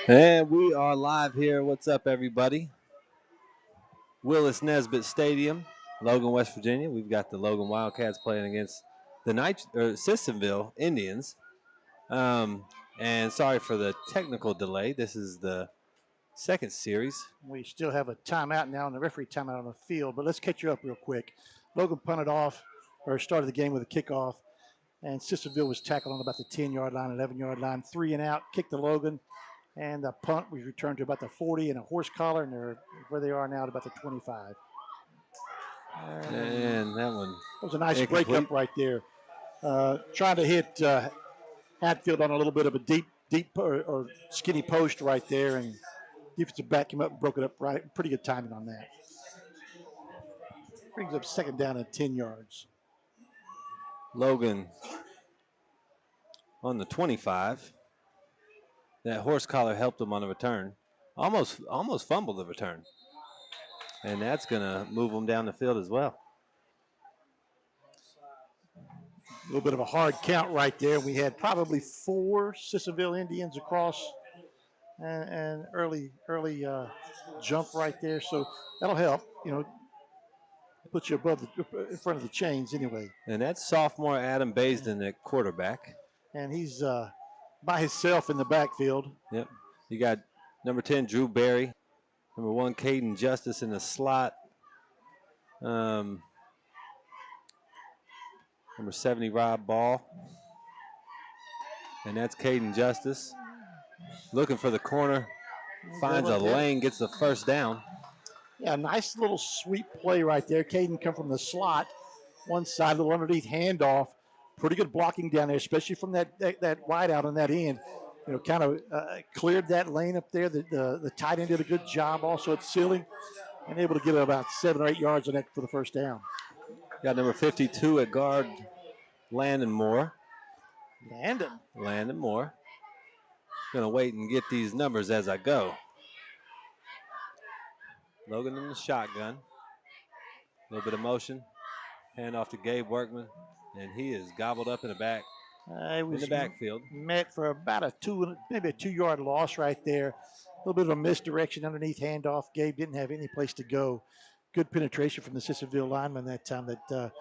And we are live here. What's up, everybody? Willis Nesbitt Stadium, Logan, West Virginia. We've got the Logan Wildcats playing against the Sissonville Indians. And sorry for the technical delay. This is the second series. We still have a timeout now, and the referee timeout on the field. But let's catch you up real quick. Logan punted off, or started the game with a kickoff, and Sissonville was tackled on about the 10-yard line, 11-yard line, 3 and out, kicked to Logan. And the punt was returned to about the 40 and a horse collar, and they're where they are now at about the 25. And that one. That was a nice breakup right there. Trying to hit Hatfield on a little bit of a deep or skinny post right there, and defensive back came up and broke it up right. Pretty good timing on that. Brings up second down at 10 yards. Logan on the 25. That horse collar helped him on the return. Almost fumbled the return. And that's going to move him down the field as well. A little bit of a hard count right there. We had probably 4 Sissonville Indians across and early jump right there. So that'll help, put you in front of the chains anyway. And that's sophomore Adam Baisden at quarterback. And he's by himself in the backfield. Yep. You got number 10, Drew Berry. Number 1, Caden Justice in the slot. Number 70, Rob Ball. And that's Caden Justice. Looking for the corner. Finds a lane, gets the first down. Yeah, nice little sweep play right there. Caden come from the slot. One side, a little underneath handoff. Pretty good blocking down there, especially from that wide out on that end. Kind of cleared that lane up there. The tight end did a good job also at sealing and able to get about 7 or 8 yards on that for the first down. Got number 52 at guard, Landon Moore. Landon Moore. Gonna wait and get these numbers as I go. Logan in the shotgun. A little bit of motion. Hand off to Gabe Workman. And he is gobbled up in the back. In the backfield. Met for about maybe a 2-yard loss right there. A little bit of a misdirection underneath handoff. Gabe didn't have any place to go. Good penetration from the Sissonville lineman that time. That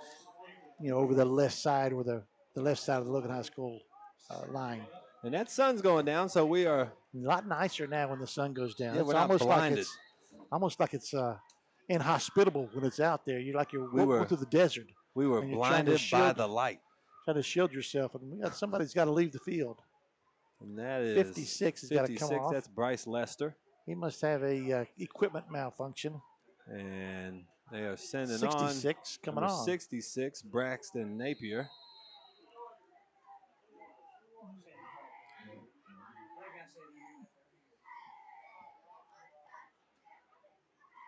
over the left side or the left side of the Logan High School line. And that sun's going down, so we are a lot nicer now when the sun goes down. Yeah, it's we're not blinded. Almost like it's inhospitable when it's out there. You're like you're walking through the desert. We were blinded by the light. Try to shield yourself, and somebody's got to leave the field. And that is 56 has got to come off. That's Bryce Lester. He must have a equipment malfunction. And they are sending 66 on. Coming on. 66, Braxton Napier.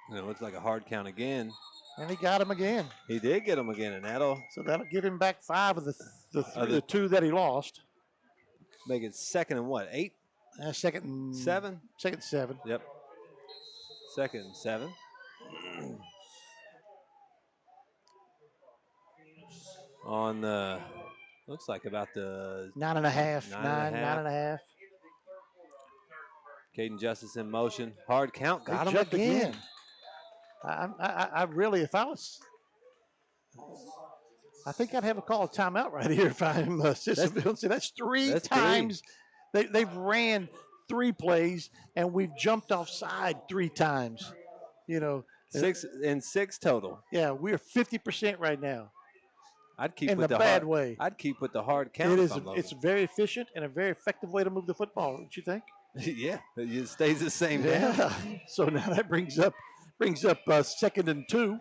And it looks like a hard count again. And he got him again. He did get him again, and that'll give him back 5 of the 2 that he lost. Make it second and what, 8? Second and 7. Second 7. Yep. Second and 7. On the looks like about the 9.5. 9.5. Caden Justice in motion. Hard count. Got him again. I really, I think I'd have a call of timeout right here if I'm Sissonville. See, that's 3 times. They've ran 3 plays, and we've jumped offside 3 times. 6 total. Yeah, we're 50% right now. I'd keep in with the bad way. I'd keep with the hard count. It's very efficient and a very effective way to move the football, don't you think? Yeah, it stays the same. Yeah. So now that brings up second and 2.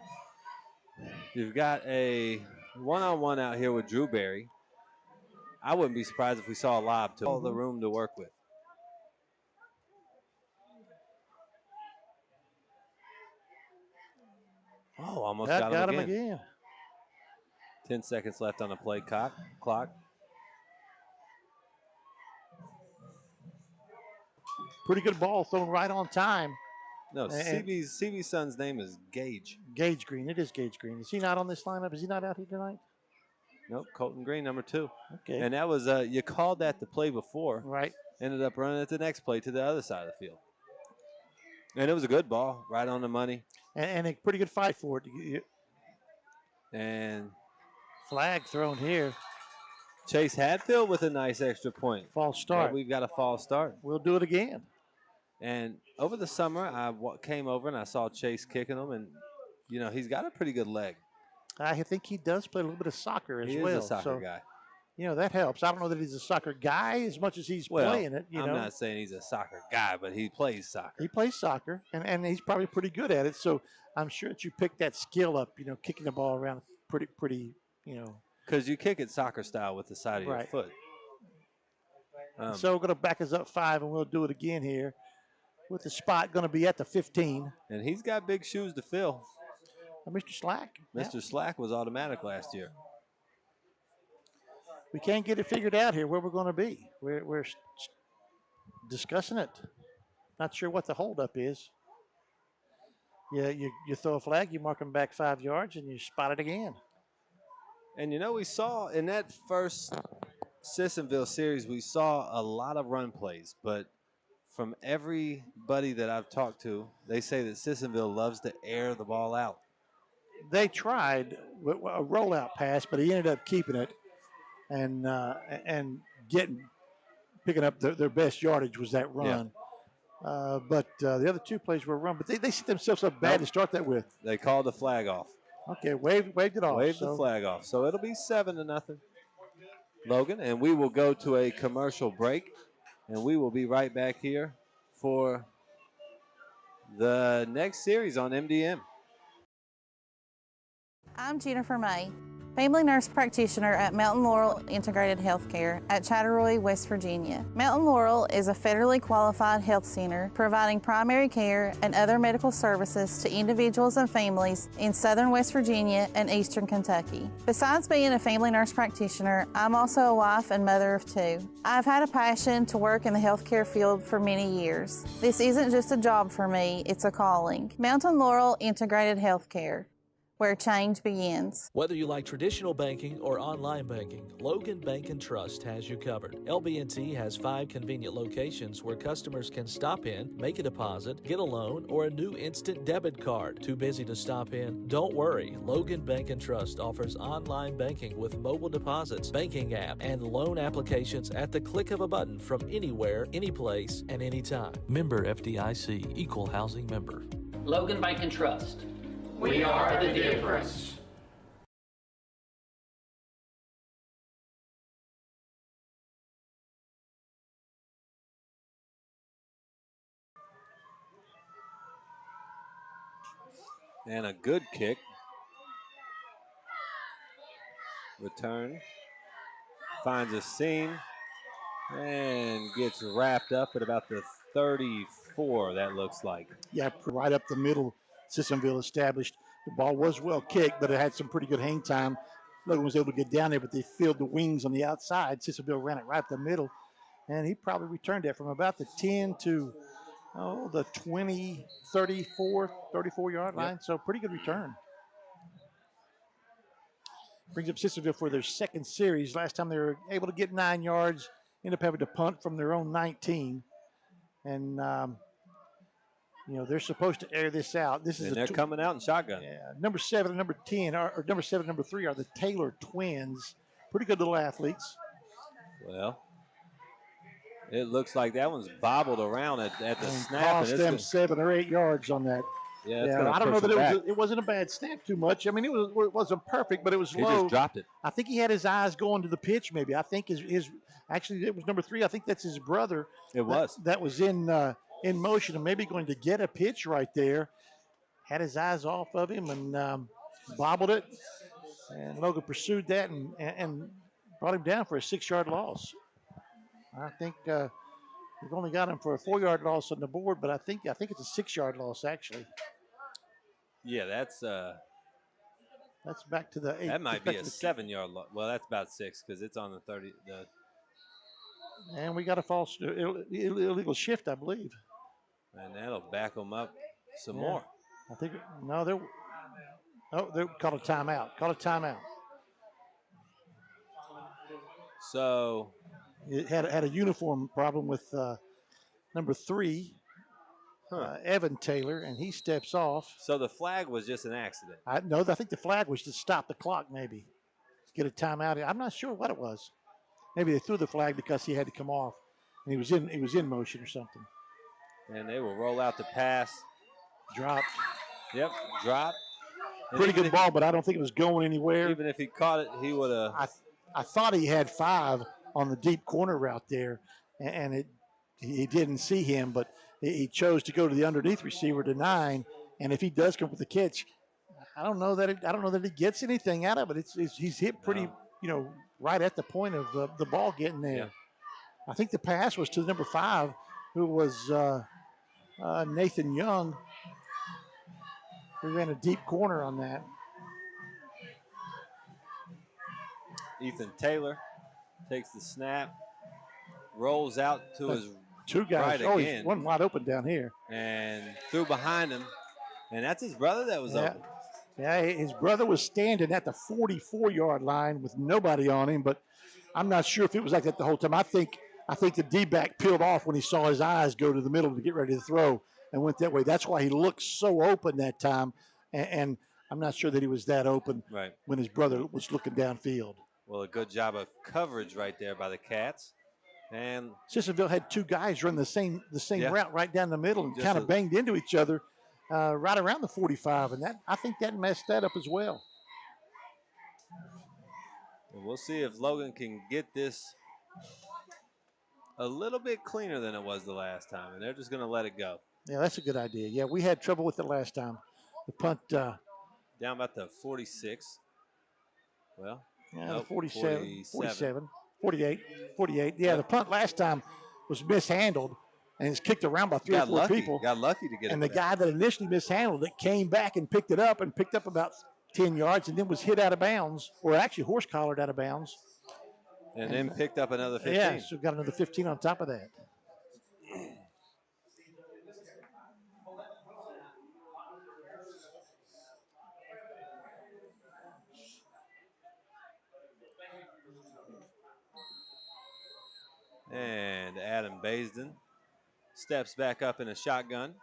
You've got a one-on-one out here with Drew Berry. I wouldn't be surprised if we saw a lob to all the room to work with. Oh, almost got him again. 10 seconds left on the play clock. Pretty good ball thrown right on time. No, CB's son's name is Gage. Gage Green. It is Gage Green. Is he not on this lineup? Is he not out here tonight? Nope, Colton Green, number 2. Okay. And that was, you called that the play before. Right. ended up running at the next play to the other side of the field. And it was a good ball, right on the money. And a pretty good fight for it. And flag thrown here. Chase Hadfield with a nice extra point. False start. But we've got a false start. We'll do it again. And over the summer, I came over and I saw Chase kicking them, and you know he's got a pretty good leg. I think he does play a little bit of soccer as well. He is a soccer guy. You know, that helps. I don't know that he's a soccer guy as much as he's playing it. I'm not saying he's a soccer guy, but he plays soccer. He plays soccer, and he's probably pretty good at it. So I'm sure that you pick that skill up, kicking the ball around pretty. Because you kick it soccer style with the side of your foot. So we're going to back us up 5, and we'll do it again here with the spot going to be at the 15. And he's got big shoes to fill. Mr. Slack. Mr. Slack was automatic last year. We can't get it figured out here where we're going to be. We're discussing it. Not sure what the holdup is. Yeah, you throw a flag, you mark them back 5 yards, and you spot it again. And we saw in that first Sissonville series, we saw a lot of run plays, but from everybody that I've talked to, they say that Sissonville loves to air the ball out. They tried a rollout pass, but he ended up keeping it and picking up their best yardage was that run. Yeah. But the other 2 plays were run, but they set themselves up bad to start that with. They called the flag off. Okay, waved it off. Waved the flag off. So it'll be 7-0, Logan, and we will go to a commercial break, and we will be right back here for the next series on MDM. I'm Jennifer May, family nurse practitioner at Mountain Laurel Integrated Healthcare at Chatteroy, West Virginia. Mountain Laurel is a federally qualified health center providing primary care and other medical services to individuals and families in southern West Virginia and eastern Kentucky. Besides being a family nurse practitioner, I'm also a wife and mother of 2. I've had a passion to work in the healthcare field for many years. This isn't just a job for me, it's a calling. Mountain Laurel Integrated Healthcare, where change begins. Whether you like traditional banking or online banking, Logan Bank and Trust has you covered. LB&T has 5 convenient locations where customers can stop in, make a deposit, get a loan, or a new instant debit card. Too busy to stop in? Don't worry. Logan Bank and Trust offers online banking with mobile deposits, banking app, and loan applications at the click of a button from anywhere, anyplace, and anytime. Member FDIC, Equal Housing Member. Logan Bank and Trust. We are the difference. And a good kick. Return. Finds a seam and gets wrapped up at about the 34, that looks like. Yeah, right up the middle. Sissonville established. The ball was well kicked, but it had some pretty good hang time. Logan was able to get down there, but they filled the wings on the outside. Sissonville ran it right up the middle, and he probably returned that from about the 10 to the 20, 34-yard line. Yep. So pretty good return. Brings up Sissonville for their second series. Last time they were able to get 9 yards, ended up having to punt from their own 19. And they're supposed to air this out. They're coming out in shotgun. Yeah, number 7 and number 10, or number 7 and number 3 are the Taylor twins. Pretty good little athletes. Well, it looks like that one's bobbled around at the snap. Cost them 7 or 8 yards on that. Yeah, I don't know that it wasn't a bad snap too much. I mean, it wasn't perfect, but it was low. He just dropped it. I think he had his eyes going to the pitch. Maybe I think actually it was number 3. I think that's his brother. It was that was in motion and maybe going to get a pitch right there. Had his eyes off of him and bobbled it. And Logan pursued that and brought him down for a 6-yard loss. I think we've only got him for a 4-yard loss on the board, but I think it's a 6-yard loss actually. Yeah, that's back to the 8. That might be a 7-yard loss. Well, that's about 6 because it's on the 30. And we got a false illegal shift, I believe. And that'll back them up some more. I think they called a timeout. So It had a uniform problem with number 3, Evan Taylor, and he steps off. So the flag was just an accident. I think the flag was to stop the clock, maybe get a timeout. I'm not sure what it was. Maybe they threw the flag because he had to come off, and he was in motion or something. And they will roll out the pass. Dropped. Yep, dropped. Pretty good ball, but I don't think it was going anywhere. Even if he caught it, he would have. I thought he had 5 on the deep corner route there, and he didn't see him, but he chose to go to the underneath receiver to 9. And if he does come with the catch, I don't know that he gets anything out of it. He's hit pretty, right at the point of the ball getting there. Yeah. I think the pass was to number 5, who was Nathan Young. We ran a deep corner on that. Ethan Taylor takes the snap, rolls out to his 2 guys. right again. He's one wide open down here. And threw behind him. And that's his brother that was open. Yeah, his brother was standing at the 44-yard line with nobody on him, but I'm not sure if it was like that the whole time. I think the D-back peeled off when he saw his eyes go to the middle to get ready to throw and went that way. That's why he looked so open that time, and I'm not sure that he was that open when his brother was looking downfield. Well, a good job of coverage right there by the Cats. And Sissonville had 2 guys run the same route right down the middle and kind of banged into each other right around the 45, and I think that messed that up as well. And we'll see if Logan can get this a little bit cleaner than it was the last time, and they're just going to let it go. Yeah, that's a good idea. Yeah, we had trouble with it last time. The punt down about the 46. Well, yeah, nope, 47, 48. Yeah, the punt last time was mishandled, and it's kicked around by 3 or 4 people. Got lucky to get it. And the guy that initially mishandled it came back and picked it up about 10 yards and then was hit out of bounds, or actually horse-collared out of bounds. And then picked up another 15. Yeah, so got another 15 on top of that. And Adam Baisden steps back up in a shotgun.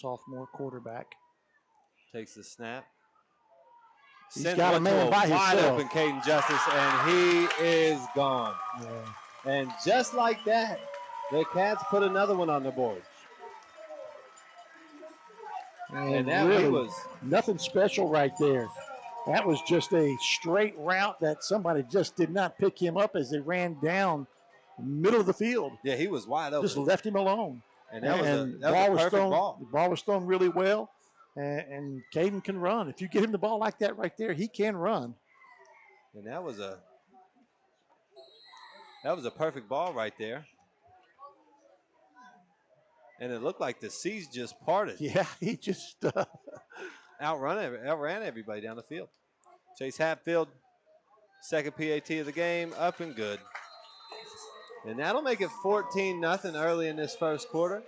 Sophomore quarterback. Takes the snap. He's got a man by himself. Wide open Caden Justice, and he is gone. Yeah. And just like that, the Cats put another one on the board. And that really was nothing special right there. That was just a straight route that somebody just did not pick him up as they ran down the middle of the field. Yeah, he was wide open. Just left him alone. And that was a perfect ball. The ball was thrown really well, and Caden can run. If you get him the ball like that right there, he can run. And that was a perfect ball right there. And it looked like the seas just parted. Yeah, he just outran everybody down the field. Chase Hatfield, second PAT of the game, up and good. And that'll make it 14-0 early in this first quarter.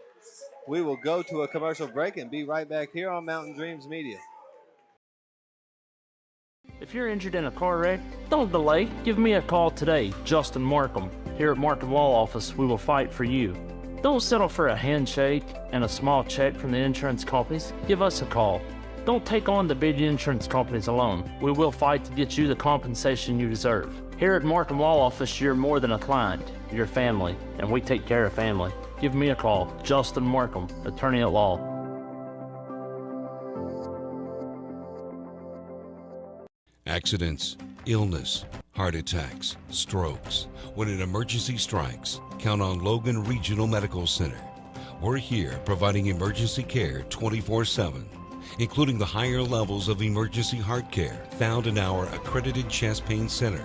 We will go to a commercial break and be right back here on Mountain Dreams Media. If you're injured in a car wreck, don't delay. Give me a call today, Justin Markham. Here at Markham Law Office, we will fight for you. Don't settle for a handshake and a small check from the insurance companies. Give us a call. Don't take on the big insurance companies alone. We will fight to get you the compensation you deserve. Here at Markham Law Office, you're more than a client. You're family, and we take care of family. Give me a call, Justin Markham, attorney at law. Accidents, illness, heart attacks, strokes. When an emergency strikes, count on Logan Regional Medical Center. We're here providing emergency care 24/7, including the higher levels of emergency heart care found in our accredited chest pain center,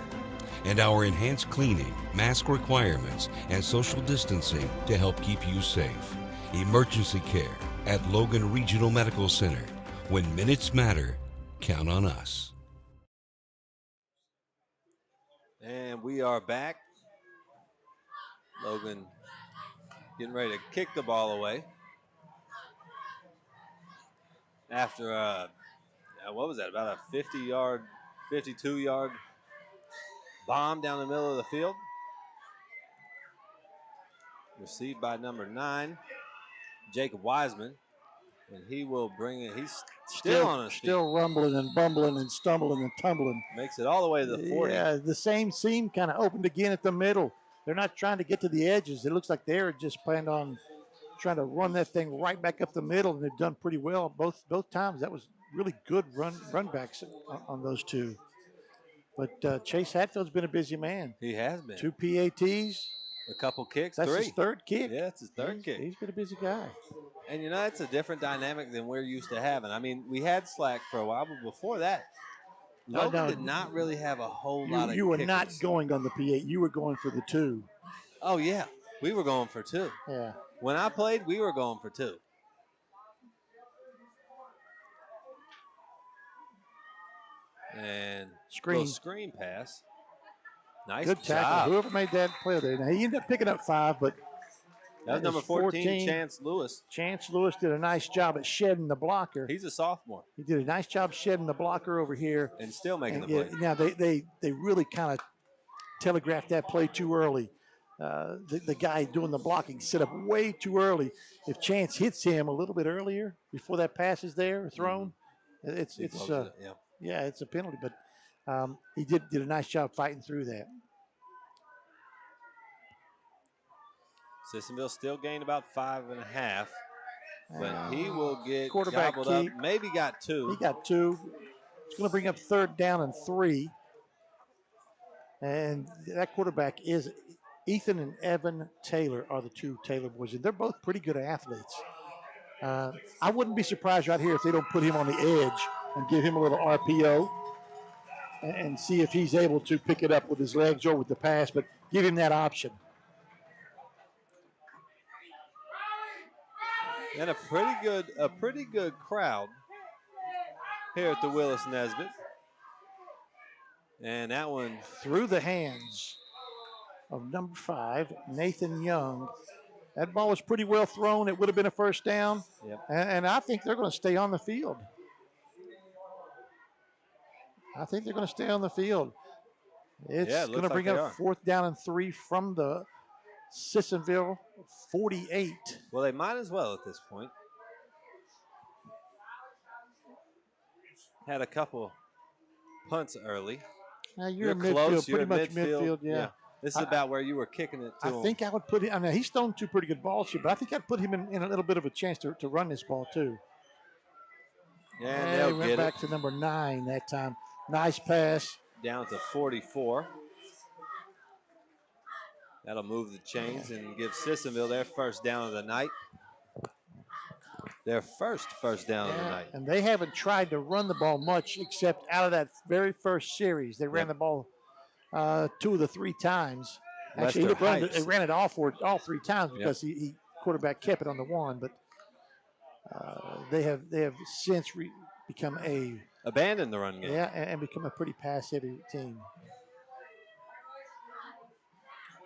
and our enhanced cleaning, mask requirements, and social distancing to help keep you safe. Emergency care at Logan Regional Medical Center. When minutes matter, count on us. And we are back. Logan getting ready to kick the ball away. After, what was that, about a 50-yard, 52-yard bomb down the middle of the field. Received by number 9, Jacob Wiseman. And he will bring it. He's still on his feet. Still rumbling and bumbling and stumbling and tumbling. Makes it all the way to the 40. Yeah, the same seam kind of opened again at the middle. They're not trying to get to the edges. It looks like they're just planned on trying to run that thing right back up the middle, and they've done pretty well both times. That was really good run backs on those two. But Chase Hatfield's been a busy man. He has been. 2 PATs. A couple kicks. That's 3. his third kick. Yeah, it's his third kick. He's been a busy guy. And, you know, it's a different dynamic than we're used to having. I mean, we had Slack for a while, but before that, Logan did not really have a whole lot of You were kickers. not going on the P8. You were going for the 2. Oh, yeah. We were going for 2. Yeah. When I played, we were going for 2. And screen pass. Nice Good tackle. job. Whoever made that play there. Now, he ended up picking up 5, but that was number 14, Chance Lewis. Chance Lewis did a nice job at shedding the blocker. He's a sophomore. He did a nice job shedding the blocker over here. And still making the play. Now, they really kind of telegraphed that play too early. The guy doing the blocking set up way too early. If Chance hits him a little bit earlier, before that pass is there, thrown, it's a penalty. But he did a nice job fighting through that. Sissonville still gained about 5.5, but he will get quarterback gobbled keep. up. Maybe got 2. He got 2. It's going to bring up 3rd down and 3. And that quarterback is Ethan and Evan Taylor are the 2 Taylor boys, and they're both pretty good athletes. I wouldn't be surprised right here if they don't put him on the edge and give him a little RPO and see if he's able to pick it up with his legs or with the pass, but give him that option. And a pretty good crowd here at the Willis Nesbitt. And that one through the hands of number 5, Nathan Young. That ball was pretty well thrown. It would have been a first down. Yep. And I think they're going to stay on the field. It's going to bring up 4th down and 3 from the Sissonville 48. Well, they might as well at this point. Had a couple punts early. Now you're in close. midfield, pretty much midfield, yeah. This is about where you were kicking it to him. I think I would put him, I mean, he's thrown 2 pretty good balls here, but I think I'd put him in a little bit of a chance to run this ball too. Yeah, and they'll he went get back to number 9 that time. Nice pass. Down to 44. That'll move the chains and give Sissonville their first down of the night. Their first down of the night. And they haven't tried to run the ball much except out of that very first series. They ran the ball 2 of the 3 times. Actually, they ran it all 3 times because he quarterback kept it on the 1. But they have since become abandoned the run game. Yeah, and become a pretty pass-heavy team.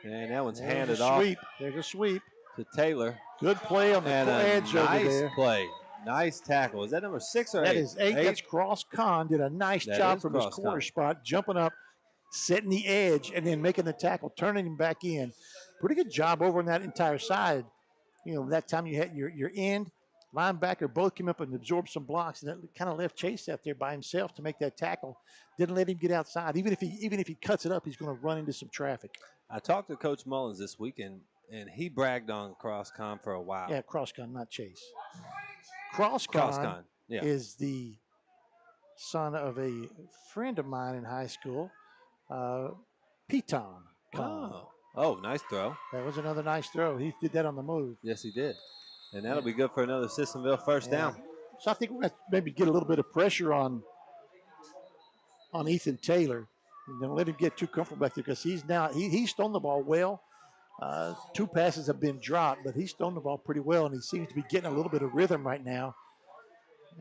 And that one's handed off. There's a sweep to Taylor. Good play on the edge over there. Nice play. Nice tackle. Is that number 6 or 8? That is 8. That's Cross Con. Did a nice job from his corner spot, jumping up, setting the edge, and then making the tackle, turning him back in. Pretty good job over on that entire side. You know, that time you had your end, linebacker both came up and absorbed some blocks, and that kind of left Chase out there by himself to make that tackle. Didn't let him get outside. Even if he cuts it up, he's going to run into some traffic. I talked to Coach Mullins this week, and he bragged on Crosscon for a while. Yeah, Crosscon, not Chase. Crosscon is the son of a friend of mine in high school, Piton. Oh, nice throw. That was another nice throw. He did that on the move. Yes, he did. And that'll be good for another Sissonville first down. So I think we're going to maybe get a little bit of pressure on Ethan Taylor. And don't let him get too comfortable back there because he's thrown the ball well. 2 passes have been dropped, but he's thrown the ball pretty well, and he seems to be getting a little bit of rhythm right now.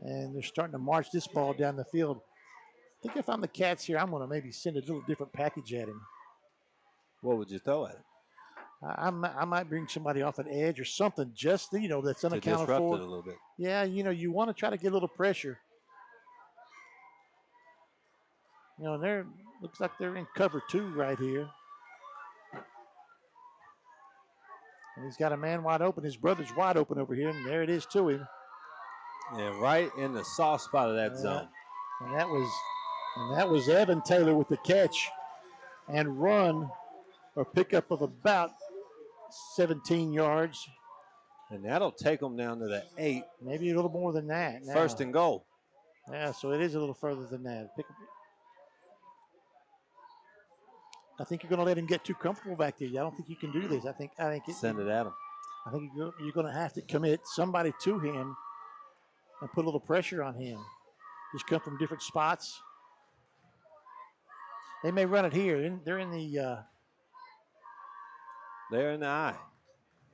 And they're starting to march this ball down the field. I think if I'm the Cats here, I'm going to maybe send a little different package at him. What would you throw at it? I might bring somebody off an edge or something just, that's unaccounted to disrupt for. it a little bit. Yeah, you want to try to get a little pressure. And looks like they're in cover 2 right here. And He's got a man wide open. His brother's wide open over here, and there it is to him. Yeah, right in the soft spot of that zone. And that was Evan Taylor with the catch and run or pickup of about 17 yards. And that'll take them down to the 8. Maybe a little more than that. Now. First and goal. Yeah, so it is a little further than that. I think you're going to let him get too comfortable back there. I don't think you can do this. I think send it at him. I think you're going to have to commit somebody to him and put a little pressure on him. Just come from different spots. They may run it here. They're in the eye.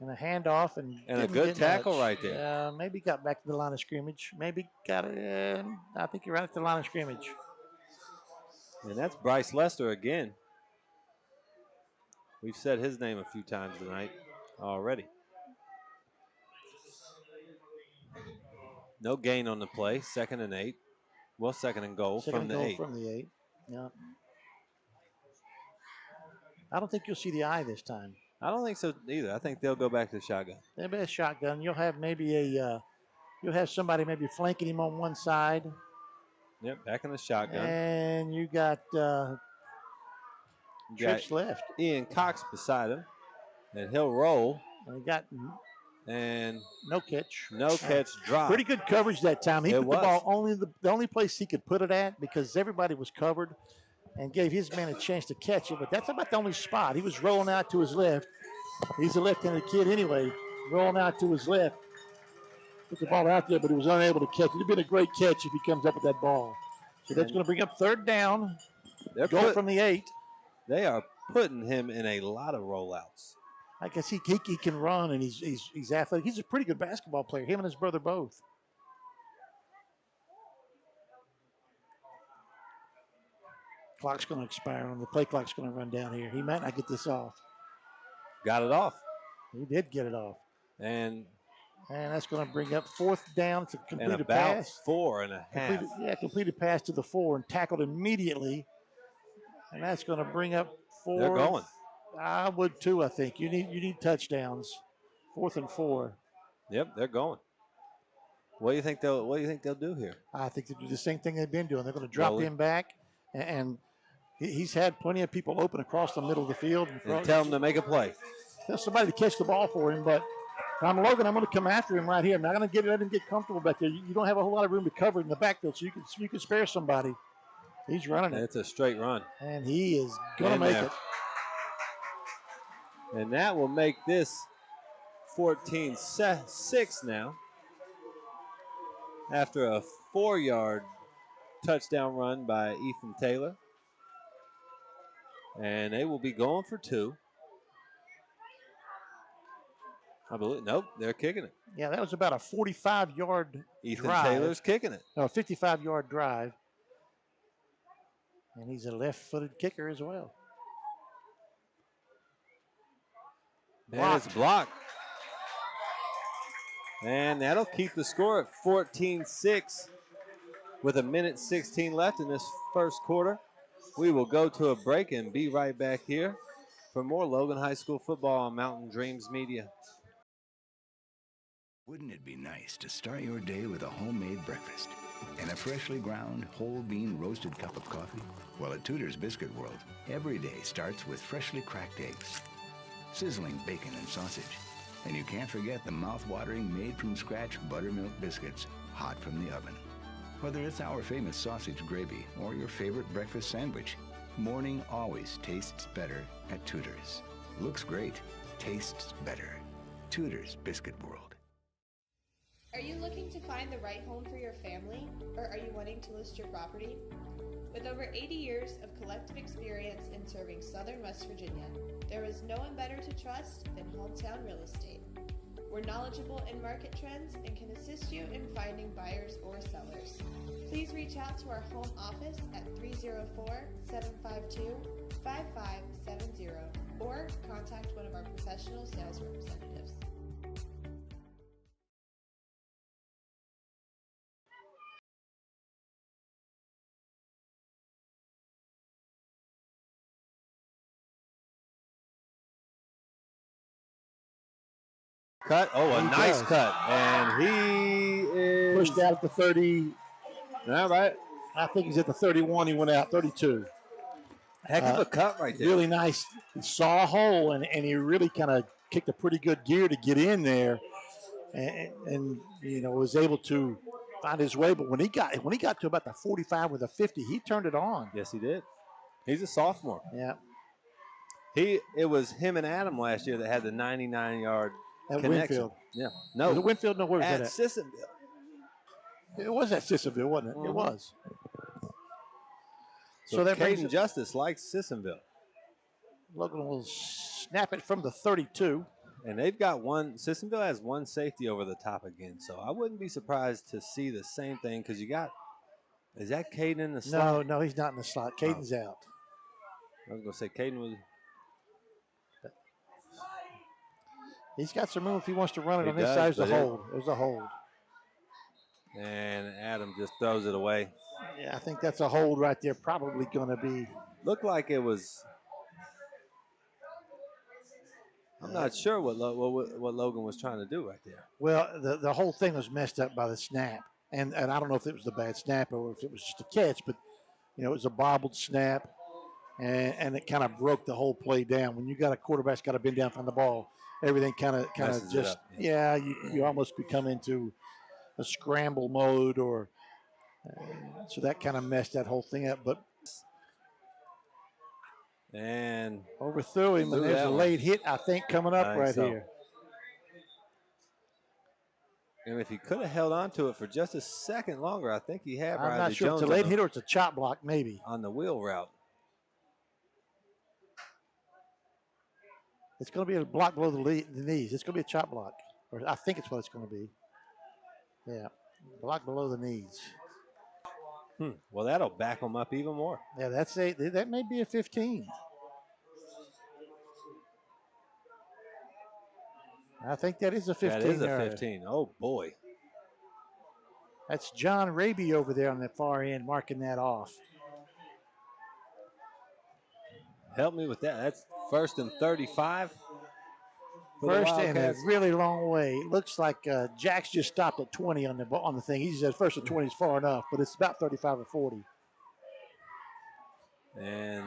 And a handoff and a good tackle right there. Maybe got back to the line of scrimmage. Maybe got it. I think you're right at the line of scrimmage. And that's Bryce Lester again. We've said his name a few times tonight already. No gain on the play. 2nd and 8. Well, 2nd and goal from the 8. From the 8. Yeah. I don't think you'll see the eye this time. I don't think so either. I think they'll go back to the shotgun. They'll be a shotgun. You'll have maybe you'll have somebody maybe flanking him on one side. Yep, back in the shotgun. And you got trips left. Ian Cox beside him, and he'll roll. And he got no catch. No catch drop. Pretty good coverage that time. He put the ball the only place he could put it at because everybody was covered, and gave his man a chance to catch it. But that's about the only spot. He was rolling out to his left. He's a left-handed kid anyway. Rolling out to his left. Put the ball out there, but he was unable to catch it. It'd been a great catch if he comes up with that ball. So that's going to bring up 3rd down. Going from the 8. They are putting him in a lot of rollouts. I guess he can run, and he's athletic. He's a pretty good basketball player. Him and his brother both. Clock's going to expire on the play. Clock's going to run down here. He might not get this off. Got it off. He did get it off. And that's going to bring up 4th down to complete a about pass. 4.5. Completed pass to the 4 and tackled immediately. And that's going to bring up 4. They're going. I would too. I think you need touchdowns. 4th and 4. Yep, they're going. What do you think they'll do here? I think they do the same thing they've been doing. They're going to drop him back, and he's had plenty of people open across the middle of the field. And tell him to make a play. Tell somebody to catch the ball for him, but if I'm Logan, I'm going to come after him right here. I'm not going to let him get comfortable back there. You don't have a whole lot of room to cover in the backfield, so you can spare somebody. He's running it. It's a straight run. And he is going to make it. And that will make this 14-6 now. After a 4-yard touchdown run by Ethan Taylor. And they will be going for 2. I believe, nope, they're kicking it. Yeah, that was about a 45-yard Ethan drive. Taylor's kicking it. No, a 55-yard drive. And he's a left-footed kicker as well. And it's blocked. And that'll keep the score at 14-6 with 1:16 left in this first quarter. We will go to a break and be right back here for more Logan High School football on Mountain Dreams Media. Wouldn't it be nice to start your day with a homemade breakfast and a freshly ground whole bean roasted cup of coffee? Well, at Tudor's Biscuit World, every day starts with freshly cracked eggs, sizzling bacon and sausage, and you can't forget the mouth-watering made-from-scratch buttermilk biscuits, hot from the oven. Whether it's our famous sausage gravy or your favorite breakfast sandwich, morning always tastes better at Tudor's. Looks great, tastes better. Tudor's Biscuit World. Are you looking to find the right home for your family, or are you wanting to list your property? With over 80 years of collective experience in serving Southern West Virginia, there is no one better to trust than Hometown Real Estate. We're knowledgeable in market trends and can assist you in finding buyers or sellers. Please reach out to our home office at 304-752-5570 or contact one of our professional sales representatives. Cut. Oh, a He nice does. cut. And he is Pushed out at the 30. All right. I think he's at the 31. He went out 32. Heck of a cut right there. Really nice. He saw a hole, and he really kind of kicked a pretty good gear to get in there, and was able to find his way. But when he got to about the 45 with a 50, he turned it on. Yes, he did. He's a sophomore. Yeah. It was him and Adam last year that had the 99-yard At connection. Winfield. Yeah. No. The Winfield. No, where was at that at? Sissonville. It was at Sissonville, wasn't it? Mm-hmm. It was. So that brings Caden Justice likes Sissonville. Logan will snap it from the 32. And they've got Sissonville has one safety over the top again. So I wouldn't be surprised to see the same thing because is that Caden in the slot? No, he's not in the slot. Caden's out. I was going to say Caden was. He's got some room if he wants to run it He on this does, side. but There's a hold. And Adam just throws it away. Yeah, I think that's a hold right there. Probably going to be. Looked like it was. I'm not sure what Logan was trying to do right there. Well, the whole thing was messed up by the snap. And I don't know if it was the bad snap or if it was just a catch, but, it was a bobbled snap. And it kind of broke the whole play down. When you got a quarterback's got to bend down from the ball, everything kind of just, you almost become into a scramble mode so that kind of messed that whole thing up. But and overthrew him, and there's a late hit, I think, coming up right here. And if he could have held on to it for just a second longer, I think he had. I'm not sure if it's a late hit or it's a chop block, maybe. On the wheel route. It's going to be a block below the knees. It's going to be a chop block. Or I think it's what it's going to be. Yeah, block below the knees. Well, that'll back them up even more. Yeah, that may be a 15. I think that is a 15. That is a 15. Oh, boy. That's John Raby over there on the far end marking that off. Help me with that. That's 1st and 35. First and a really long way. It looks like Jack's just stopped at 20 on the thing. He says first and 20 is far enough, but it's about 35 or 40. And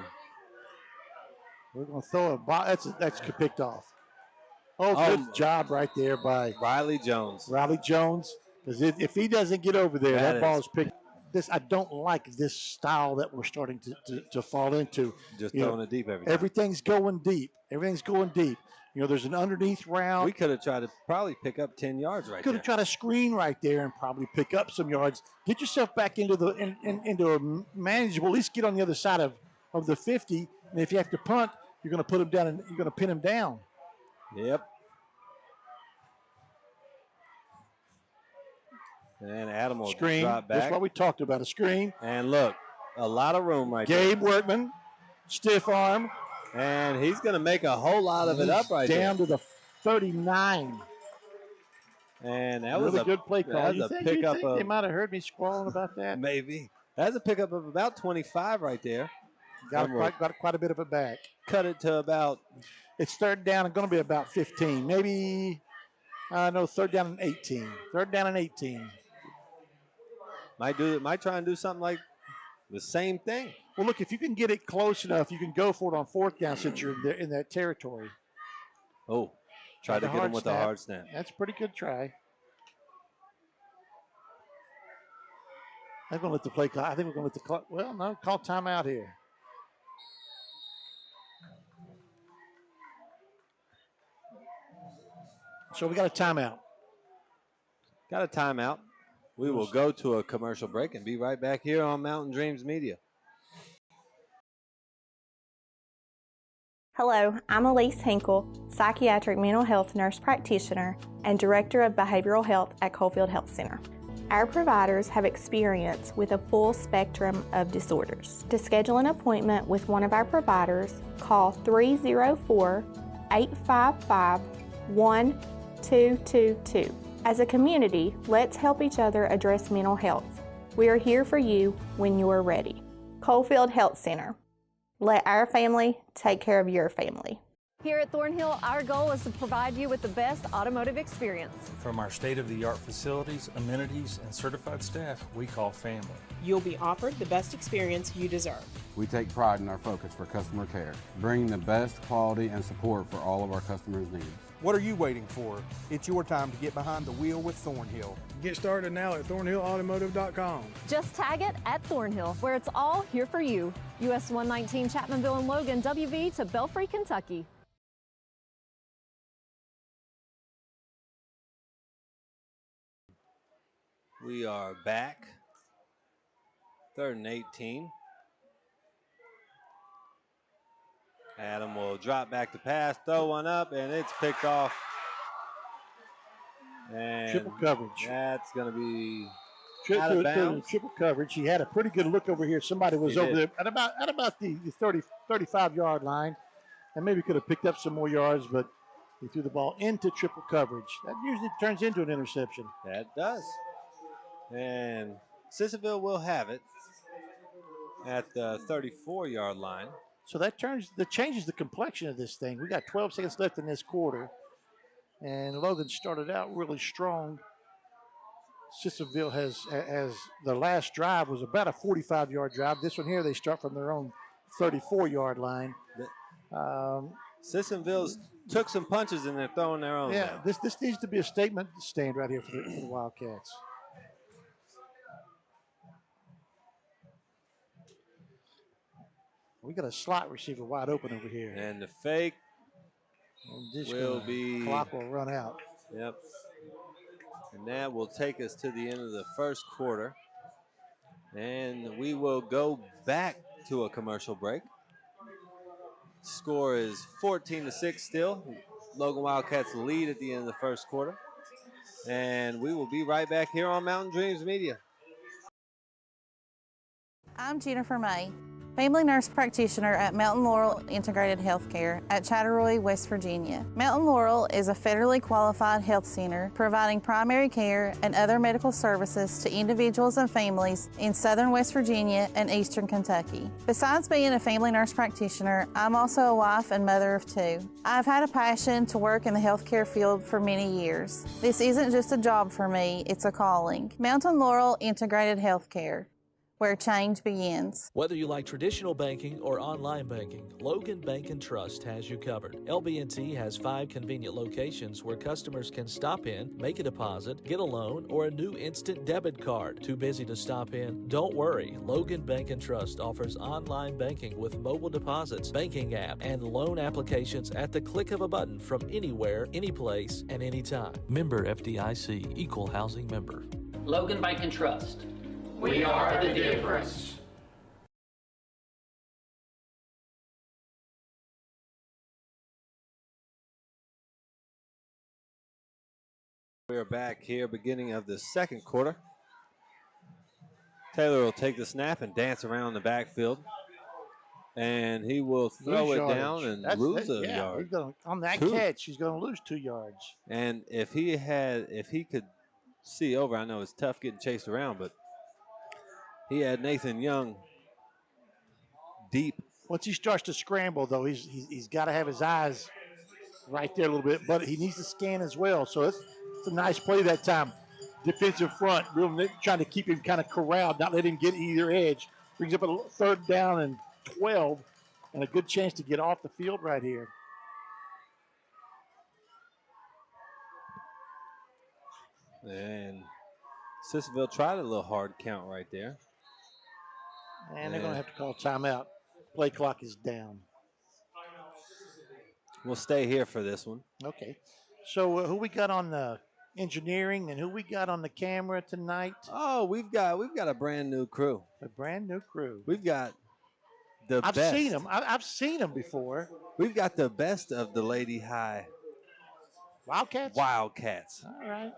we're going to throw a ball. That's picked off. Good job right there by Riley Jones. Because if he doesn't get over there, that ball is picked. I don't like this style that we're starting to fall into. Just throwing it deep every time. Everything's going deep. There's an underneath route. We could have tried to probably pick up 10 yards right there. Could have tried a screen right there and probably pick up some yards. Get yourself back into a manageable. At least get on the other side of the 50. And if you have to punt, you're going to put him down and you're going to pin him down. Yep. And Adam will drop back. That's what we talked about, a screen. And look, a lot of room right there. Gabe Workman, stiff arm. And he's going to make a whole lot of it up right there. Down to the 39. And that was a good play call. You think they might have heard me squalling about that? Maybe. That's a pickup of about 25 right there. Got quite a bit of it back. Cut it to about. It's third down and going to be about 15. Maybe, third down and 18. Third down and 18. Might try and do something like the same thing. Well, look, if you can get it close enough, you can go for it on fourth down since you're in that territory. Oh, try to get him with a hard snap. That's a pretty good try. I'm going to let the play call. I think we're going to let the clock. Well, no, call timeout here. So we got a timeout. Got a timeout. We will go to a commercial break and be right back here on Mountain Dreams Media. Hello, I'm Elise Hinkle, psychiatric mental health nurse practitioner and director of behavioral health at Coalfield Health Center. Our providers have experience with a full spectrum of disorders. To schedule an appointment with one of our providers, call 304-855-1222. As a community, let's help each other address mental health. We are here for you when you are ready. Coalfield Health Center. Let our family take care of your family. Here at Thornhill, our goal is to provide you with the best automotive experience. From our state-of-the-art facilities, amenities, and certified staff, we call family. You'll be offered the best experience you deserve. We take pride in our focus for customer care, bringing the best quality and support for all of our customers' needs. What are you waiting for? It's your time to get behind the wheel with Thornhill. Get started now at thornhillautomotive.com. Just tag it at Thornhill, where it's all here for you. US 119 Chapmanville and Logan, WV to Belfry, Kentucky. We are back. 3rd and 18. Adam will drop back to pass, throw one up, and it's picked off. And triple coverage. That's going to be out of bounds. Triple coverage. He had a pretty good look over here. Somebody was over there at about the 35-yard line, and maybe could have picked up some more yards, but he threw the ball into triple coverage. That usually turns into an interception. That does. And Sissonville will have it at the 34-yard line. So that changes the complexion of this thing. We got 12 seconds left in this quarter, and Logan started out really strong. Sissonville has the last drive was about a 45-yard drive. This one here, they start from their own 34-yard line. Sissonville's took some punches and they're throwing their own. Yeah, this needs to be a statement stand right here for the Wildcats. We got a slot receiver wide open over here. And the fake will be... Clock will run out. Yep. And that will take us to the end of the first quarter. And we will go back to a commercial break. Score is 14-6 still. Logan Wildcats lead at the end of the first quarter. And we will be right back here on Mountain Dreams Media. I'm Jennifer May, family nurse practitioner at Mountain Laurel Integrated Healthcare at Chatteroy, West Virginia. Mountain Laurel is a federally qualified health center providing primary care and other medical services to individuals and families in southern West Virginia and eastern Kentucky. Besides being a family nurse practitioner, I'm also a wife and mother of 2. I've had a passion to work in the healthcare field for many years. This isn't just a job for me, it's a calling. Mountain Laurel Integrated Healthcare, where change begins. Whether you like traditional banking or online banking, Logan Bank and Trust has you covered. LB&T has 5 convenient locations where customers can stop in, make a deposit, get a loan, or a new instant debit card. Too busy to stop in? Don't worry. Logan Bank and Trust offers online banking with mobile deposits, banking app, and loan applications at the click of a button from anywhere, anyplace, and anytime. Member FDIC, Equal Housing Member. Logan Bank and Trust. We are the difference. We are back here, beginning of the second quarter. Taylor will take the snap and dance around the backfield. And he will throw it down and lose a yard. On that catch, he's going to lose 2 yards. And if he could see over, I know it's tough getting chased around, but he had Nathan Young deep. Once he starts to scramble, though, he's got to have his eyes right there a little bit, but he needs to scan as well. So it's a nice play that time. Defensive front, really trying to keep him kind of corralled, not let him get either edge. Brings up a 3rd down and 12, and a good chance to get off the field right here. And Sissonville tried a little hard count right there. And they're going to have to call timeout. Play clock is down. We'll stay here for this one. Okay. So who we got on the engineering and who we got on the camera tonight? Oh, we've got a brand new crew. A brand new crew. We've got the best. I've seen them. I've seen them before. We've got the best of the Lady High Wildcats. All right.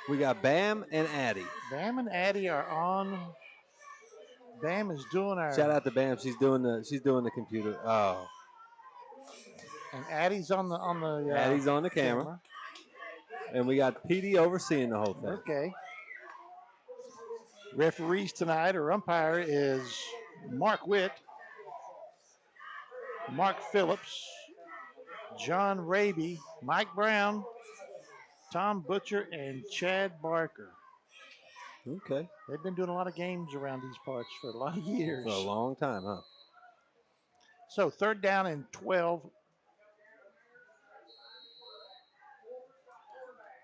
We got Bam and Addie. Bam and Addie are on. Bam is doing our. Shout out to Bam. She's doing the computer. Oh. And Addie's on the. Addie's on the camera. And we got PD overseeing the whole thing. Okay. Referees tonight, or umpire, is Mark Witt, Mark Phillips, John Raby, Mike Brown, Tom Butcher, and Chad Barker. Okay. They've been doing a lot of games around these parts for a lot of years. For a long time, huh? So 3rd down and 12.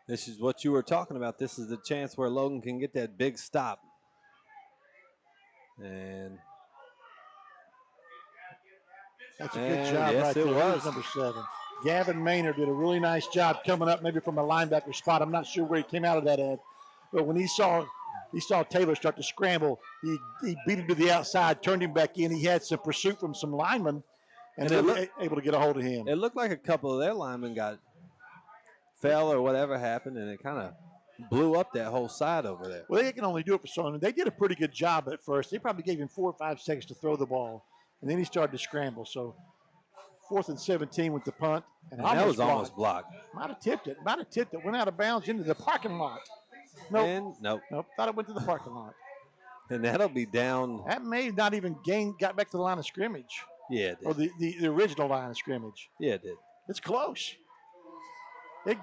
This is what you were talking about. This is the chance where Logan can get that big stop. And that's a good job yes, right it there. was. Here's number 7. Gavin Maynard did a really nice job coming up maybe from a linebacker spot. I'm not sure where he came out of that at. But when he saw Taylor start to scramble, he beat him to the outside, turned him back in. He had some pursuit from some linemen and able to get a hold of him. It looked like a couple of their linemen fell or whatever happened, and it kind of blew up that whole side over there. Well, they can only do it for so long. They did a pretty good job at first. They probably gave him 4 or 5 seconds to throw the ball, and then he started to scramble. So 4th and 17 with the punt. And that was almost blocked. Might have tipped it. Went out of bounds into the parking lot. Nope. Thought it went to the parking lot. And that'll be down. That may not even got back to the line of scrimmage. Yeah, it did. Or the original line of scrimmage. Yeah, it did. It's close. The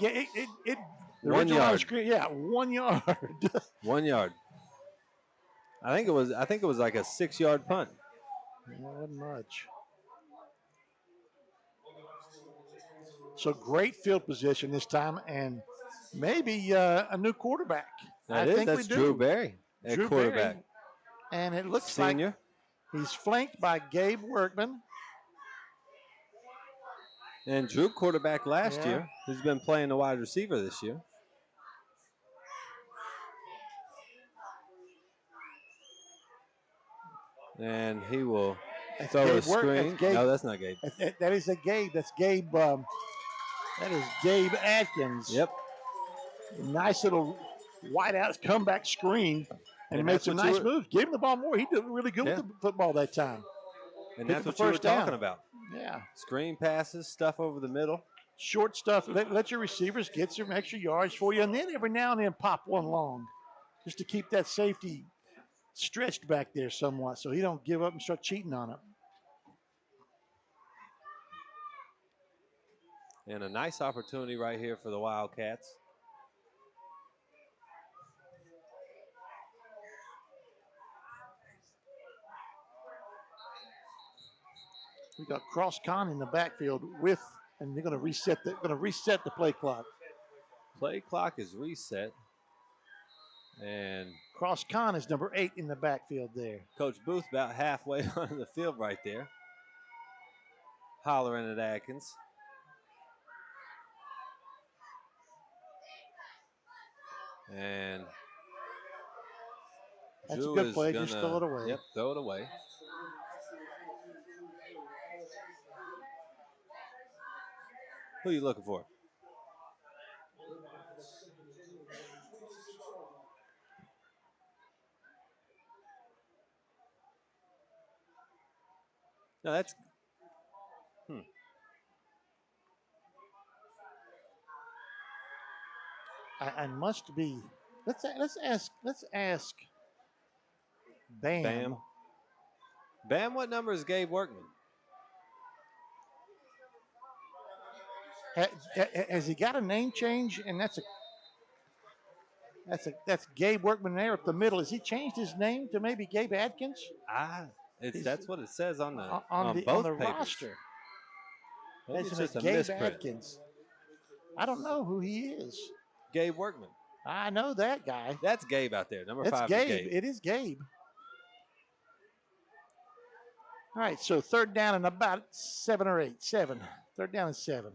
1 yard. 1 yard. 1 yard. I think it was like a 6-yard punt. Not much. So great field position this time, and maybe a new quarterback. That's Drew Berry at quarterback. Berry. And it looks Senior. like he's flanked by Gabe Workman. And Drew quarterback last year. He's been playing the wide receiver this year. And he will throw a screen. No, that's not Gabe. That is Gabe. That's Gabe. That is Gabe Atkins. Yep. Nice little wideout comeback screen, and he made some nice moves. Gave him the ball more. He did really good with the football that time. And that's what you were talking about. Yeah. Screen passes, stuff over the middle. Short stuff. Let your receivers get some extra yards for you, and then every now and then pop one long, just to keep that safety stretched back there somewhat, so he don't give up and start cheating on it. And a nice opportunity right here for the Wildcats. We got Cross Con in the backfield and they're going to reset the play clock. Play clock is reset. And Cross Con is number 8 in the backfield there. Coach Booth about halfway on the field right there. Hollering at Atkins. And that's Drew a good play. Just throw it away. Yep, throw it away. Who are you looking for? No, that's I must be. Let's ask Bam. Bam, what number is Gabe Workman? Has he got a name change? And that's Gabe Workman there up the middle. Has he changed his name to maybe Gabe Atkins? That's what it says on both on the papers. roster. Maybe it's just a Gabe misprint. Atkins. I don't know who he is. Gabe Workman. I know that guy. That's Gabe out there. Number That's 5 Gabe. is Gabe. It is Gabe. All right, so 3rd down and about 7 or 8. 7. 3rd down and 7.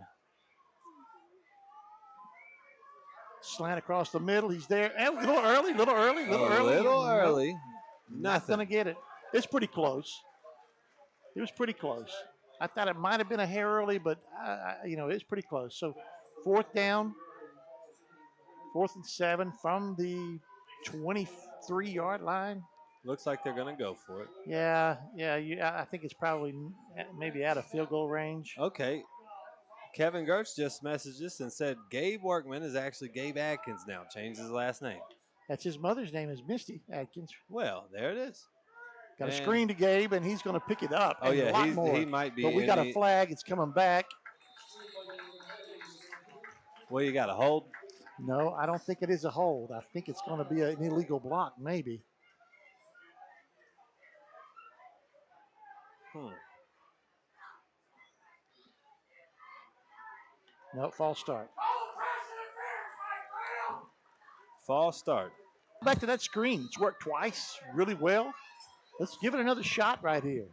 Slant across the middle. He's there. A little early. Not going to get it. It's pretty close. It was pretty close. I thought it might have been a hair early, but, it's pretty close. So 4th down, 4th and 7 from the 23-yard line. Looks like they're going to go for it. Yeah. I think it's probably maybe out of field goal range. Okay. Kevin Gertz just messaged us and said Gabe Workman is actually Gabe Atkins now. Changed his last name. That's his mother's name is Misty Atkins. Well, there it is. Got a screen to Gabe, and he's going to pick it up. Oh, yeah, he might be. But we got a flag. It's coming back. Well, you got a hold? No, I don't think it is a hold. I think it's going to be an illegal block, maybe. No, false start. False start. Back to that screen. It's worked twice really well. Let's give it another shot right here.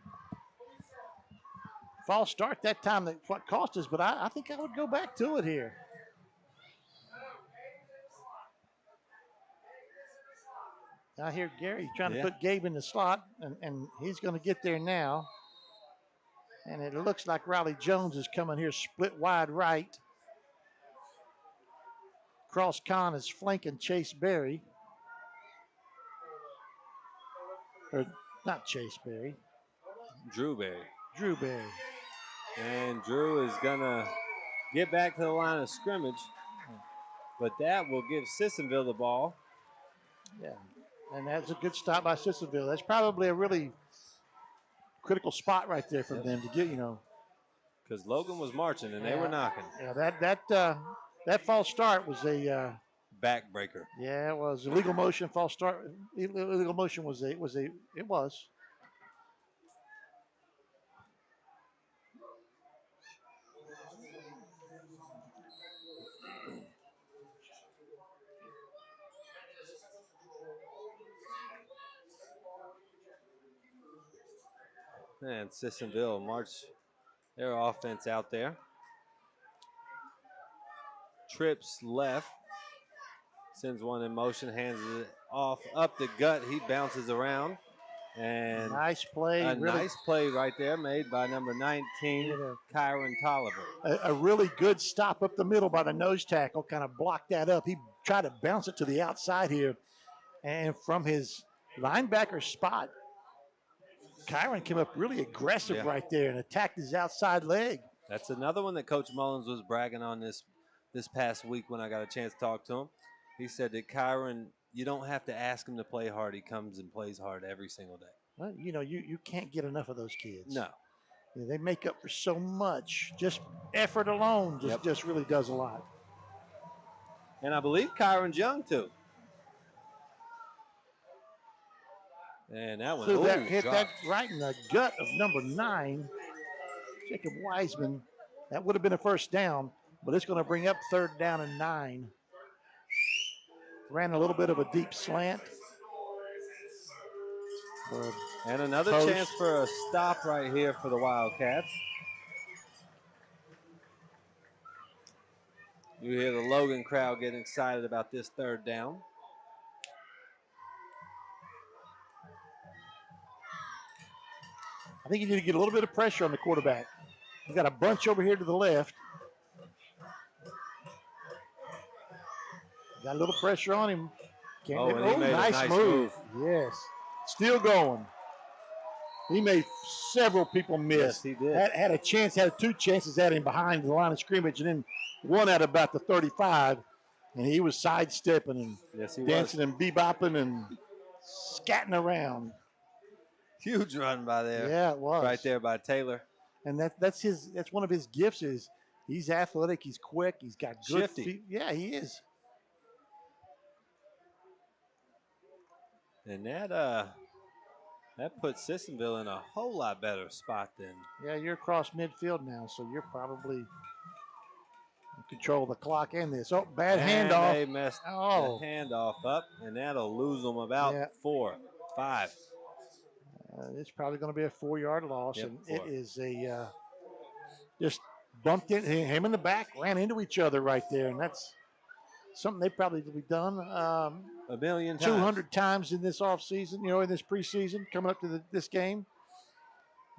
False start that time. That's what cost us, but I think I would go back to it here. I hear Gary trying to put Gabe in the slot, and he's going to get there now. And it looks like Riley Jones is coming here split wide right. Cross Con is flanking Chase Berry. Or not Chase Berry. Drew Berry. Drew Berry. And Drew is going to get back to the line of scrimmage. But that will give Sissonville the ball. Yeah, and that's a good stop by Sissonville. That's probably a really critical spot right there for them to get, Because Logan was marching and they were knocking. Yeah, that false start was a backbreaker. Yeah, it was illegal motion. False start. Illegal motion was. And Sissonville march their offense out there. Trips left. Sends one in motion, hands it off up the gut. He bounces around. And nice play. Nice play right there made by number 19, Kyron Tolliver. A really good stop up the middle by the nose tackle. Kind of blocked that up. He tried to bounce it to the outside here. And from his linebacker spot, Kyron came up really aggressive right there and attacked his outside leg. That's another one that Coach Mullins was bragging on this past week when I got a chance to talk to him. He said that Kyron, you don't have to ask him to play hard. He comes and plays hard every single day. Well, you can't get enough of those kids. No. They make up for so much. Just effort alone just really does a lot. And I believe Kyron's young, too. And that one hit that right in the gut of number 9, Jacob Wiseman. That would have been a first down, but it's going to bring up 3rd down and 9. Ran a little bit of a deep slant. And another chance for a stop right here for the Wildcats. You hear the Logan crowd getting excited about this 3rd down. I think you need to get a little bit of pressure on the quarterback. He's got a bunch over here to the left. Got a little pressure on him. Nice move. Yes. Still going. He made several people miss. Yes, he did. Had 2 chances at him behind the line of scrimmage, and then one at about the 35, and he was sidestepping and dancing and bebopping and scatting around. Huge run by there. Yeah, it was. Right there by Taylor. And that's one of his gifts is he's athletic, he's quick, he's got good shifty feet. Yeah, he is. And that puts Sissonville in a whole lot better spot then. Yeah, you're across midfield now, so you're probably in control of the clock and this. Oh, bad handoff. They messed the handoff up, and that'll lose them about 4, 5. It's probably going to be a 4-yard loss, Yep, and 4. it is just bumped in. Him in the back ran into each other right there, and that's something they probably done a million times. 200 times in this offseason, in this preseason, coming up to this game,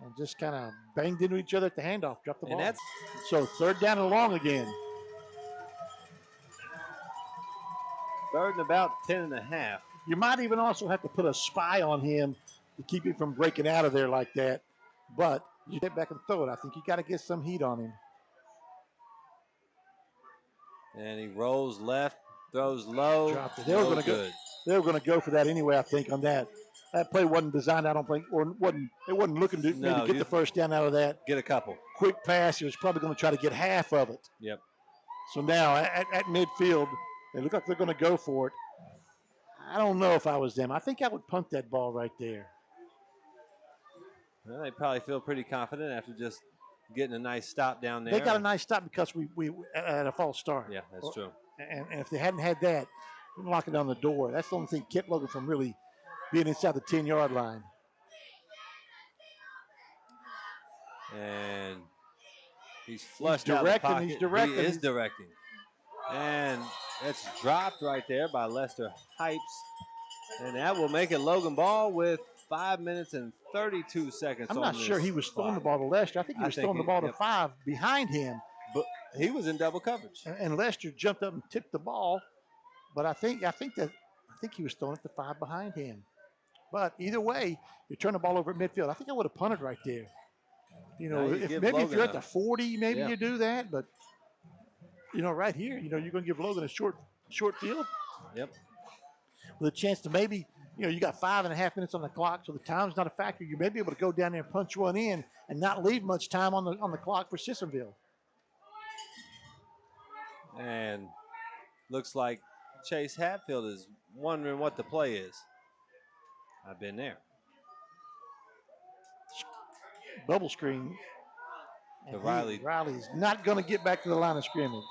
and just kind of banged into each other at the handoff, dropped the ball. So 3rd down and long again. 3rd and about 10.5. You might even also have to put a spy on him to keep him from breaking out of there like that. But you get back and throw it. I think you got to get some heat on him. And he rolls left, throws low. Dropped it. They were going to go for that anyway, I think, on that. That play wasn't designed, I don't think, or it wasn't looking to maybe get the first down out of that. Get a couple. Quick pass. He was probably going to try to get half of it. Yep. So now at midfield, they look like they're going to go for it. I don't know if I was them. I think I would punt that ball right there. Well, they probably feel pretty confident after just getting a nice stop down there. They got a nice stop because we had a false start. Yeah, that's true. And if they hadn't had that, we'd lock it down the door. That's the only thing kept Logan from really being inside the 10-yard line. And he's flushed out of the pocket. He is directing. And it's dropped right there by Lester Hypes. And that will make it Logan ball with 5 minutes and 32 seconds I'm on not sure he was throwing the ball to Lester. I think he was throwing the ball to 5 behind him. But he was in double coverage. And Lester jumped up and tipped the ball. But I think he was throwing it to 5 behind him. But either way, you turn the ball over at midfield. I think I would have punted right there. You know, if you're at the 40, maybe you do that. But, you know, right here, you know, you're going to give Logan a short field. Yep. With a chance to maybe, you know, you got 5.5 minutes on the clock, so the time's not a factor. You may be able to go down there and punch one in and not leave much time on the clock for Sissonville. And looks like Chase Hatfield is wondering what the play is. I've been there. Bubble screen. The Riley's not going to get back to the line of scrimmage.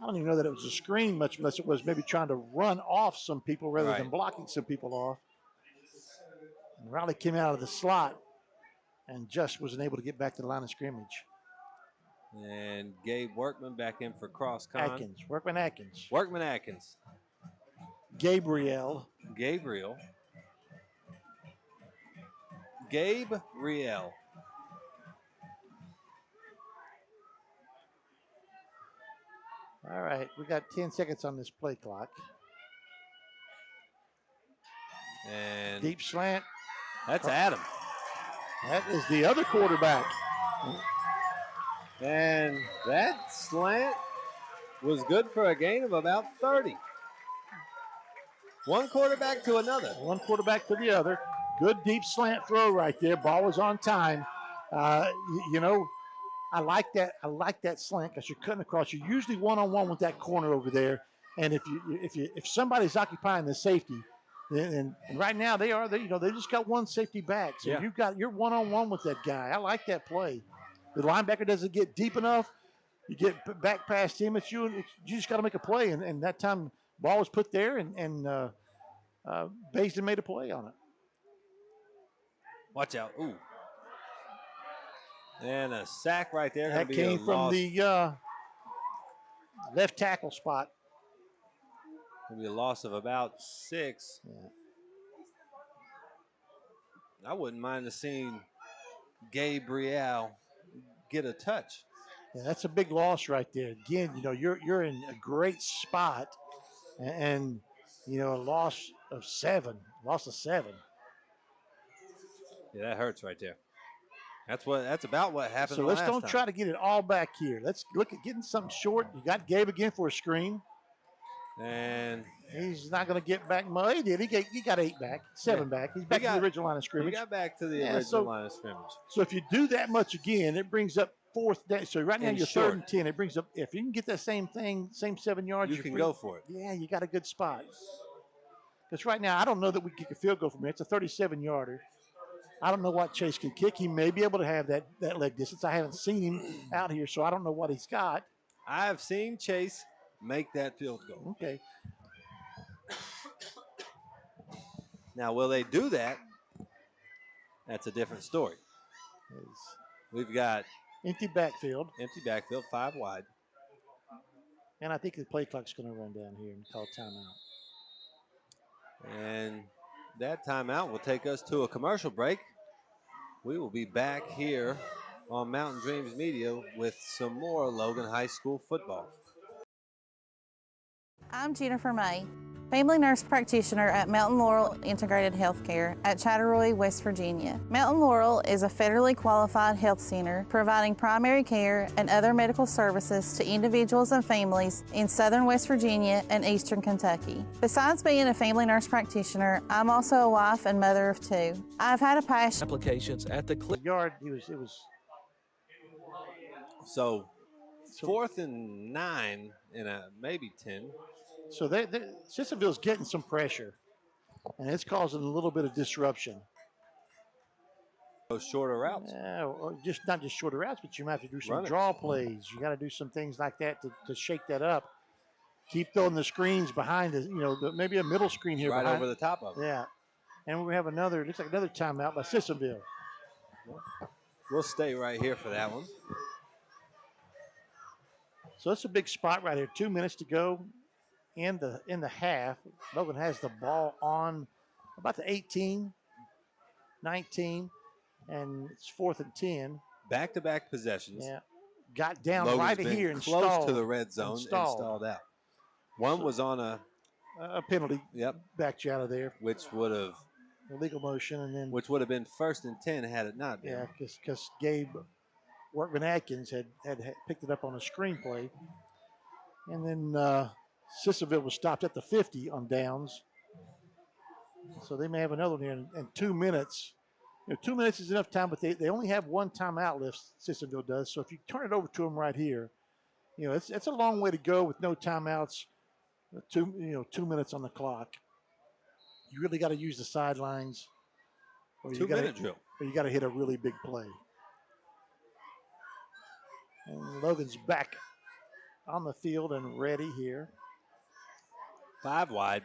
I don't even know that it was a screen much unless it was maybe trying to run off some people rather than blocking some people off. And Riley came out of the slot and just wasn't able to get back to the line of scrimmage. And Gabe Workman back in for cross con. Workman Atkins. Gabriel. All right, we got 10 seconds on this play clock. And deep slant. That's Adam. That is the other quarterback. And that slant was good for a gain of about 30. One quarterback to another. One quarterback to the other. Good deep slant throw right there. Ball was on time. You know, I like that slant because you're cutting across. You're usually one-on-one with that corner over there. And if somebody's occupying the safety, and right now they just got one safety back. So you're one-on-one with that guy. I like that play. The linebacker doesn't get deep enough. You get back past him. It's you just got to make a play. And that time, ball was put there, and Basin made a play on it. Watch out. Ooh. And a sack right there. That came from the left tackle spot. Going to be a loss of about 6. Yeah. I wouldn't mind seeing Gabriel get a touch. Yeah, that's a big loss right there. Again, you know, you're in a great spot, and you know, a loss of 7. Yeah, that hurts right there. That's about what happened. So let's don't try to get it all back here. Let's look at getting something short. You got Gabe again for a screen. And he's not going to get back much. He did. He got 8 back, 7 back. He's back to the original line of scrimmage. He got back to the original line of scrimmage. So if you do that much again, it brings up 4th down. So right now you're short. 3rd and 10. It brings up, if you can get that same thing, same 7 yards. You can go for it. Yeah, you got a good spot. Because right now, I don't know that we can kick a field goal from here. It's a 37-yarder. I don't know what Chase can kick. He may be able to have that leg distance. I haven't seen him out here, so I don't know what he's got. I've seen Chase make that field goal. Okay. Now, will they do that? That's a different story. We've got empty backfield, 5 wide. And I think the play clock's going to run down here and call timeout. And that timeout will take us to a commercial break. We will be back here on Mountain Dreams Media with some more Logan High School football. I'm Jennifer May, family nurse practitioner at Mountain Laurel Integrated Healthcare at Chattaroy, West Virginia. Mountain Laurel is a federally qualified health center providing primary care and other medical services to individuals and families in southern West Virginia and eastern Kentucky. Besides being a family nurse practitioner, I'm also a wife and mother of 2. I've had a passion. Applications at the yard. It was. So 4th and 9 and maybe 10. So Sissonville's getting some pressure, and it's causing a little bit of disruption. Those shorter routes. Yeah, or not just shorter routes, but you might have to do some Runners. draw plays. You got to do some things like that to shake that up. Keep throwing the screens behind us, maybe a middle screen here. Right behind. over the top of it. Yeah. And we have looks like another timeout by Sissonville. We'll stay right here for that one. So it's a big spot right here. 2 minutes to go in the half. Logan has the ball on about the 18, 19, and it's 4th and 10. Back-to-back possessions. Yeah. Got down Logan's right been here and close to the red zone and stalled out. One was on a penalty. Yep. Backed you out of there. Which would have illegal motion, and then which would have been 1st and 10 had it not been. Yeah, because Gabe Workman-Atkins had picked it up on a screenplay. And then Sissonville was stopped at the 50 on downs. So they may have another one here in 2 minutes. 2 minutes is enough time, but they only have one timeout left, Sissonville does. So if you turn it over to them right here, it's a long way to go with no timeouts. 2 minutes on the clock. You really got to use the sidelines. Or 2 minute drill. Or you got to hit a really big play. And Logan's back on the field and ready here. 5 wide.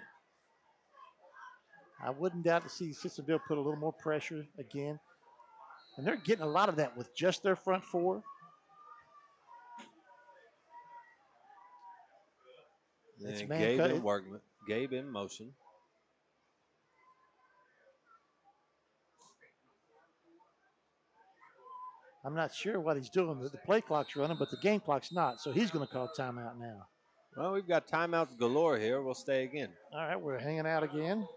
I wouldn't doubt to see Sissonville put a little more pressure again. And they're getting a lot of that with just their front four. And Gabe in motion. I'm not sure what he's doing. The play clock's running, but the game clock's not. So he's going to call timeout now. Well, we've got timeouts galore here. We'll stay again. All right, we're hanging out again.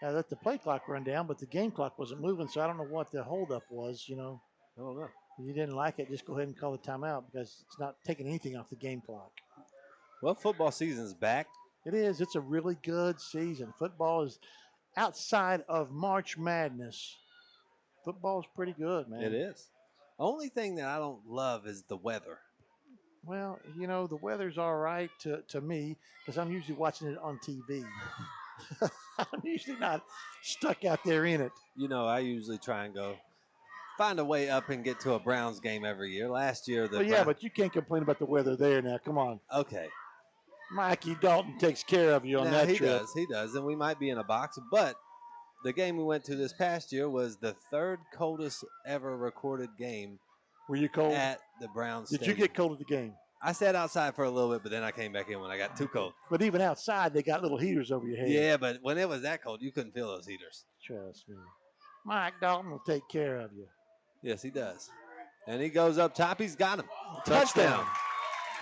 I let the play clock run down, but the game clock wasn't moving, so I don't know what the holdup was, I don't know. If you didn't like it, just go ahead and call the timeout because it's not taking anything off the game clock. Well, football season's back. It is. It's a really good season. Football is outside of March Madness. Football is pretty good, man. It is. Only thing that I don't love is the weather. Well, the weather's all right to me because I'm usually watching it on TV. I'm usually not stuck out there in it. I usually try and find a way up and get to a Browns game every year. Last year, but you can't complain about the weather there now. Come on. Okay. Mikey Dalton takes care of you on that trip. He does, and we might be in a box, but the game we went to this past year was the 3rd coldest ever recorded game. Were you cold? At the Browns Did Stadium. you get cold at the game? I sat outside for a little bit, but then I came back in when I got too cold. But even outside, they got little heaters over your head. Yeah, but when it was that cold, you couldn't feel those heaters. Trust me. Mike Dalton will take care of you. Yes, he does. And he goes up top. He's got him. Touchdown.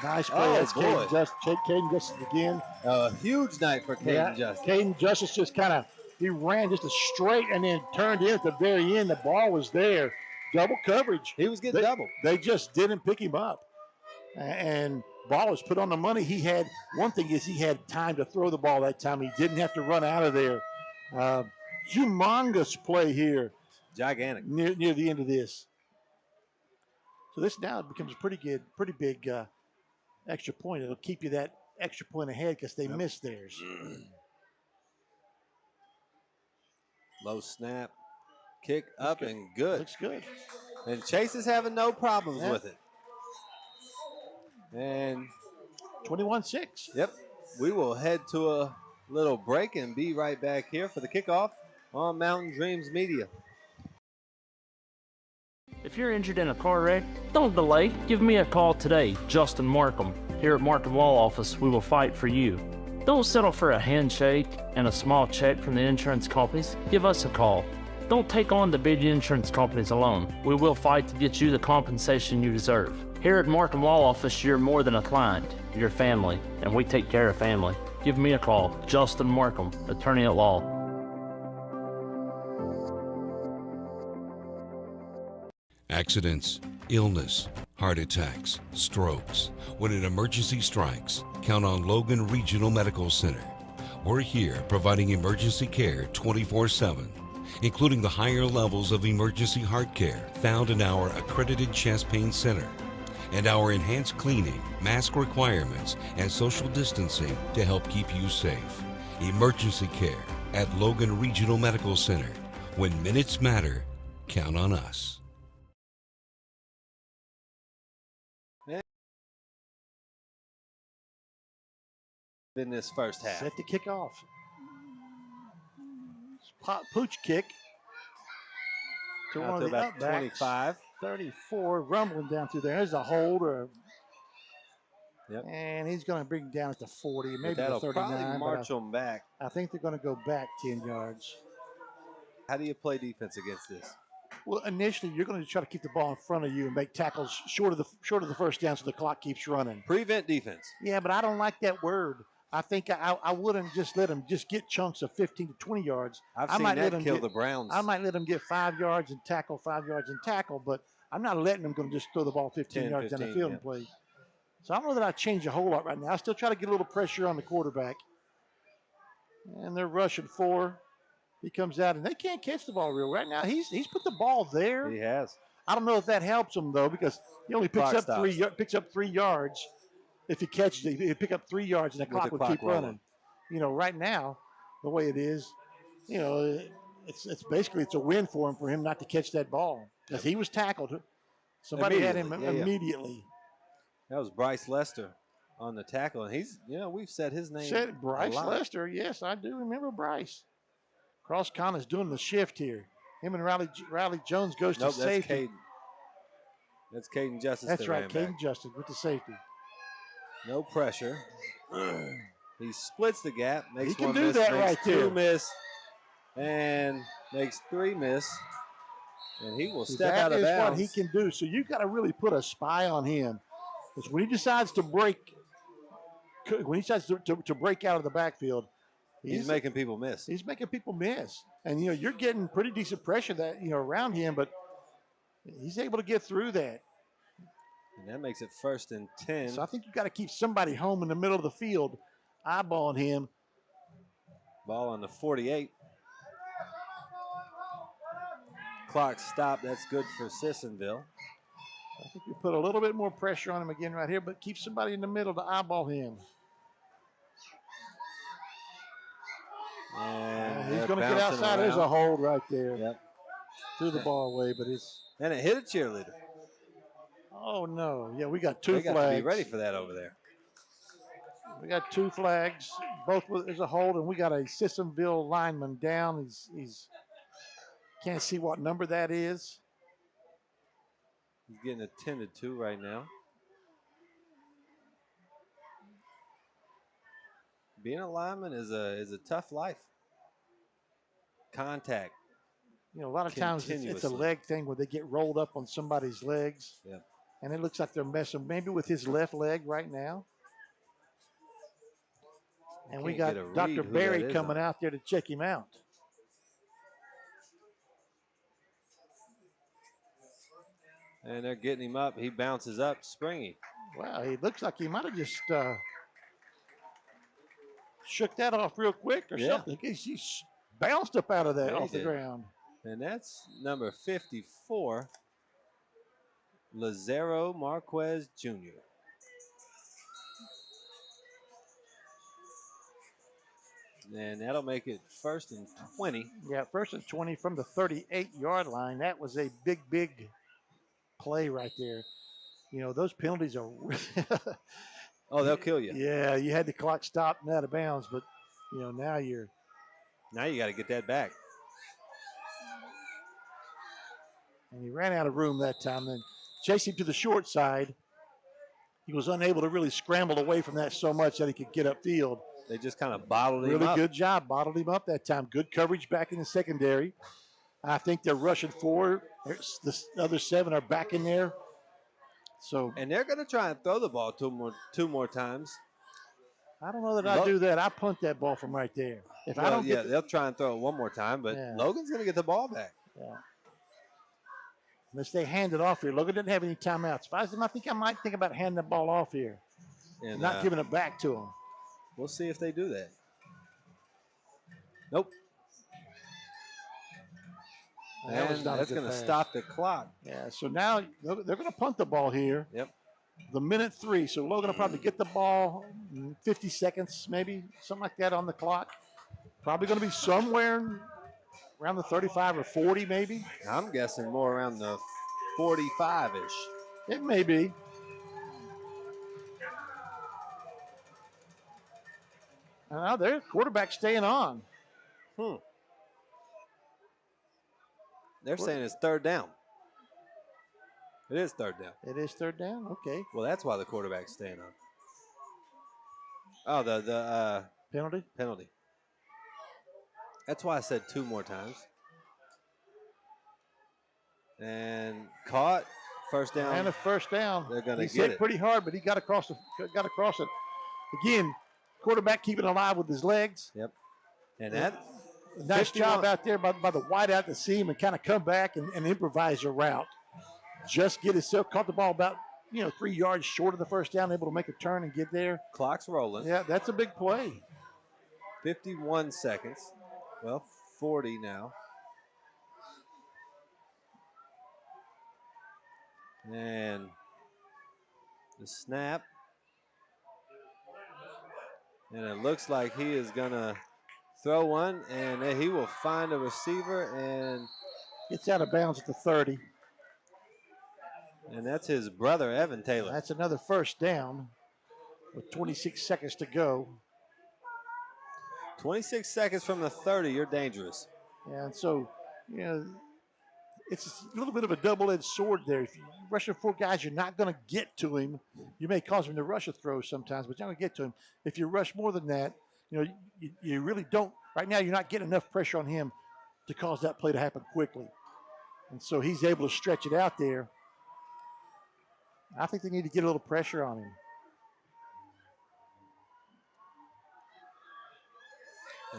Nice play. That's boy. Caden Justice again. A huge night for Caden Justice. Caden Justice just he ran just a straight and then turned in at the very end. The ball was there. Double coverage. He was getting double. They just didn't pick him up. And ball was put on the money. He had time to throw the ball that time. He didn't have to run out of there. Humongous play here. Gigantic. Near the end of this. So this now becomes a pretty big extra point. It'll keep you that extra point ahead because they missed theirs. Low snap. Kick up and good. Looks good. And Chase is having no problems with it. And 21-6. Yep. We will head to a little break and be right back here for the kickoff on Mountain Dreams Media. If you're injured in a car wreck, don't delay. Give me a call today, Justin Markham. Here at Markham Law Office, we will fight for you. Don't settle for a handshake and a small check from the insurance companies. Give us a call. Don't take on the big insurance companies alone. We will fight to get you the compensation you deserve. Here at Markham Law Office, you're more than a client. You're family, and we take care of family. Give me a call, Justin Markham, attorney at law. Accidents, illness, heart attacks, strokes. When an emergency strikes, count on Logan Regional Medical Center. We're here providing emergency care 24/7. including the higher levels of emergency heart care found in our accredited chest pain center, and our enhanced cleaning, mask requirements, and social distancing to help keep you safe. Emergency care at Logan Regional Medical Center. When minutes matter, count on us. In this first half. Set to kick off. Pooch kick to Out one to of the about upbacks. 25. 34, rumbling down through there. There's a hold, Yep. And he's going to bring down at the 40, maybe that'll the 39. probably march them back. I think they're going to go back 10 yards. How do you play defense against this? Well, initially, you're going to try to keep the ball in front of you and make tackles short of the first down so the clock keeps running. Prevent defense. Yeah, but I don't like that word. I think I wouldn't just let them just get chunks of 15 to 20 yards. I've seen that kill the Browns. I might let them get 5 yards and tackle, 5 yards and tackle, but I'm not letting them go just throw the ball 15 yards down the field and play. So I don't know that I change a whole lot right now. I still try to get a little pressure on the quarterback. And they're rushing 4. He comes out, and they can't catch the ball real right now. He's put the ball there. He has. I don't know if that helps him though, because he only picks up 3 yards. If he catches it, he'd pick up 3 yards, and the clock would keep running. You know, right now, the way it is, you know, it's basically a win for him not to catch that ball, because he was tackled. Somebody had him immediately. That was Bryce Lester on the tackle, and he's, we've said his name. Said Bryce Lester, yes, I do remember Bryce. Cross Connor's doing the shift here. Him and Riley Jones goes to safety. That's Caden Justice. That's right, Caden Justice with the safety. No pressure. He splits the gap, makes he can one do miss, that makes right 2 there. miss, and makes 3 miss. And he will step out of bounds. That is what he can do. So you've got to really put a spy on him. Because when he decides to break, to break out of the backfield, he's making people miss. He's making people miss. And, you're getting pretty decent pressure that, around him, but he's able to get through that. And that makes it 1st and 10. So I think you've got to keep somebody home in the middle of the field, eyeballing him. Ball on the 48. Clock stopped. That's good for Sissonville. I think we put a little bit more pressure on him again right here, but keep somebody in the middle to eyeball him. And he's going to get outside. There's a hold right there. Yep. Threw the ball away, but it's... And it hit a cheerleader. Oh, no. Yeah, we got 2 flags. They got to be ready for that over there. We got 2 flags. There's a hold, and we got a Sissonville lineman down. He's can't see what number that is. He's getting attended to right now. Being a lineman is a tough life. Contact. A lot of times it's a leg thing where they get rolled up on somebody's legs. Yeah. And it looks like they're messing maybe with his left leg right now. And we got Dr. Berry coming out there to check him out. And they're getting him up. He bounces up, springy. Wow, he looks like he might have just shook that off real quick or something. He's bounced up out of that off the ground. And that's number 54, Lazaro Marquez Jr. And that'll make it 1st and 20. Yeah, 1st and 20 from the 38-yard line. That was a big play right there. Those penalties are... Oh, they'll kill you. Yeah, you had the clock stopped and out of bounds, but, now you got to get that back. And he ran out of room that time. Then chased him to the short side. He was unable to really scramble away from that so much that he could get upfield. They just kind of bottled him up. Really good job. Bottled him up that time. Good coverage back in the secondary. I think they're rushing 4. The other 7 are back in there. And they're going to try and throw the ball 2 more times. I don't know that I do that. I punt that ball from right there. They'll try and throw it 1 more time, but Logan's going to get the ball back. Yeah. Unless they hand it off here. Logan didn't have any timeouts. If I was him, I think I might think about handing the ball off here. And not giving it back to him. We'll see if they do that. Nope. And that's going to stop the clock. Yeah, so now they're going to punt the ball here. Yep. The minute 3. So Logan will probably get the ball 50 seconds, maybe, something like that on the clock. Probably going to be somewhere around the 35 or 40, maybe. I'm guessing more around the 45-ish. It may be. Now their quarterback staying on. They're saying it's third down. It is third down. It is third down? Okay. Well, that's why the quarterback's staying on. Oh, the penalty? Penalty. That's why I said 2 more times. And caught. First down. And a first down. They're going to get He hit it. pretty hard, but he got across it. Again, quarterback keeping it alive with his legs. Yep. And that. Nice job out there by the wide out to see him and kind of come back and improvise a route. Just get himself, caught the ball about 3 yards short of the first down, able to make a turn and get there. Clock's rolling. Yeah, that's a big play. 51 seconds. Well, 40 now. And the snap. And it looks like he is going to throw one, and he will find a receiver and gets out of bounds at the 30. And that's his brother, Evan Taylor. That's another first down with 26 seconds to go. 26 seconds from the 30, you're dangerous. And so, it's a little bit of a double-edged sword there. If you rush 4 guys, you're not going to get to him. You may cause him to rush a throw sometimes, but you're not going to get to him. If you rush more than that, you really don't. Right now, you're not getting enough pressure on him to cause that play to happen quickly. And so he's able to stretch it out there. I think they need to get a little pressure on him.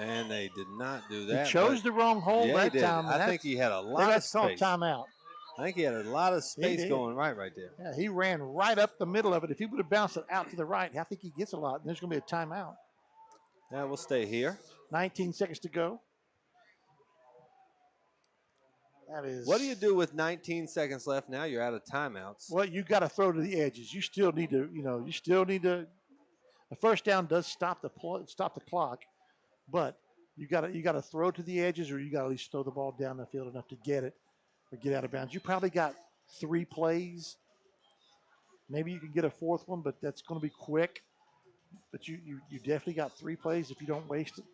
And they did not do that. He chose the wrong hole that time. I think he had a lot of space. Timeout. I think he had a lot of space going right there. Yeah, he ran right up the middle of it. If he would have bounced it out to the right, I think he gets a lot. And there's going to be a timeout. Yeah, we'll stay here. 19 seconds to go. That is. What do you do with 19 seconds left? Now you're out of timeouts. Well, you got to throw to the edges. You still need to. The first down does stop the clock, but you got to throw to the edges, or you got to at least throw the ball down the field enough to get it or get out of bounds. You probably got 3 plays. Maybe you can get a 4th one, but that's going to be quick. But you definitely got 3 plays if you don't waste it.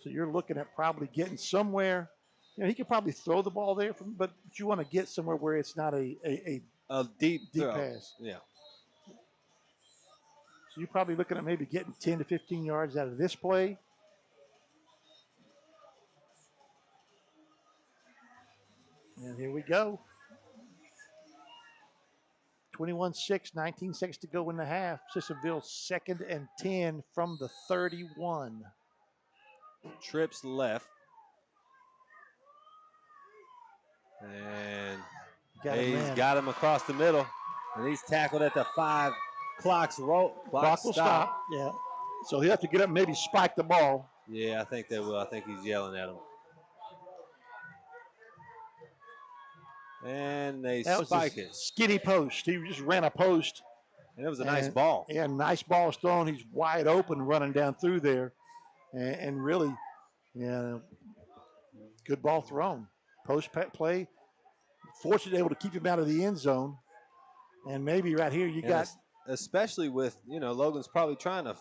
So you're looking at probably getting somewhere. He could probably throw the ball there, but you want to get somewhere where it's not a deep pass. Yeah. So you're probably looking at maybe getting 10 to 15 yards out of this play. And here we go. 21-6, 19 seconds to go in the half. Sissonville 2nd and 10 from the 31. Trips left. And he's got him across the middle. And he's tackled at the 5. Clock will stop. Yeah. So he'll have to get up and maybe spike the ball. Yeah, I think they will. I think he's yelling at him. And they spike it. Skinny post. He just ran a post. And it was a nice ball. Yeah, nice ball thrown. He's wide open running down through there. And really, good ball thrown. Post play. Fortunately able to keep him out of the end zone. And maybe right here you got. Especially with, Logan's probably trying to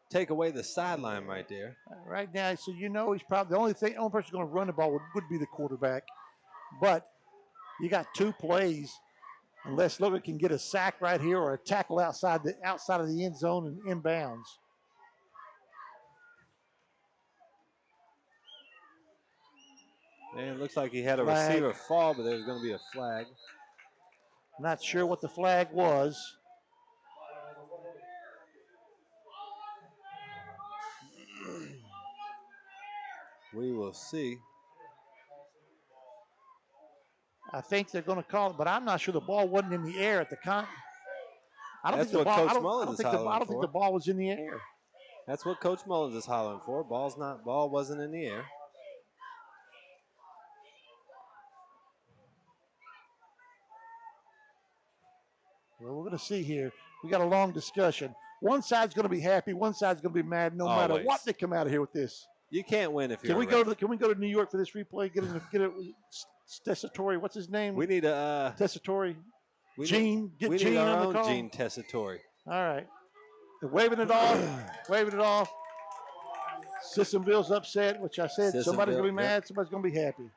take away the sideline right there. Right now, so he's probably the only person going to run the ball would be the quarterback. But you got 2 plays, unless Logan can get a sack right here or a tackle outside of the end zone and inbounds. And it looks like he had a receiver fall, but there's going to be a flag. Not sure what the flag was. We will see. I think they're going to call it, but I'm not sure the ball wasn't in the air at the time. I don't think the ball was in the air. That's what Coach Mullins is hollering for. Ball wasn't in the air. going to see here. We got a long discussion. One side's going to be happy. One side's going to be mad no matter what they come out of here with this. You can't win if you're. Can we go to New York for this replay? Get it. Tessitore. What's his name? We need a Tessitore. Gene. We Gene need our on own the call. Gene Tessitore. All right. They're waving it off. Waving it off. Sissonville's upset, which I said somebody's going to be mad. Somebody's going to be happy.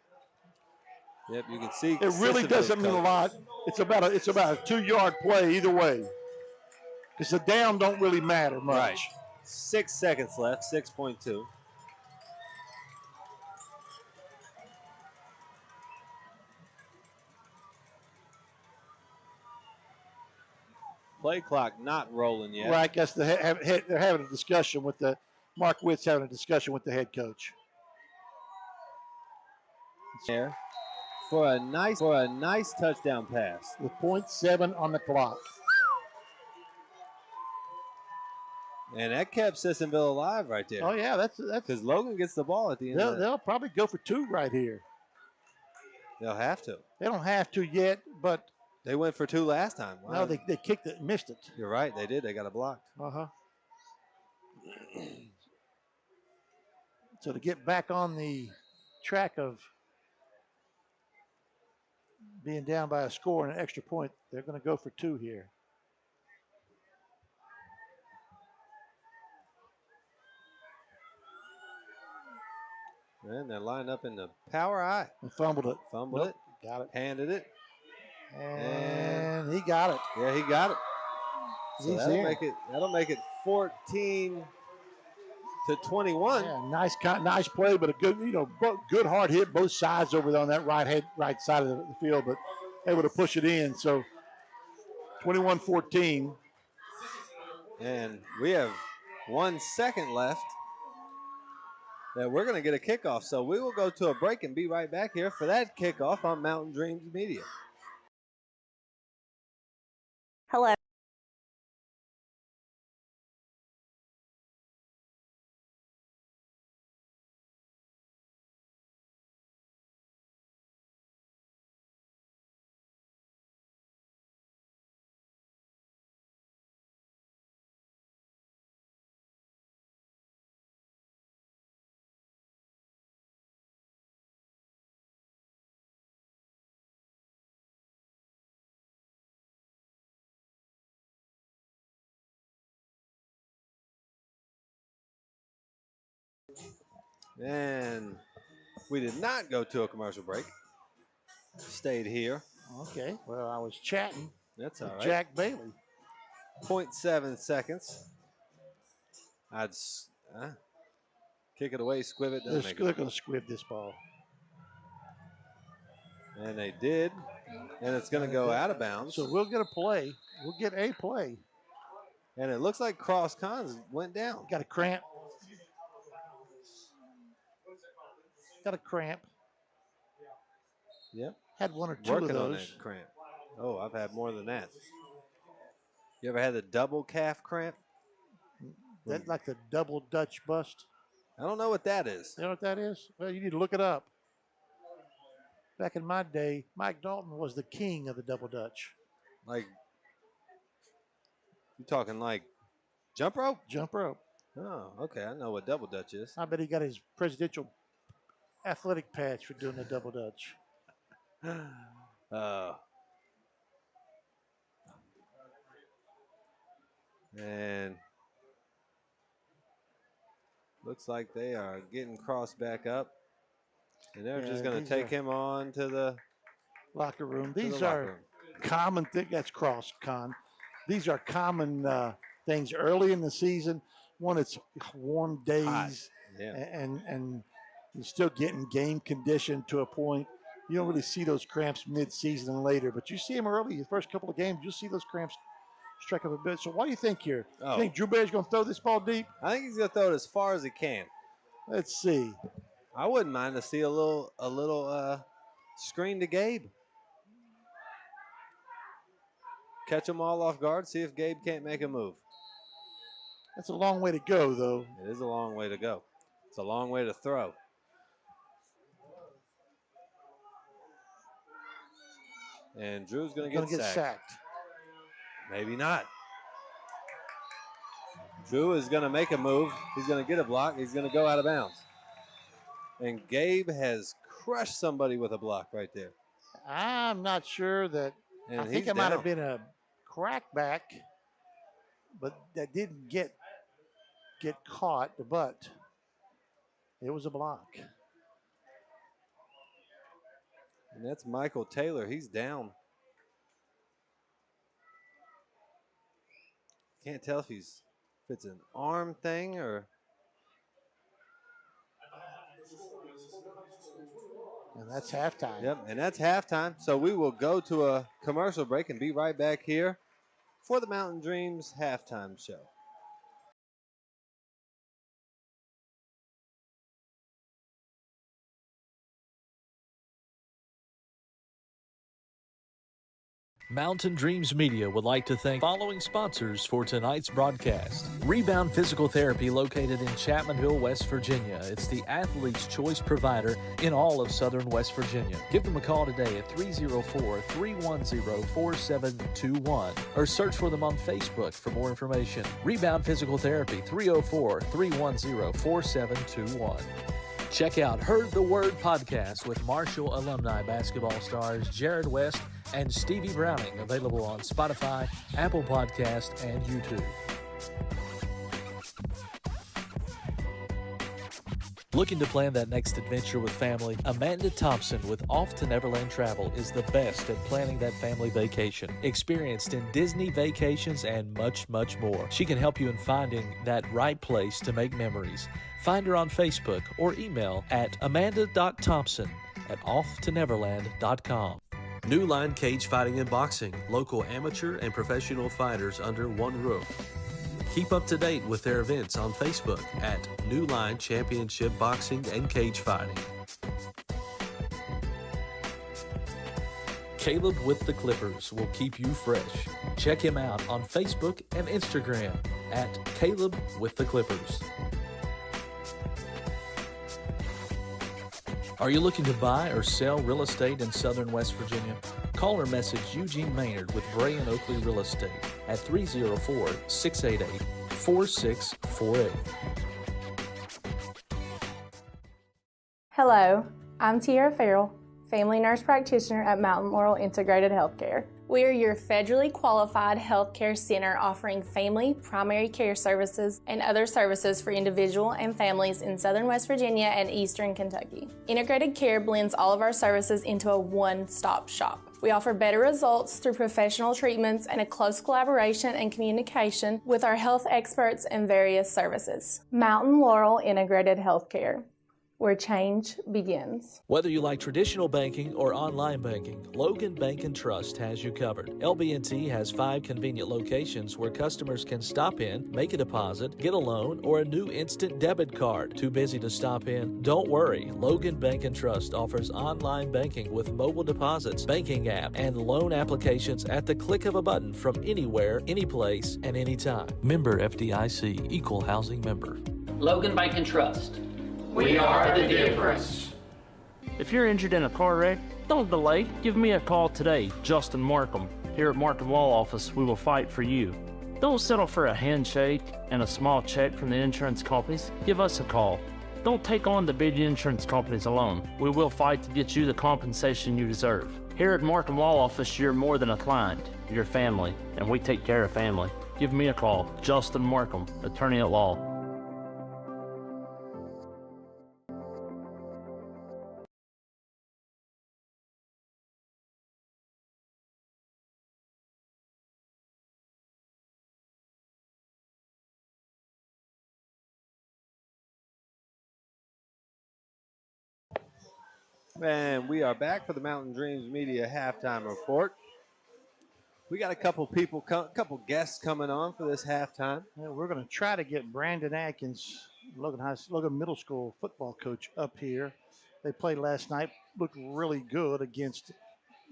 Yep, you can see. It really doesn't mean a lot. It's about a 2-yard play either way. Because the down don't really matter much. Right. 6 seconds left. 6.2. Play clock not rolling yet. Right, I guess they're having a discussion with Mark Witt's having a discussion with the head coach. There for a nice touchdown pass. With 0.7 on the clock. And that kept Sissonville alive right there. Oh yeah, that's because Logan gets the ball at the end. They'll probably go for 2 right here. They'll have to. They don't have to yet, but they went for 2 last time. Wow. No, they kicked it, missed it. You're right, they did. They got it blocked. So to get back on the track of being down by a score and an extra point, they're going to go for 2 here. And they're lined up in the power I. And fumbled it. Fumbled it. Got it. Handed it. And he got it. Yeah, he got it. So He's that'll make it 14 to 21. Yeah, nice play, but a good hard hit both sides over on that right side of the field, but able to push it in. So 21-14. And we have 1 second left. That we're going to get a kickoff. So we will go to a break and be right back here for that kickoff on Mountain Dreams Media. Hello. And we did not go to a commercial break. Stayed here. Okay. Well, I was chatting. That's all right. Jack Bailey. 0.7 seconds. I'd kick it away, squiv it. They're going to squib this ball. And they did. And it's going to go out of bounds. So we'll get a play. We'll get a play. And it looks like Cross Cons went down. Got a cramp. Got a cramp. Yep. Had 1 or 2 Working of those. On that cramp. Oh, I've had more than that. You ever had the double calf cramp? That's like the double Dutch bust. I don't know what that is. You know what that is? Well, you need to look it up. Back in my day, Mike Dalton was the king of the double Dutch. Like, you talking like jump rope? Jump rope. Oh, okay. I know what double Dutch is. I bet he got his presidential athletic patch for doing the double Dutch. And looks like they are getting Cross back up. And they're just going to take him on to the locker room. These are common things. That's Cross Con. These are common things early in the season. One, it's warm days. Yeah. And you're still getting game conditioned to a point. You don't really see those cramps mid-season and later, but you see them early. The first couple of games, you'll see those cramps strike up a bit. So what do you think here? You think Drew Bear's going to throw this ball deep? I think he's going to throw it as far as he can. Let's see. I wouldn't mind to see a little screen to Gabe. Catch them all off guard, see if Gabe can't make a move. That's a long way to go, though. It is a long way to go. It's a long way to throw. And Drew's going to get sacked. Maybe not. Drew is going to make a move. He's going to get a block. He's going to go out of bounds. And Gabe has crushed somebody with a block right there. I'm not sure that. And I think it might have been a crackback, but that didn't get caught, but it was a block. And that's Michael Taylor. He's down. Can't tell if it's an arm thing or. And that's halftime. Yep, and that's halftime. So we will go to a commercial break and be right back here for the Mountain Dreams halftime show. Mountain Dreams Media would like to thank following sponsors for tonight's broadcast. Rebound Physical Therapy, located in Chapmanville, West Virginia. It's the athlete's choice provider in all of southern West Virginia. Give them a call today at 304-310-4721 or search for them on Facebook for more information. Rebound Physical Therapy, 304-310-4721. Check out Heard the Word podcast with Marshall alumni basketball stars Jared West and Stevie Browning, available on Spotify, Apple Podcast, and YouTube. Looking to plan that next adventure with family? Amanda Thompson with Off to Neverland Travel is the best at planning that family vacation. Experienced in Disney vacations and much, much more. She can help you in finding that right place to make memories. Find her on Facebook or email at amanda.thompson@offtoneverland.com. New Line Cage Fighting and Boxing, local amateur and professional fighters under one roof. Keep up to date with their events on Facebook at New Line Championship Boxing and Cage Fighting. Caleb with the Clippers will keep you fresh. Check him out on Facebook and Instagram at Caleb with the Clippers. Are you looking to buy or sell real estate in southern West Virginia? Call or message Eugene Maynard with Bray & Oakley Real Estate at 304-688-4648. Hello, I'm Tiara Farrell, family nurse practitioner at Mountain Laurel Integrated Healthcare. We are your federally qualified healthcare center offering family, primary care services, and other services for individual and families in southern West Virginia and eastern Kentucky. Integrated Care blends all of our services into a one-stop shop. We offer better results through professional treatments and a close collaboration and communication with our health experts and various services. Mountain Laurel Integrated Healthcare, where change begins. Whether you like traditional banking or online banking, Logan Bank and Trust has you covered. LB&T has 5 convenient locations where customers can stop in, make a deposit, get a loan, or a new instant debit card. Too busy to stop in? Don't worry. Logan Bank and Trust offers online banking with mobile deposits, banking app, and loan applications at the click of a button from anywhere, anyplace, and anytime. Member FDIC, Equal Housing Member. Logan Bank and Trust. We are the difference. If you're injured in a car wreck, don't delay. Give me a call today, Justin Markham. Here at Markham Law Office, we will fight for you. Don't settle for a handshake and a small check from the insurance companies. Give us a call. Don't take on the big insurance companies alone. We will fight to get you the compensation you deserve. Here at Markham Law Office, you're more than a client. You're family, and we take care of family. Give me a call, Justin Markham, attorney at law. And we are back for the Mountain Dreams Media halftime report. We got a couple guests coming on for this halftime. Yeah, we're going to try to get Brandon Atkins, Logan Middle School football coach, up here. They played last night, looked really good against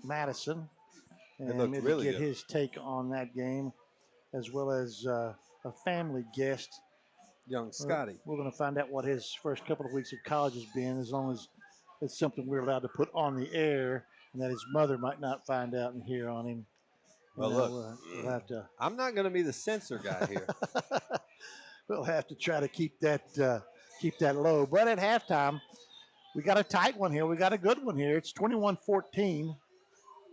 Madison, and maybe really get his take on that game, as well as a family guest, young Scotty. We're going to find out what his first couple of weeks of college has been, as long as it's something we're allowed to put on the air and that his mother might not find out and hear on him. Well, You know, look, we'll have to. I'm not going to be the censor guy here. We'll have to try to keep that low. But at halftime, we got a tight one here. We got a good one here. It's 21-14,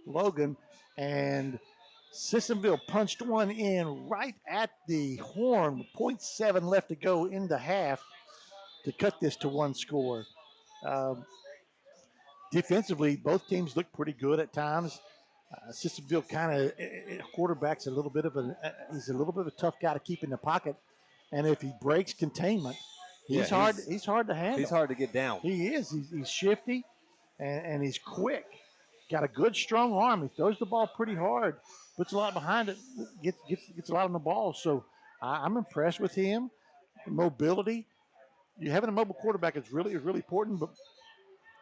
Logan, and Sissonville punched one in right at the horn. 0.7 left to go in the half to cut this to one score. Defensively, both teams look pretty good at times. Sissonville kind of quarterback's a little bit of he's a little bit of a tough guy to keep in the pocket, and if he breaks containment, he's hard to handle. He's hard to get down. He is. He's shifty, and he's quick. Got a good strong arm. He throws the ball pretty hard, puts a lot behind it, gets a lot on the ball. So I'm impressed with him. Mobility. Having a mobile quarterback is really important. But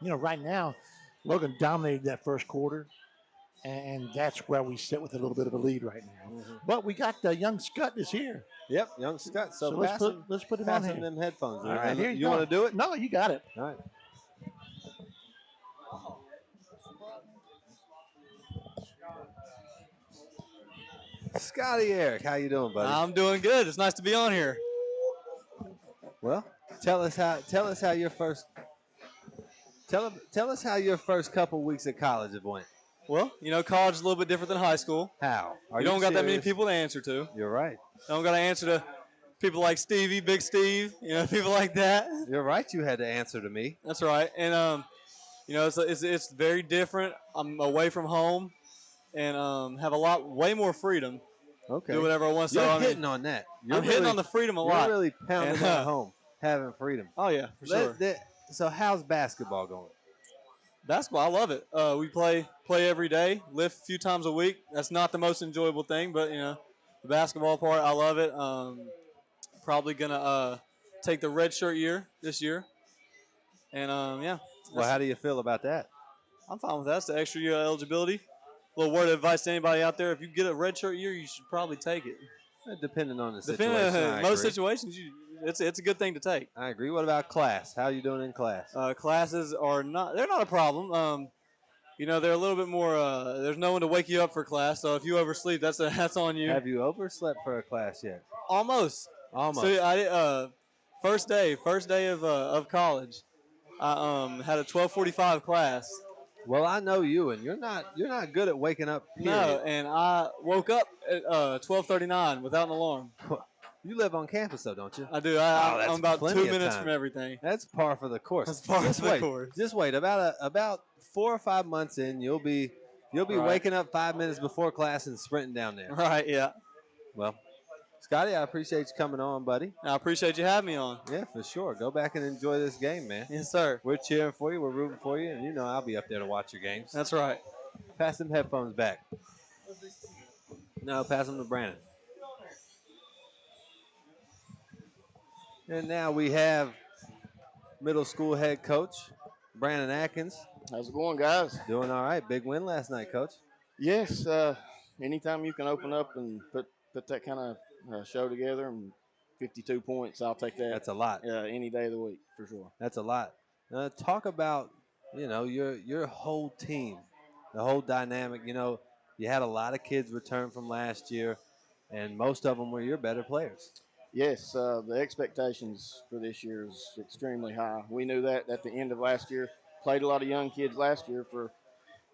right now, Logan dominated that first quarter. And that's where we sit with a little bit of a lead right now. Mm-hmm. But we got young Scott is here. Yep, young Scott. So let's put him on here. Them headphones. All right, here you want to do it? No, you got it. All right. Scotty Eric, how you doing, buddy? I'm doing good. It's nice to be on here. Well, tell us how your first your first couple weeks at college have went. Well, college is a little bit different than high school. How? You don't got that many people to answer to. You're right. You don't got to answer to people like Stevie, Big Steve, people like that. You're right. You had to answer to me. That's right. And it's very different. I'm away from home, and have way more freedom. Okay. Do whatever I want. You're hitting on that. I'm hitting on the freedom a lot. You're really pounding at home, having freedom. Oh yeah, for sure. So how's basketball going? Basketball, I love it. We play every day, lift a few times a week. That's not the most enjoyable thing, but the basketball part, I love it. Probably gonna take the red shirt year this year, and yeah. Well, how do you feel about that? I'm fine with that. It's the extra year eligibility. A little word of advice to anybody out there: if you get a red shirt year, you should probably take it. Depending on the situation. Most situations, it's a good thing to take. I agree. What about class? How are you doing in class? Classes they're not a problem. They're a little bit more. There's no one to wake you up for class, so if you oversleep, that's on you. Have you overslept for a class yet? Almost. So I first day of college, I had a 12:45 class. Well, I know you, and you're not good at waking up. Period. No, and I woke up at 12:39 without an alarm. You live on campus, though, don't you? I do. I'm about 2 minutes from everything. That's par for the course. That's par for the course. Just wait. About 4 or 5 months in, you'll be waking up 5 minutes before class and sprinting down there. Right. Yeah. Well, Scotty, I appreciate you coming on, buddy. I appreciate you having me on. Yeah, for sure. Go back and enjoy this game, man. Yes, sir. We're cheering for you. We're rooting for you, and I'll be up there to watch your games. That's right. Pass them headphones back. No, pass them to Brandon. And now we have middle school head coach Brandon Atkins. How's it going, guys? Doing all right. Big win last night, Coach. Yes. Anytime you can open up and put that kind of show together and 52 points, I'll take that. That's a lot. Any day of the week, for sure. That's a lot. Talk about, your whole team, the whole dynamic. You had a lot of kids return from last year, and most of them were your better players. Yes, the expectations for this year is extremely high. We knew that at the end of last year. Played a lot of young kids last year for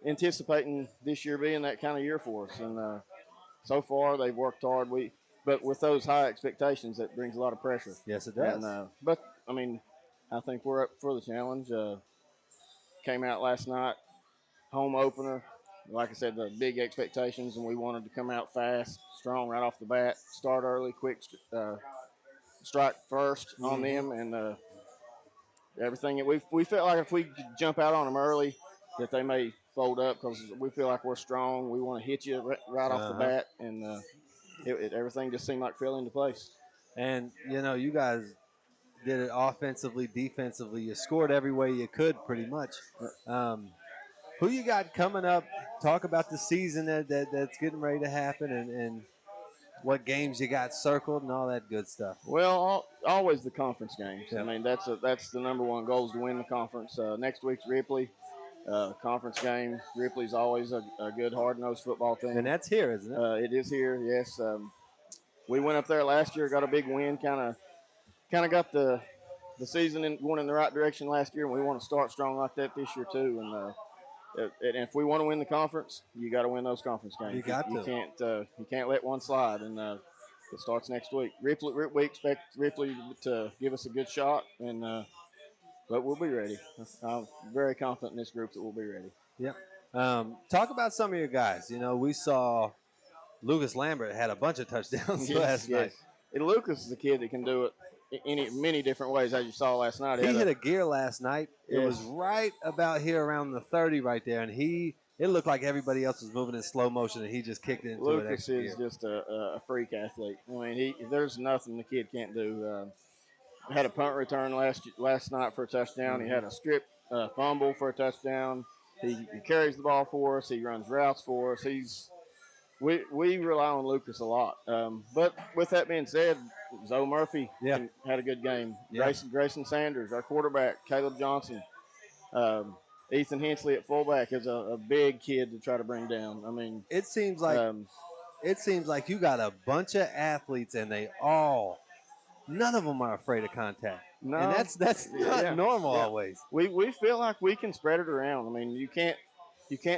anticipating this year being that kind of year for us. And so far, they've worked hard. But with those high expectations, that brings a lot of pressure. Yes, it does. And, but, I think we're up for the challenge. Came out last night, home opener. Like I said, the big expectations, and we wanted to come out fast, strong right off the bat, start early, quick strike first on them, and everything. We felt like if we could jump out on them early, that they may fold up because we feel like we're strong. We want to hit you right off the bat, and everything just seemed like fell into place. And, you guys did it offensively, defensively. You scored every way you could pretty much. Who you got coming up? Talk about the season that's getting ready to happen and what games you got circled and all that good stuff. Well, always the conference games. Yeah. That's the number one goal is to win the conference. Next week's Ripley. conference game. Ripley's always a good, hard-nosed football team. And that's here, isn't it? It is here, yes. We went up there last year, got a big win, kind of got the season going in the right direction last year, and we want to start strong like that this year too. And if we want to win the conference, you got to win those conference games. You can't let one slide. And it starts next week. We expect Ripley to give us a good shot, but we'll be ready. I'm very confident in this group that we'll be ready. Yep. Talk about some of your guys. You know, we saw Lucas Lambert had a bunch of touchdowns last night. And Lucas is a kid that can do it in many different ways, as you saw last night. He hit a gear last night. It was right about here around the 30 right there, and it looked like everybody else was moving in slow motion, and he just kicked it into an extra gear. Lucas is just a freak athlete. I mean, there's nothing the kid can't do. Had a punt return last night for a touchdown. He had a strip fumble for a touchdown. He carries the ball for us. He runs routes for us. We rely on Lucas a lot. But with that being said, Zoe Murphy had a good game. Yeah. Grayson Sanders, our quarterback, Caleb Johnson, Ethan Hensley at fullback is a big kid to try to bring down. I mean, it seems like you got a bunch of athletes, and none of them are afraid of contact. No, and that's not normal always. We feel like we can spread it around. I mean, you can't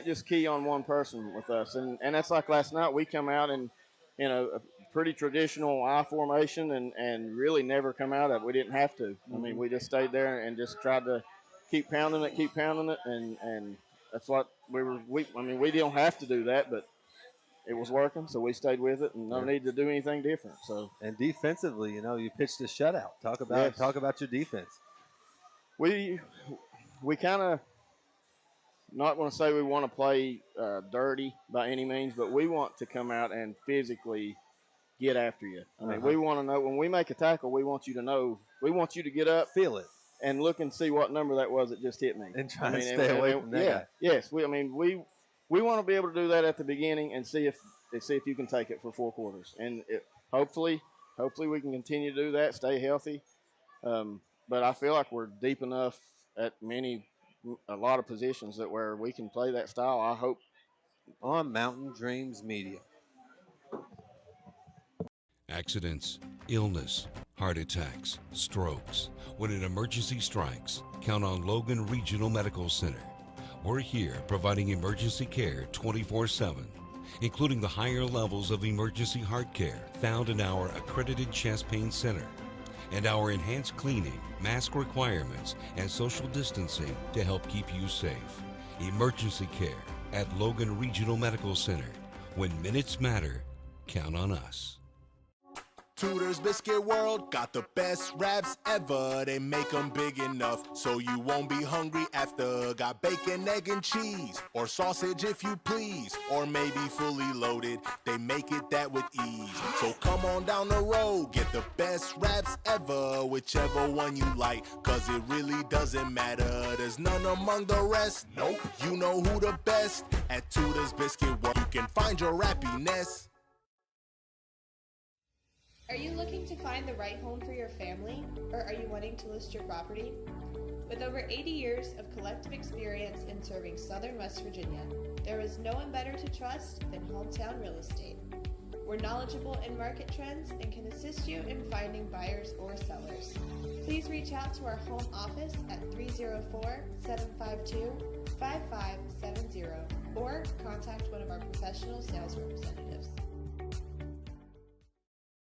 just key on one person with us, and that's like last night. We come out in a pretty traditional I formation and really never come out of it. We didn't have to. I mean, we just stayed there and just tried to keep pounding it, and that's what we don't have to do that, but it was working, so we stayed with it, and no need to do anything different. So, and defensively, you pitched a shutout. Talk about your defense. We kind of, not going to say we want to play dirty by any means, but we want to come out and physically get after you. I mean, we want to know when we make a tackle, we want you to know, we want you to get up, feel it, and look and see what number that was that just hit me. And try to stay away from that guy. Yes, we want to be able to do that at the beginning and see if you can take it for 4 quarters. And hopefully we can continue to do that, stay healthy. But I feel like we're deep enough at a lot of positions that where we can play that style, I hope. On Mountain Dreams Media. Accidents, illness, heart attacks, strokes. When an emergency strikes, count on Logan Regional Medical Center. We're here providing emergency care 24/7, including the higher levels of emergency heart care found in our accredited chest pain center, and our enhanced cleaning, mask requirements, and social distancing to help keep you safe. Emergency care at Logan Regional Medical Center. When minutes matter, count on us. Tudor's Biscuit World got the best wraps ever. They make them big enough so you won't be hungry after. Got bacon, egg, and cheese, or sausage if you please, or maybe fully loaded. They make it that with ease. So come on down the road, get the best wraps ever, whichever one you like, cause it really doesn't matter. There's none among the rest. Nope, you know who the best at Tudor's Biscuit World. You can find your happiness. Are you looking to find the right home for your family, or are you wanting to list your property? With over 80 years of collective experience in serving Southern West Virginia, there is no one better to trust than Hometown Real Estate. We're knowledgeable in market trends and can assist you in finding buyers or sellers. Please reach out to our home office at 304-752-5570 or contact one of our professional sales representatives.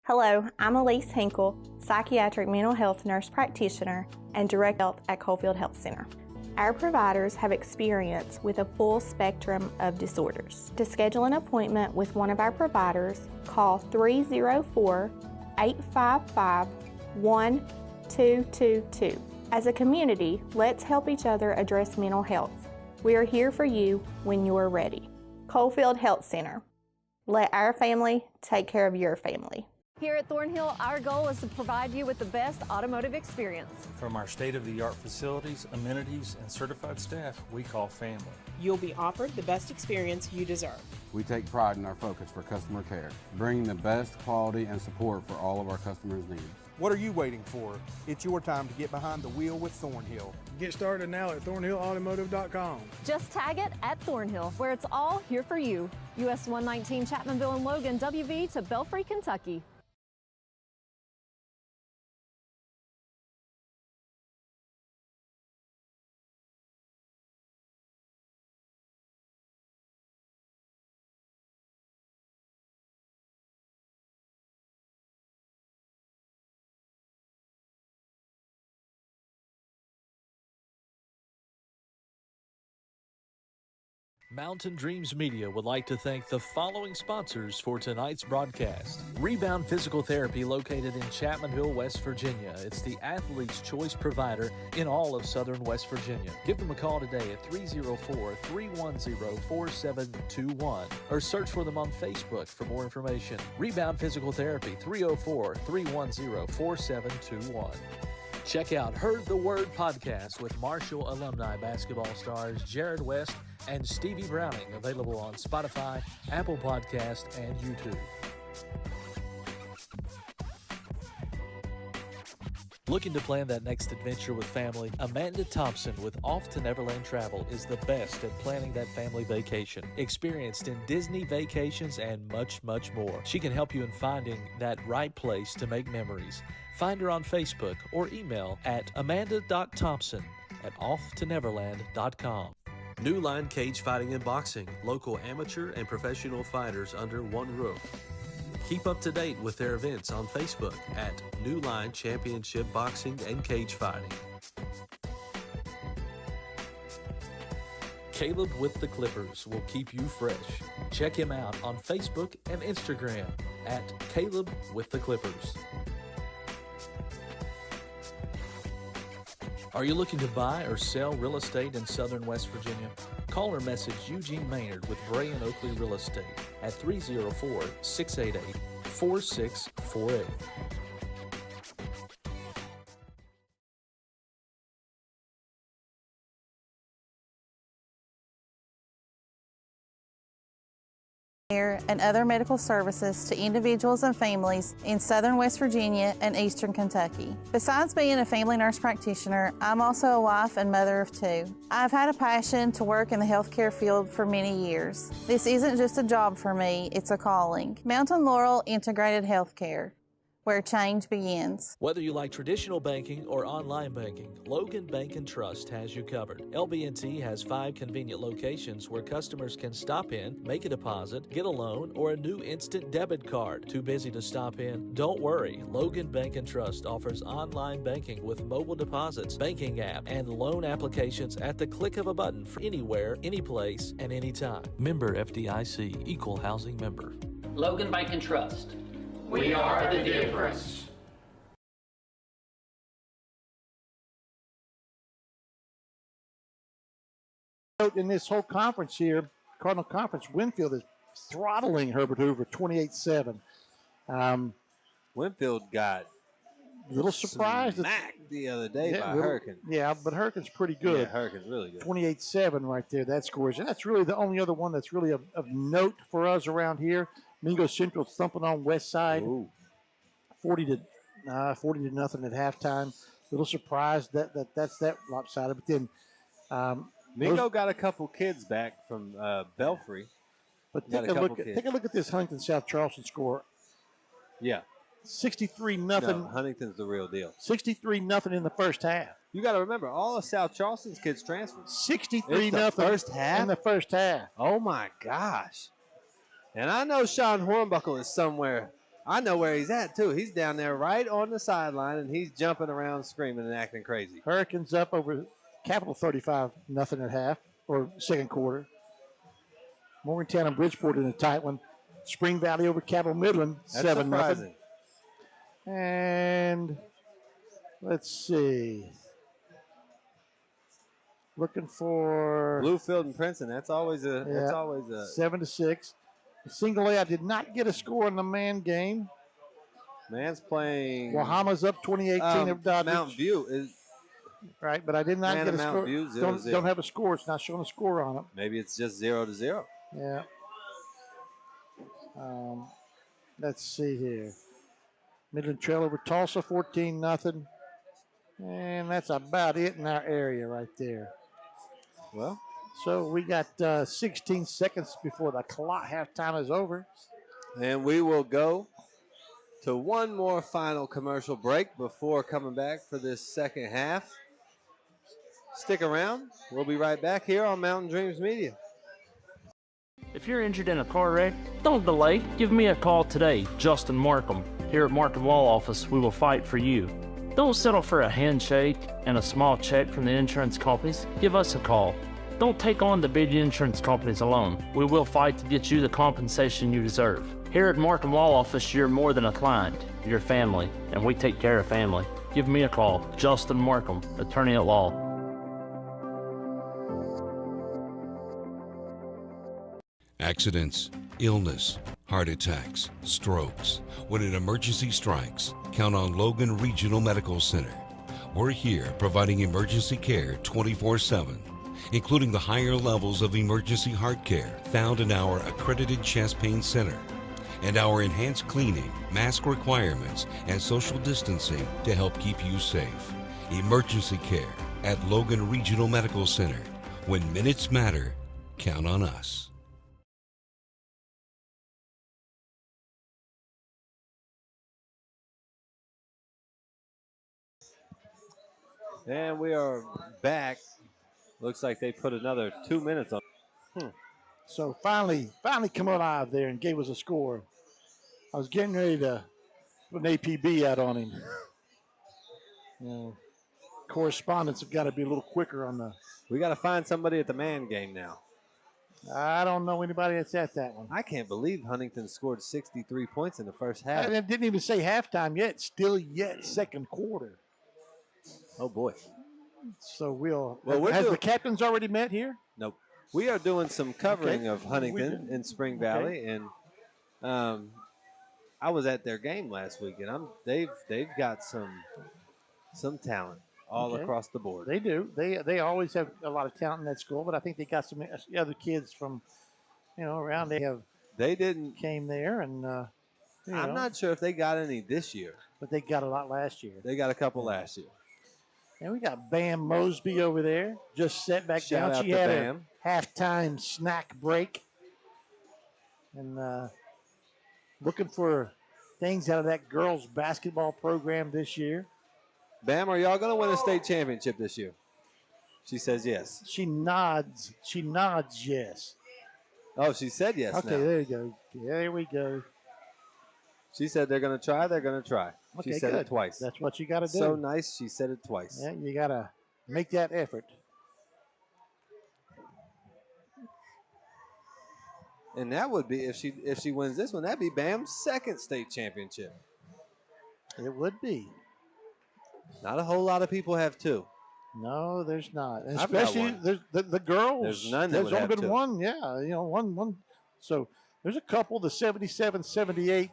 Hello, I'm Elise Hinkle, psychiatric mental health nurse practitioner and director of health at Coalfield Health Center. Our providers have experience with a full spectrum of disorders. To schedule an appointment with one of our providers, call 304-855-1222. As a community, let's help each other address mental health. We are here for you when you are ready. Coalfield Health Center. Let our family take care of your family. Here at Thornhill, our goal is to provide you with the best automotive experience. From our state-of-the-art facilities, amenities, and certified staff we call family. You'll be offered the best experience you deserve. We take pride in our focus for customer care, bringing the best quality and support for all of our customers' needs. What are you waiting for? It's your time to get behind the wheel with Thornhill. Get started now at thornhillautomotive.com. Just tag it at Thornhill, where it's all here for you. US 119 Chapmanville and Logan, WV to Belfry, Kentucky. Mountain Dreams Media would like to thank the following sponsors for tonight's broadcast. Rebound Physical Therapy, located in Chapmanville, West Virginia. It's the athlete's choice provider in all of southern West Virginia. Give them a call today at 304-310-4721 or search for them on Facebook for more information. Rebound Physical Therapy, 304-310-4721. Check out Heard the Word podcast with Marshall alumni basketball stars Jared West and Stevie Browning, available on Spotify, Apple Podcast, and YouTube. Looking to plan that next adventure with family? Amanda Thompson with Off to Neverland Travel is the best at planning that family vacation. Experienced in Disney vacations and much, much more. She can help you in finding that right place to make memories. Find her on Facebook or email at amanda.thompson@offtoneverland.com. New Line Cage Fighting and Boxing, local amateur and professional fighters under one roof. Keep up to date with their events on Facebook at New Line Championship Boxing and Cage Fighting. Caleb with the Clippers will keep you fresh. Check him out on Facebook and Instagram at Caleb with the Clippers. Are you looking to buy or sell real estate in southern West Virginia? Call or message Eugene Maynard with Bray & Oakley Real Estate at 304-688-4648. And other medical services to individuals and families in southern West Virginia and eastern Kentucky. Besides being a family nurse practitioner, I'm also a wife and mother of two. I've had a passion to work in the healthcare field for many years. This isn't just a job for me, it's a calling. Mountain Laurel Integrated Healthcare, where change begins. Whether you like traditional banking or online banking, Logan Bank and Trust has you covered. LB&T has 5 convenient locations where customers can stop in, make a deposit, get a loan, or a new instant debit card. Too busy to stop in? Don't worry. Logan Bank and Trust offers online banking with mobile deposits, banking app, and loan applications at the click of a button for anywhere, anyplace, and anytime. Member FDIC, Equal Housing Member. Logan Bank and Trust. We are the difference. In this whole conference here, Cardinal Conference, Winfield is throttling Herbert Hoover 28-7. Winfield got a little surprised smacked the other day by Hurricane. Yeah, but Hurricane's pretty good. Yeah, Hurricane's really good. 28-7 right there, that scores. And that's really the only other one that's really of note for us around here. Mingo Central thumping on West Side. Ooh. 40 to nothing at halftime. A little surprised that's that lopsided. But then Mingo got a couple kids back from Belfry. But take a look at this Huntington South Charleston score. Yeah. 63-0. No, Huntington's the real deal. 63-0 in the first half. You got to remember, all of South Charleston's kids transferred. 63-0 first half? in the first half. Oh, my gosh. And I know Sean Hornbuckle is somewhere. I know where he's at, too. He's down there right on the sideline, and he's jumping around, screaming, and acting crazy. Hurricanes up over Capital 35-0 at half, or second quarter. Morgantown and Bridgeport in a tight one. Spring Valley over Capital Midland, 7-0. And let's see. Looking for Bluefield and Princeton. That's always a 7-6. Single A, I did not get a score in the man game. Man's playing. Wahama's up 2018 of Dodge. Mount View is right, but I did not get a score. View, 0-0. Don't have a score. It's not showing a score on it. Maybe it's just 0-0. Yeah. Let's see here. Midland trail over Tulsa 14-0. And that's about it in our area right there. Well, so we got 16 seconds before the clock halftime is over. And we will go to one more final commercial break before coming back for this second half. Stick around. We'll be right back here on Mountain Dreams Media. If you're injured in a car wreck, don't delay. Give me a call today, Justin Markham. Here at Markham Law Office, we will fight for you. Don't settle for a handshake and a small check from the insurance companies. Give us a call. Don't take on the big insurance companies alone. We will fight to get you the compensation you deserve. Here at Markham Law Office, you're more than a client. You're family, and we take care of family. Give me a call, Justin Markham, attorney at law. Accidents, illness, heart attacks, strokes. When an emergency strikes, count on Logan Regional Medical Center. We're here providing emergency care 24/7, including the higher levels of emergency heart care found in our accredited chest pain center, and our enhanced cleaning, mask requirements, and social distancing to help keep you safe. Emergency care at Logan Regional Medical Center. When minutes matter, count on us. And we are back. Looks like they put another 2 minutes on. So finally come alive there and gave us a score. I was getting ready to put an APB out on him. You know, correspondents have got to be a little quicker on the. We got to find somebody at the man game now. I don't know anybody that's at that one. I can't believe Huntington scored 63 points in the first half. I didn't even say halftime yet. Still yet second quarter. Oh, boy. So well, has the captains already met here? Nope. We are doing some covering of Huntington in Spring Valley, and I was at their game last week, and they've got some talent all across the board. They do. They always have a lot of talent in that school, but I think they got some other kids from around. They came there, and I'm not sure if they got any this year, but they got a lot last year. They got a couple last year. And we got Bam Mosby over there, just set back Shout down. out She to had Bam. a halftime snack break. And looking for things out of that girls basketball program this year. Bam, are y'all going to win a state championship this year? She says yes. She nods. She nods yes. Oh, she said yes. Okay, now. there you go. There we go. She said they're going to try. They're going to try. Okay, she said good. it twice. That's what you got to do. So nice. She said it twice. Yeah, you got to make that effort. And that would be, if she wins this one, that'd be Bam's second state championship. It would be. Not a whole lot of people have two. No, there's not. And I've got especially one. the girls. There's none that There's would only have been two. one. Yeah, one. So there's a couple. The 77, 78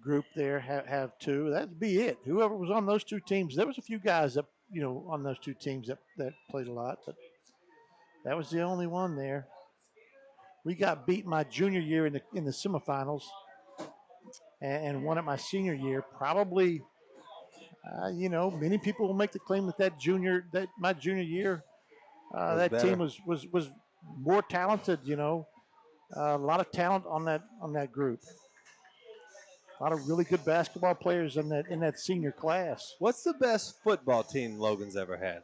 group there have two. That'd be it. Whoever was on those two teams. There was a few guys that on those two teams that played a lot, but that was the only one there. We got beat my junior year in the semifinals, and won it my senior year. Probably, many people will make the claim that my junior year, that better. team was more talented. A lot of talent on that group. A lot of really good basketball players in that senior class. What's the best football team Logan's ever had?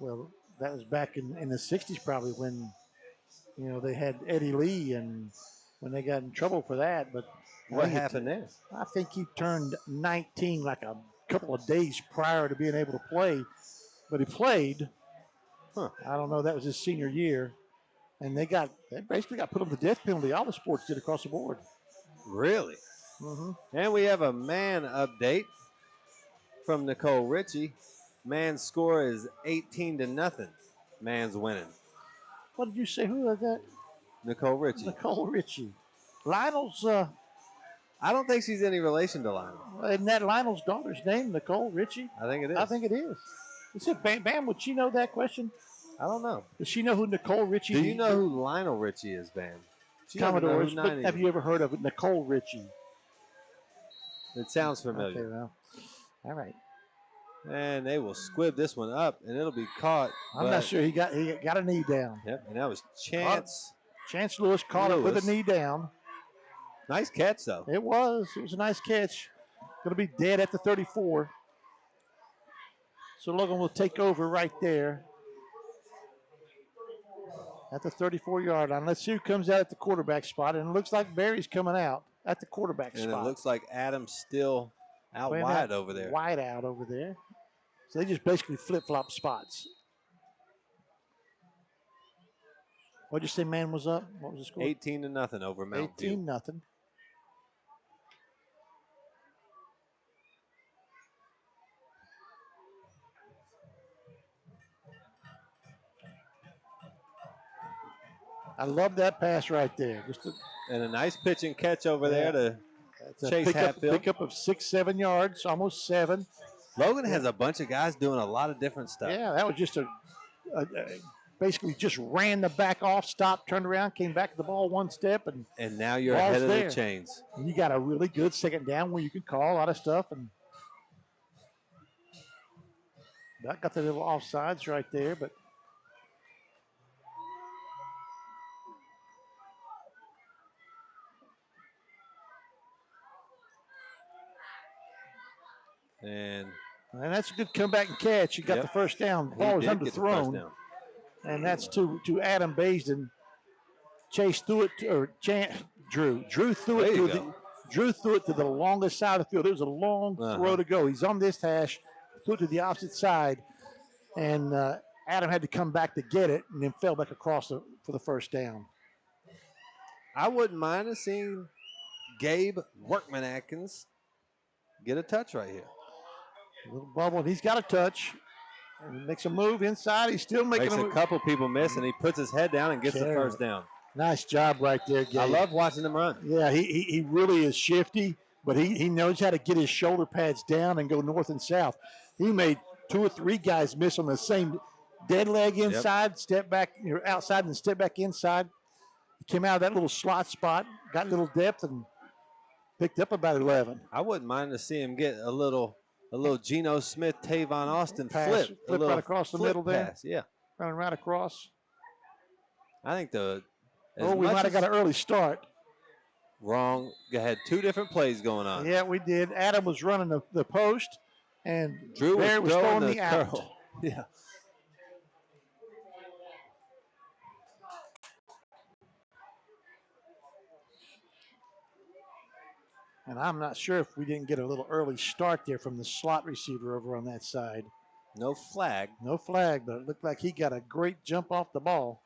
Well, that was back in the 60s probably when, they had Eddie Lee and when they got in trouble for that. But What happened there? I think he turned 19 like a couple of days prior to being able to play. But he played. Huh. I don't know. That was his senior year. And they basically got put on the death penalty. All the sports did across the board. Really? Mm-hmm. And we have a man update from Nicole Ritchie. Man's score is 18-0. Man's winning. What did you say? Who was that? Nicole Ritchie. Nicole Ritchie. Lionel's. I don't think she's any relation to Lionel. Isn't that Lionel's daughter's name, Nicole Ritchie? I think it is. I think it is. Is it Bam? Would she know that question? I don't know. Does she know who Nicole Ritchie is? Do you know who Lionel Ritchie is, Bam? She doesn't know Commodores, who but Nine have is. you ever heard of Nicole Ritchie? It sounds familiar. Okay, well, all right. And they will squib this one up, and it'll be caught. I'm not sure he got a knee down. Yep, and that was Chance. Chance Lewis caught it with a knee down. Nice catch, though. It was a nice catch. Going to be dead at the 34. So Logan will take over right there at the 34-yard line. Let's see who comes out at the quarterback spot. And it looks like Barry's coming out at the quarterback spot. And it looks like Adam's still out wide over there. Wide out over there. So they just basically flip-flop spots. What did you say man was up? What was the score? 18-0 over Mount View. 18-0. I love that pass right there. And a nice pitch and catch over there to Chase Hatfield. Pickup of 6-7 yards, almost 7. Logan has a bunch of guys doing a lot of different stuff. Yeah, that was just basically just ran the back off, stopped, turned around, came back to the ball one step, and now you're ahead of the chains. And you got a really good second down where you can call a lot of stuff, and that got the little offsides right there, but. And that's a good comeback and catch. He got the first down. The ball was underthrown. And that's to Adam Baisden. Chase threw it Drew threw it to the longest side of the field. There was a long throw to go. He's on this hash, threw it to the opposite side, and Adam had to come back to get it, and then fell back across for the first down. I wouldn't mind seeing Gabe Workman-Atkins get a touch right here. A little bubble, and he's got a touch. And he makes a move inside. He's still making a couple people miss, and he puts his head down and gets the first down. Nice job right there, Gabe. I love watching him run. Yeah, he really is shifty, but he knows how to get his shoulder pads down and go north and south. He made 2 or 3 guys miss on the same dead leg inside, step back, outside and step back inside. He came out of that little slot spot, got a little depth, and picked up about 11. I wouldn't mind to see him get a little Geno Smith, Tavon Austin flip right across the middle pass. there. Yeah, running right across. I think we might have got an early start. Wrong. You had 2 different plays going on. Yeah, we did. Adam was running the post, and Drew was throwing the out. Curl. Yeah. And I'm not sure if we didn't get a little early start there from the slot receiver over on that side. No flag. No flag, but it looked like he got a great jump off the ball.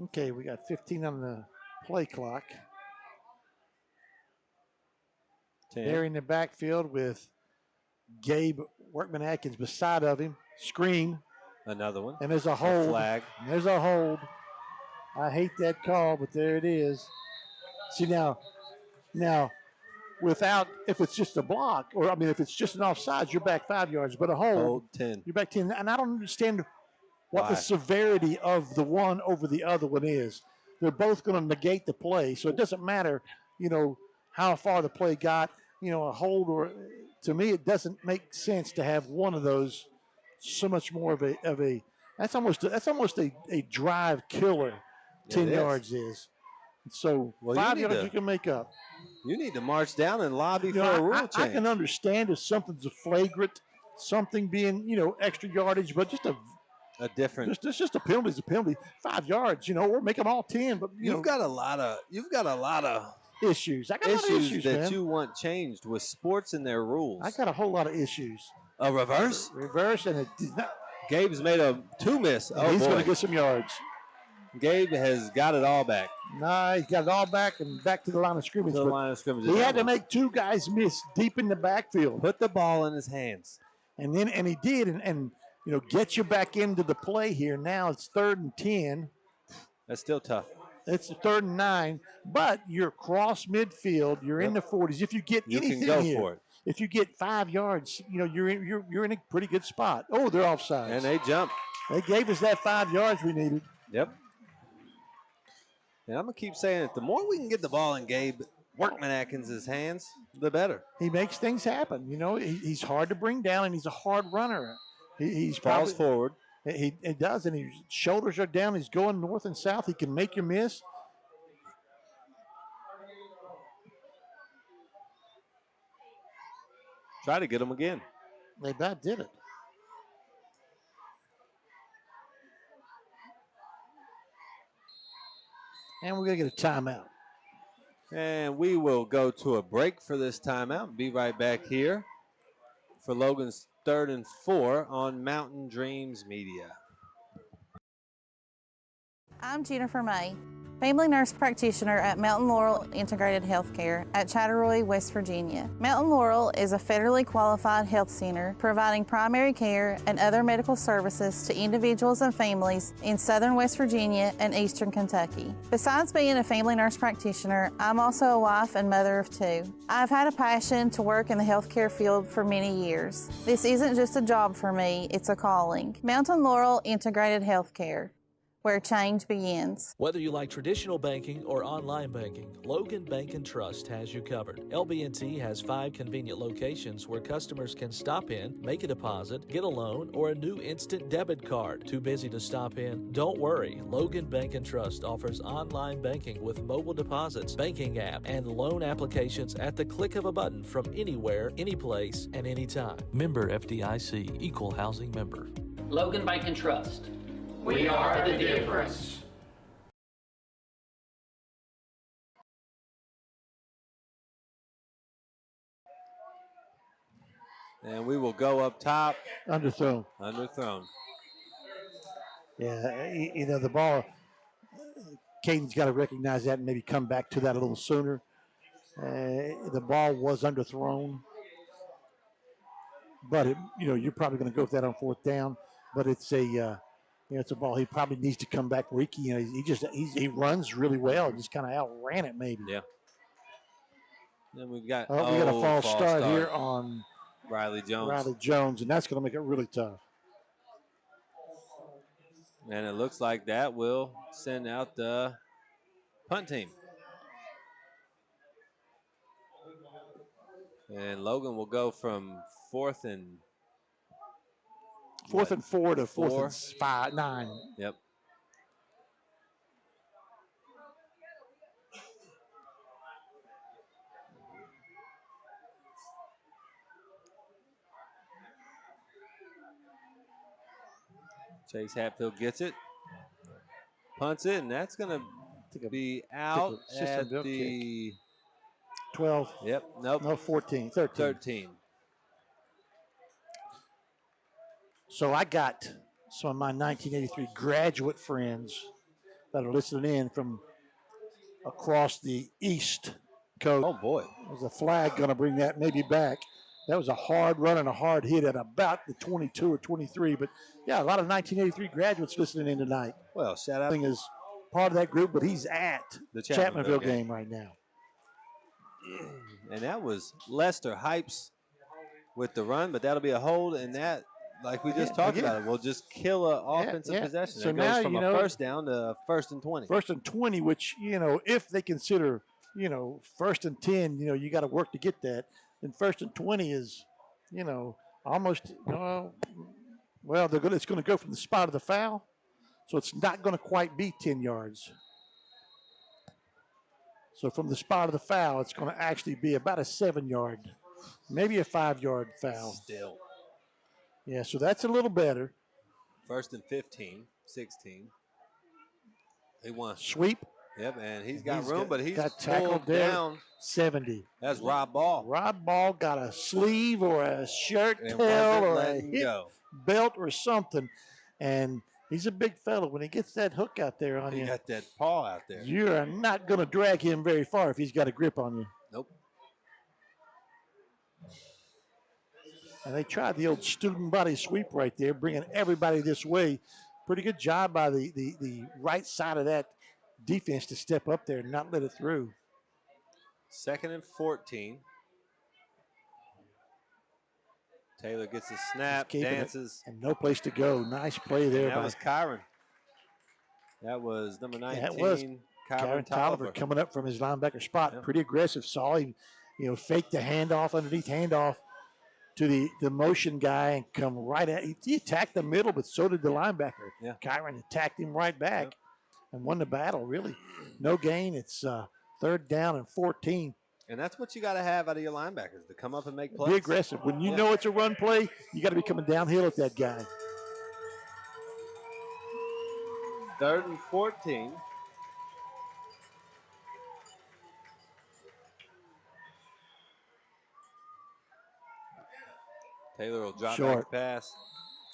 Okay, we got 15 on the play clock. 10. There in the backfield with Gabe Workman-Atkins beside of him. Screen. Another one. And there's a hold. Flag. There's a hold. I hate that call, but there it is. See now, if it's just a block, if it's just an offsides, you're back 5 yards, but a hold 10. You're back 10. And I don't understand what the severity of the one over the other one is. They're both going to negate the play, so it doesn't matter, how far the play got, a hold or. To me, it doesn't make sense to have one of those so much more of a. That's almost a drive killer. 10 yards is. So 5 yards you can make up. You need to march down and lobby for a rule change. I can understand if something's a flagrant, something being extra yardage, but just a different. Just a penalty is a penalty. 5 yards, or make them all 10. But you've got a lot of issues. I got a lot of issues that you want changed with sports and their rules. I got a whole lot of issues. A reverse, and it did not. Gabe's made a 2 miss. Oh, he's going to get some yards. Gabe has got it all back. Nah, he's got it all back and back to the line of scrimmage. He had to make 2 guys miss deep in the backfield. Put the ball in his hands. And he did, and get you back into the play here. Now it's 3rd and 10. That's still tough. It's 3rd and 9, but you're cross midfield. You're in the 40s. If you get anything can go here, for it. If you get 5 yards, you're in a pretty good spot. Oh, they're offside. And they jumped. They gave us that 5 yards we needed. Yep. And I'm going to keep saying it. The more we can get the ball in Gabe Workman Atkins' hands, the better. He makes things happen. You know, he's hard to bring down, and he's a hard runner. He's falls probably, forward. He does, and his shoulders are down. He's going north and south. He can make you miss. Try to get him again. They about did it. And we're going to get a timeout. And we will go to a break for this timeout. Be right back here for Logan's 3rd and 4 on Mountain Dreams Media. I'm Jennifer May, family nurse practitioner at Mountain Laurel Integrated Healthcare at Chatteroy, West Virginia. Mountain Laurel is a federally qualified health center providing primary care and other medical services to individuals and families in southern West Virginia and eastern Kentucky. Besides being a family nurse practitioner, I'm also a wife and mother of 2. I've had a passion to work in the healthcare field for many years. This isn't just a job for me, it's a calling. Mountain Laurel Integrated Healthcare, where change begins. Whether you like traditional banking or online banking, Logan Bank and Trust has you covered. LB&T has 5 convenient locations where customers can stop in, make a deposit, get a loan, or a new instant debit card. Too busy to stop in? Don't worry. Logan Bank and Trust offers online banking with mobile deposits, banking app, and loan applications at the click of a button from anywhere, anyplace, and anytime. Member FDIC, Equal Housing Member. Logan Bank and Trust. We are the difference. And we will go up top. Underthrown. Underthrown. Yeah, you know, the ball, Caden's got to recognize that and maybe come back to that a little sooner. The ball was underthrown. But, you're probably going to go with that on 4th down. But it's it's a ball he probably needs to come back where he runs really well. Just kind of outran it maybe. Yeah. Then we've got we got a false start here on Riley Jones, and that's going to make it really tough. And it looks like that will send out the punt team. And Logan will go from 4th and 4th and 4 to 4th and 5, 9. Yep. Chase Hatfield gets it, punts it, and that's going to be out at the 12. Yep. Nope. No, 14. 13. So I got some of my 1983 graduate friends that are listening in from across the East Coast. Oh, boy. There's a flag going to bring that maybe back. That was a hard run and a hard hit at about the 22 or 23. But, yeah, a lot of 1983 graduates listening in tonight. Well, shout out. Is part of that group, but he's at the Chapmanville game right now. And that was Lester Hypes with the run, but that'll be a hold, and that, like we just talked about, it will just kill an offensive possession. So it now, goes from a 1st down to 1st and 20. 1st and 20, which, if they consider, 1st and 10, you got to work to get that. And 1st and 20 is, almost, it's going to go from the spot of the foul. So it's not going to quite be 10 yards. So from the spot of the foul, it's going to actually be about a 7-yard, maybe a 5-yard foul. Still. Yeah, so that's a little better. 1st and 15, 16. He wants sweep. Yep, and he's got room, but he's got tackled down. 70. That's Rob Ball. Rob Ball got a sleeve or a shirt tail or a hip belt or something, and he's a big fellow. When he gets that hook out there on you, he got that paw out there. You're not going to drag him very far if he's got a grip on you. Nope. And they tried the old student body sweep right there, bringing everybody this way. Pretty good job by the right side of that defense to step up there and not let it through. 2nd and 14. Taylor gets a snap, dances. And no place to go. Nice play there. And that was Kyron. That was number 19, Kyron Tolliver coming up from his linebacker spot. Pretty aggressive. Saw him, fake the handoff, underneath handoff to the motion guy and come right at. He attacked the middle, but so did the linebacker. Yeah. Kyron attacked him right back and won the battle, really. No gain. It's 3rd down and 14. And that's what you got to have out of your linebackers, to come up and make plays. Be aggressive. When you know it's a run play, you got to be coming downhill at that guy. 3rd and 14. Taylor will drop back the pass.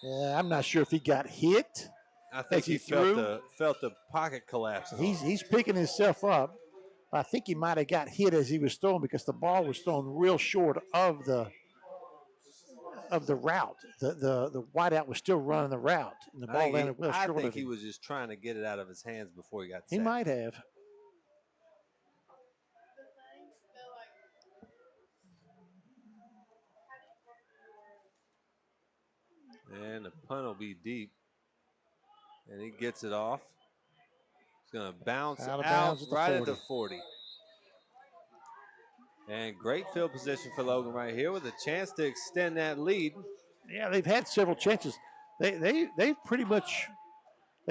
Yeah, I'm not sure if he got hit. I think he felt the pocket collapse. He's picking himself up. I think he might have got hit as he was throwing because the ball was thrown real short of the route. The wideout was still running the route, and the ball landed well short of him. I think he was just trying to get it out of his hands before he got sacked. He might have. And the punt will be deep. And he gets it off. He's going to bounce out right at the 40. And great field position for Logan right here with a chance to extend that lead. Yeah, they've had several chances. They pretty much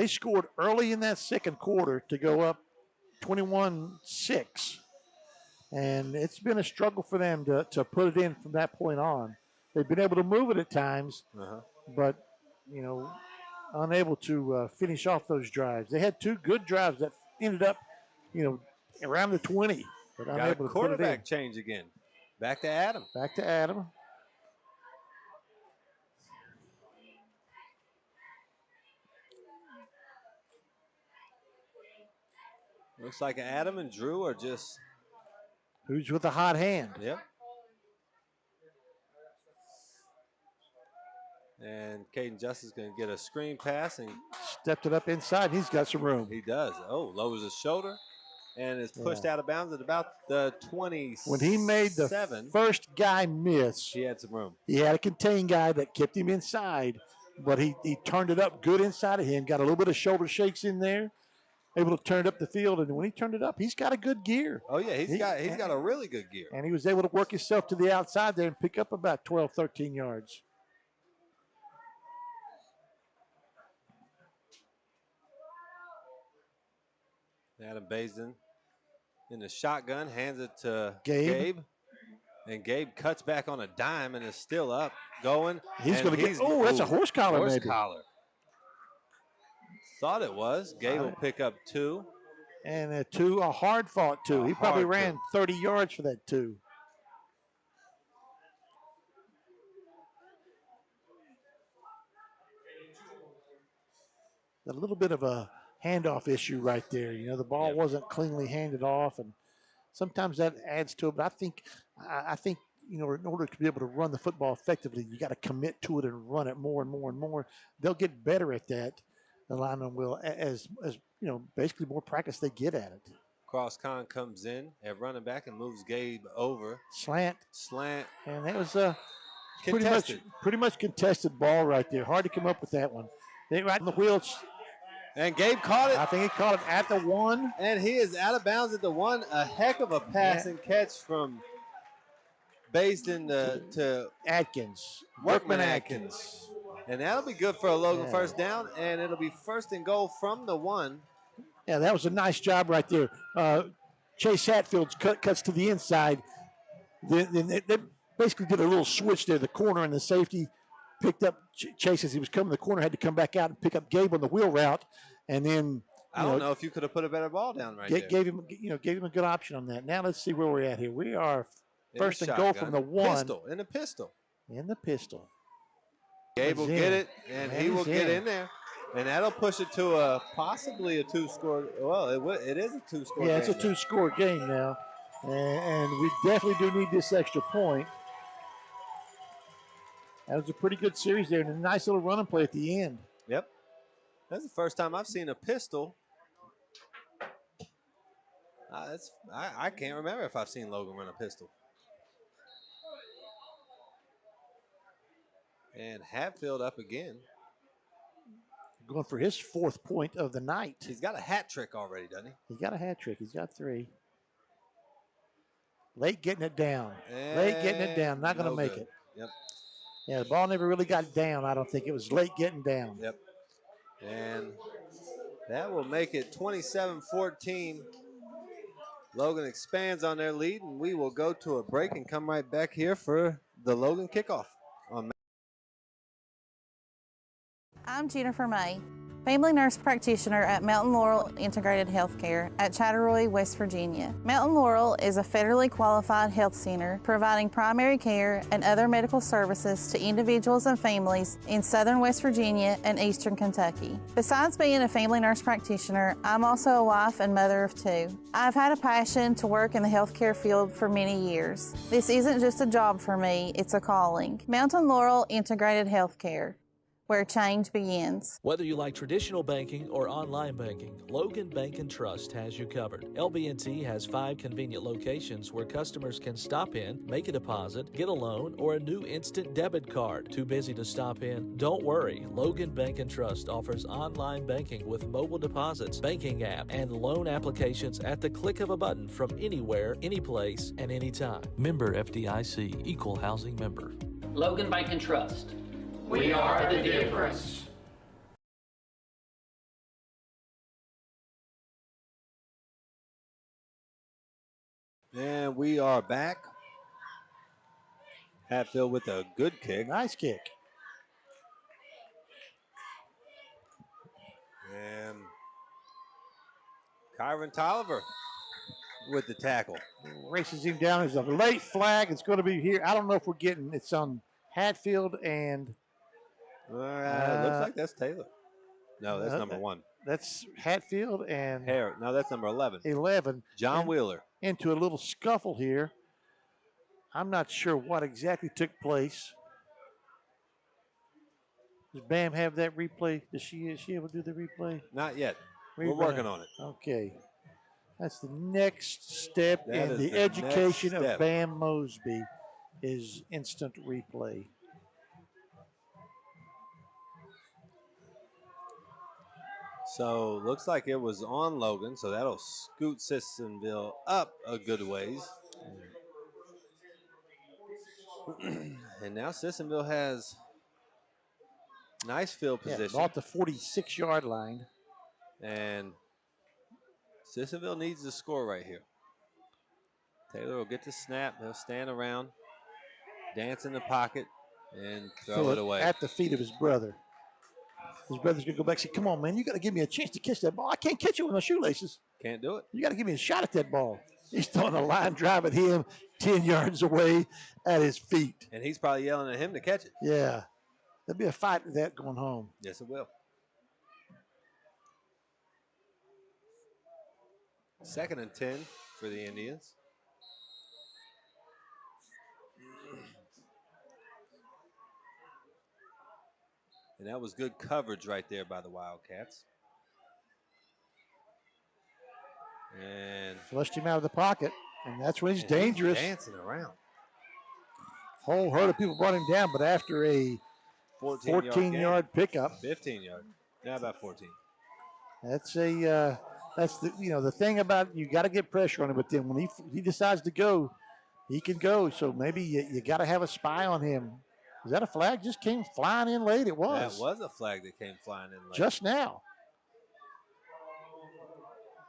scored early in that second quarter to go up 21-6. And it's been a struggle for them to put it in from that point on. They've been able to move it at times, but, unable to finish off those drives. They had 2 good drives that ended up, around the 20. But got a quarterback change again. Back to Adam. Back to Adam. Looks like Adam and Drew are just... Who's with a hot hand? Yep. And Caden Justice going to get a screen pass and stepped it up inside. He's got some room. He does. Oh, lowers his shoulder and is pushed out of bounds at about the 27. When he made the first guy miss, he had some room. He had a contained guy that kept him inside, but he turned it up good inside of him. Got a little bit of shoulder shakes in there, able to turn it up the field. And when he turned it up, he's got a good gear. Oh yeah, he's got a really good gear. And he was able to work himself to the outside there and pick up about 12, 13 yards. Adam Basin in the shotgun, hands it to Gabe. And Gabe cuts back on a dime and is still up, going. He's going to get, that's a horse collar horse maybe. Collar. Thought it was. Gabe will pick up 2. And a hard fought 2. He probably ran 30 yards for that 2. A little bit of a handoff issue right there. The ball wasn't cleanly handed off, and sometimes that adds to it. But I think in order to be able to run the football effectively, you got to commit to it and run it more and more and more. They'll get better at that. The linemen will, as basically more practice they get at it. Cross-con comes in at running back and moves Gabe over. Slant. And that was pretty much contested ball right there. Hard to come up with that one. They right in the wheels. And Gabe caught it. I think he caught it at the 1. And he is out of bounds at the 1. A heck of a pass and catch from Basin to Atkins. Workman Atkins. And that'll be good for a Logan first down. And it'll be 1st and goal from the 1. Yeah, that was a nice job right there. Chase Hatfield cuts to the inside. They basically did a little switch there. The corner and the safety picked up Chase as he was coming. The corner had to come back out and pick up Gabe on the wheel route, and then I don't know if you could have put a better ball down right there. Gave him a good option on that. Now let's see where we're at here. We are 1st and goal from the 1. In the pistol. Gabe will get it, and he will get in there. And that'll push it to possibly a 2-score. Well, it is a 2-score game. Yeah, it's a 2-score game now. And we definitely do need this extra point. That was a pretty good series there, and a nice little running play at the end. Yep. That's the first time I've seen a pistol. I can't remember if I've seen Logan run a pistol. And Hatfield up again. going for his 4th point of the night. He's got a hat trick already, doesn't he? He's got a hat trick. He's got 3. Late getting it down. Not going to make it. Yep. Yeah, the ball never really got down, I don't think. It was late getting down. Yep. And that will make it 27-14. Logan expands on their lead, and we will go to a break and come right back here for the Logan kickoff. I'm Jennifer May, family nurse practitioner at Mountain Laurel Integrated Healthcare at Chatteroy, West Virginia. Mountain Laurel is a federally qualified health center providing primary care and other medical services to individuals and families in southern West Virginia and eastern Kentucky. Besides being a family nurse practitioner, I'm also a wife and mother of 2. I've had a passion to work in the healthcare field for many years. This isn't just a job for me, it's a calling. Mountain Laurel Integrated Healthcare, where change begins. Whether you like traditional banking or online banking, Logan Bank and Trust has you covered. LB&T has 5 convenient locations where customers can stop in, make a deposit, get a loan, or a new instant debit card. Too busy to stop in? Don't worry. Logan Bank and Trust offers online banking with mobile deposits, banking app, and loan applications at the click of a button from anywhere, anyplace, and anytime. Member FDIC, Equal Housing Member. Logan Bank and Trust. We are the difference. And we are back. Hatfield with a good kick. Nice kick. And Kyron Tolliver with the tackle. Races him down. There's a late flag. It's going to be here. I don't know if we're getting, it's on Hatfield and looks like that's Taylor. No, that's number 1. That's Hatfield and Harris. No, that's number 11. 11. John Wheeler. Into a little scuffle here. I'm not sure what exactly took place. Does Bam have that replay? Is she able to do the replay? Not yet. We're working on it. Okay. That's the next step That in is the the education next of step. Bam Mosby is instant replay. So looks like it was on Logan, so that'll scoot Sissonville up a good ways. And now Sissonville has nice field position. About the 46-yard line. And Sissonville needs to score right here. Taylor will get the snap. He'll stand around, dance in the pocket, and throw it away. At the feet of his brother. His brother's going to go back and say, come on, man, you got to give me a chance to catch that ball. I can't catch it with my shoelaces. Can't do it. You got to give me a shot at that ball. He's throwing a line drive at him 10 yards away at his feet. And he's probably yelling at him to catch it. Yeah. There'll be a fight with that going home. Yes, it will. 2nd and 10 for the Indians. And that was good coverage right there by the Wildcats. And flushed him out of the pocket, and that's when he's dangerous. He's dancing around. Whole herd of people brought him down, but after a 14-yard pickup. 15-yard. Yeah, about 14. That's the thing about you got to get pressure on him, but then when he decides to go, he can go. So maybe you got to have a spy on him. Is that a flag? Just came flying in late. It was. That was a flag that came flying in late. Just now.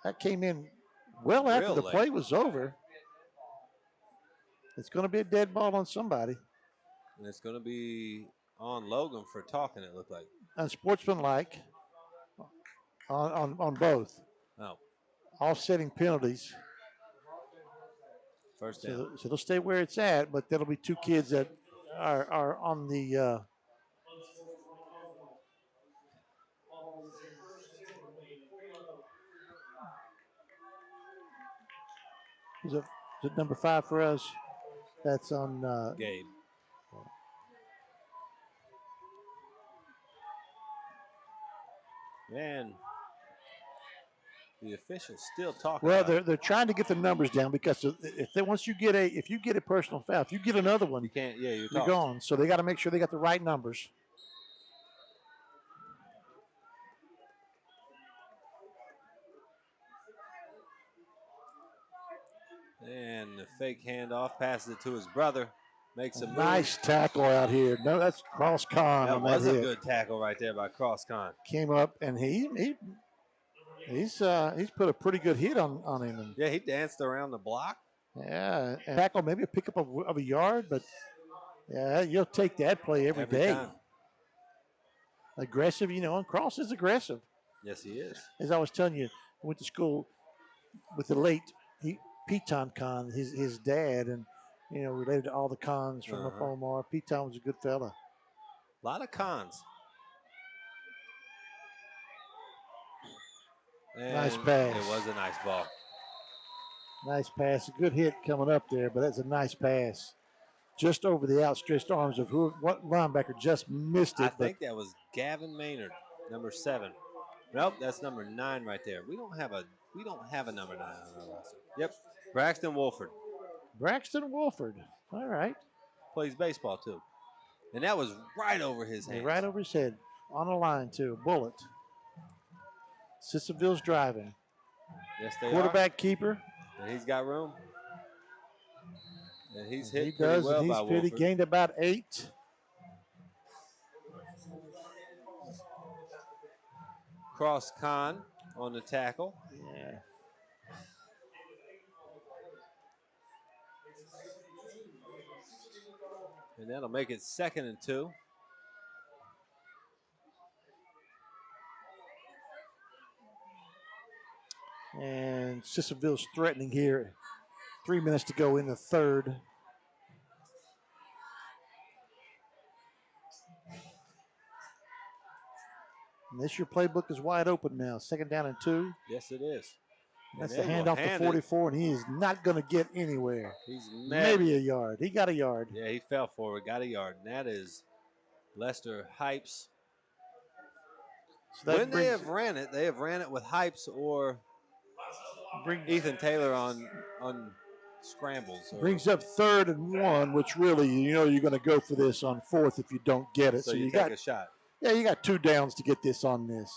That came in well after the play was over. It's going to be a dead ball on somebody. And it's going to be on Logan for talking, it looked like. Unsportsmanlike on both. Oh. Offsetting penalties. First down. So they'll stay where it's at, but there'll be 2 kids that are on the is it number 5 for us? That's on Gabe. Man, the officials still talking. Well, they're trying to get the numbers down because if you get a personal foul, if you get another one, you can't. Yeah, you're gone. So they got to make sure they got the right numbers. And the fake handoff, passes it to his brother. Makes a move. Nice tackle out here. No, that's Cross Con That on was that a hit. good tackle right there by Cross Con. Came up and he's put a pretty good hit on him. And yeah, he danced around the block. Yeah, and tackle, maybe a pickup of a yard, but yeah, you'll take that play every day. Time. Aggressive, and Cross is aggressive. Yes, he is. As I was telling you, I went to school with the late Piton Con, his dad, and related to all the cons from up Omar. Piton was a good fella. A lot of cons. And nice pass. It was a nice ball. Nice pass. A good hit coming up there, but that's a nice pass. Just over the outstretched arms of what linebacker just missed it. I think that was Gavin Maynard, number 7. Nope, that's number 9 right there. We don't have a number 9 on our roster. Yep, Braxton Wolford. Braxton Wolford. All right. Plays baseball too. And that was right over his head. Right over his head. On the line too. Bullet. Sissonville's driving. Yes, they Quarterback keeper. And he's got room. And he's hit he pretty does, well and he's by fit. Wolford. He gained about 8. Cross Con on the tackle. Yeah. And that'll make it 2nd and 2. And Sissonville's threatening here. 3 minutes to go in the third. And this your playbook is wide open now. 2nd down and 2. Yes, it is. That's the handoff to 44, and he is not going to get anywhere. He's maybe a yard. He got a yard. Yeah, he fell forward, got a yard. And that is Lester Hypes. So when they have ran it with Hypes or Ethan Taylor on scrambles. Brings up 3rd and 1, which really, you're going to go for this on 4th if you don't get it. So you got a shot. Yeah, you got 2 downs to get this on this.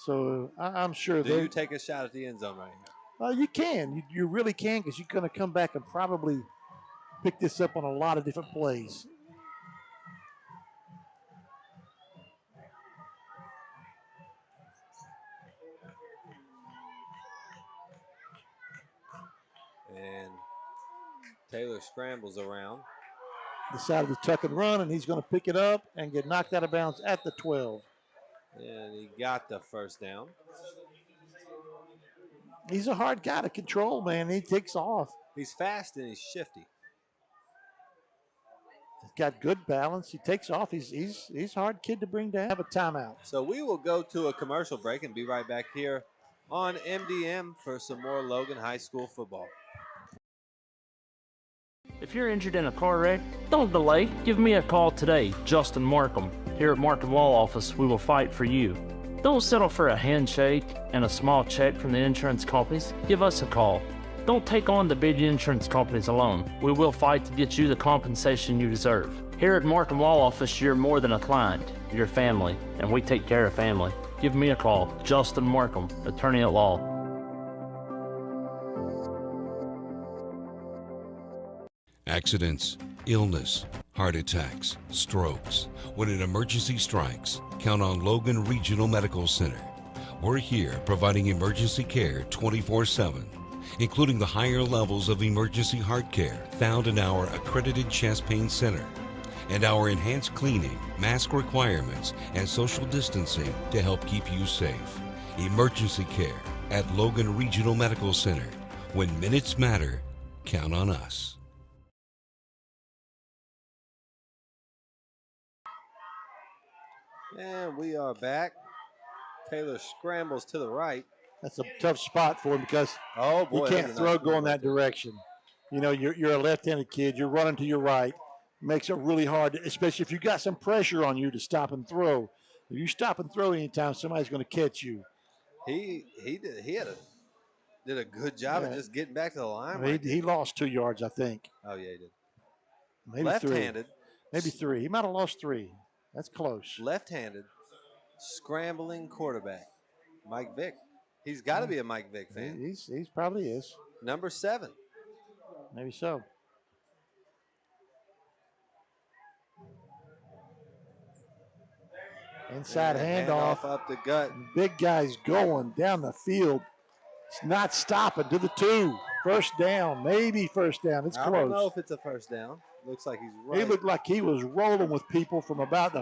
So I'm sure. Do you take a shot at the end zone right here? You can. You really can, because you're going to come back and probably pick this up on a lot of different plays. And Taylor scrambles around. Decided to tuck and run, and he's going to pick it up and get knocked out of bounds at the 12. And he got the 1st down. He's a hard guy to control, man. He takes off. He's fast and he's shifty. He's got good balance. He takes off. He's a hard kid to bring down. Have a timeout. So we will go to a commercial break and be right back here on MDM for some more Logan High School football. If you're injured in a car wreck, don't delay. Give me a call today, Justin Markham. Here at Markham Law Office, we will fight for you. Don't settle for a handshake and a small check from the insurance companies. Give us a call. Don't take on the big insurance companies alone. We will fight to get you the compensation you deserve. Here at Markham Law Office, you're more than a client. You're family, and we take care of family. Give me a call, Justin Markham, attorney at law. Accidents, illness, heart attacks, strokes. When an emergency strikes, count on Logan Regional Medical Center. We're here providing emergency care 24/7, including the higher levels of emergency heart care found in our accredited chest pain center, and our enhanced cleaning, mask requirements, and social distancing to help keep you safe. Emergency care at Logan Regional Medical Center. When minutes matter, count on us. And we are back. Taylor scrambles to the right. That's a tough spot for him because he can't throw going that direction. You're a left-handed kid. You're running to your right. Makes it really hard, especially if you got some pressure on you to stop and throw. If you stop and throw anytime, somebody's going to catch you. He did a good job of just getting back to the line. He lost 2 yards, I think. Oh yeah, he did. Maybe left-handed. 3. Maybe 3. He might have lost 3. That's close. Left-handed, scrambling quarterback, Mike Vick. He's got to be a Mike Vick fan. He's probably is. Number 7. Maybe so. Inside handoff up the gut. Big guy's going down the field. It's not stopping to the 2. First down, maybe first down. It's close. I don't know if it's a first down. Looks like he's right. He looked like he was rolling with people from about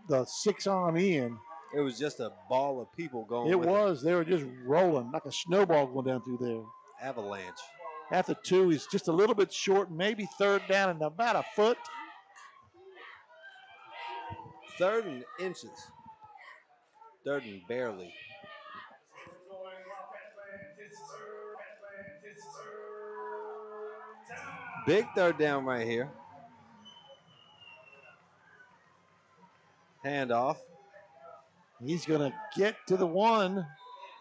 the 6 on in. It was just a ball of people going. It was. They were just rolling like a snowball going down through there. Avalanche. At the 2, he's just a little bit short, maybe third down and about a foot. 3rd and inches. 3rd and barely. Big 3rd down right here. Handoff. He's going to get to the 1.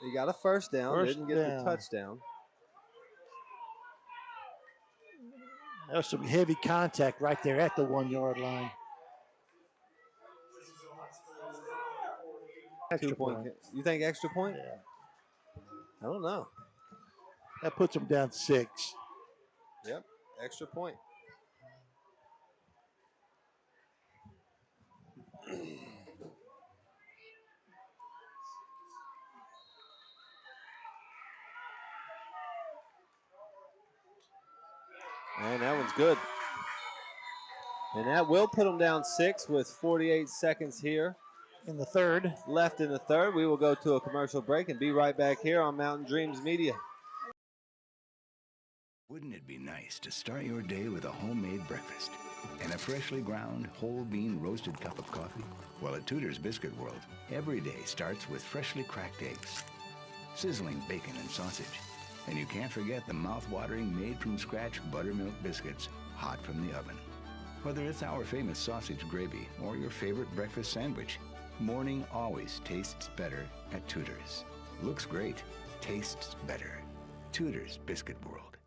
He got a first down. Didn't get the touchdown. There was some heavy contact right there at the 1-yard line. Extra point. You think extra point? Yeah. I don't know. That puts him down 6. Yep, extra point. And that one's good. And that will put them down 6 with 48 seconds here. In the 3rd. Left in the 3rd. We will go to a commercial break and be right back here on Mountain Dreams Media. Wouldn't it be nice to start your day with a homemade breakfast and a freshly ground whole bean roasted cup of coffee? Well, at Tudor's Biscuit World, every day starts with freshly cracked eggs, sizzling bacon and sausage, and you can't forget the mouth-watering made-from-scratch buttermilk biscuits hot from the oven. Whether it's our famous sausage gravy or your favorite breakfast sandwich, morning always tastes better at Tudor's. Looks great, tastes better. Tudor's Biscuit World.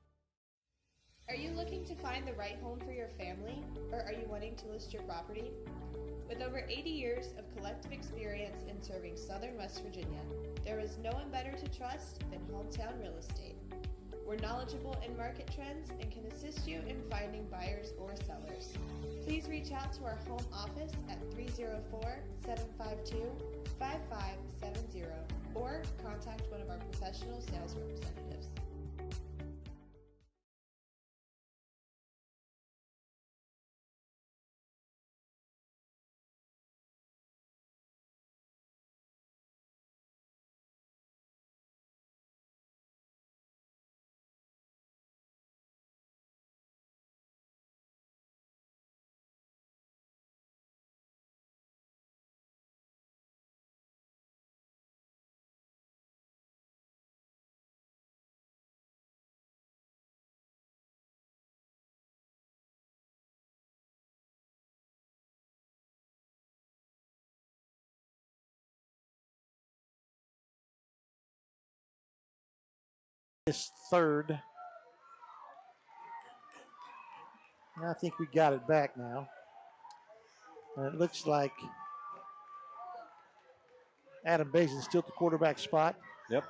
Are you looking to find the right home for your family, or are you wanting to list your property? With over 80 years of collective experience in serving Southern West Virginia, there is no one better to trust than Hometown Real Estate. We're knowledgeable in market trends and can assist you in finding buyers or sellers. Please reach out to our home office at 304-752-5570 or contact one of our professional sales representatives. This 3rd. I think we got it back now. And it looks like Adam Basin's still at the quarterback spot. Yep.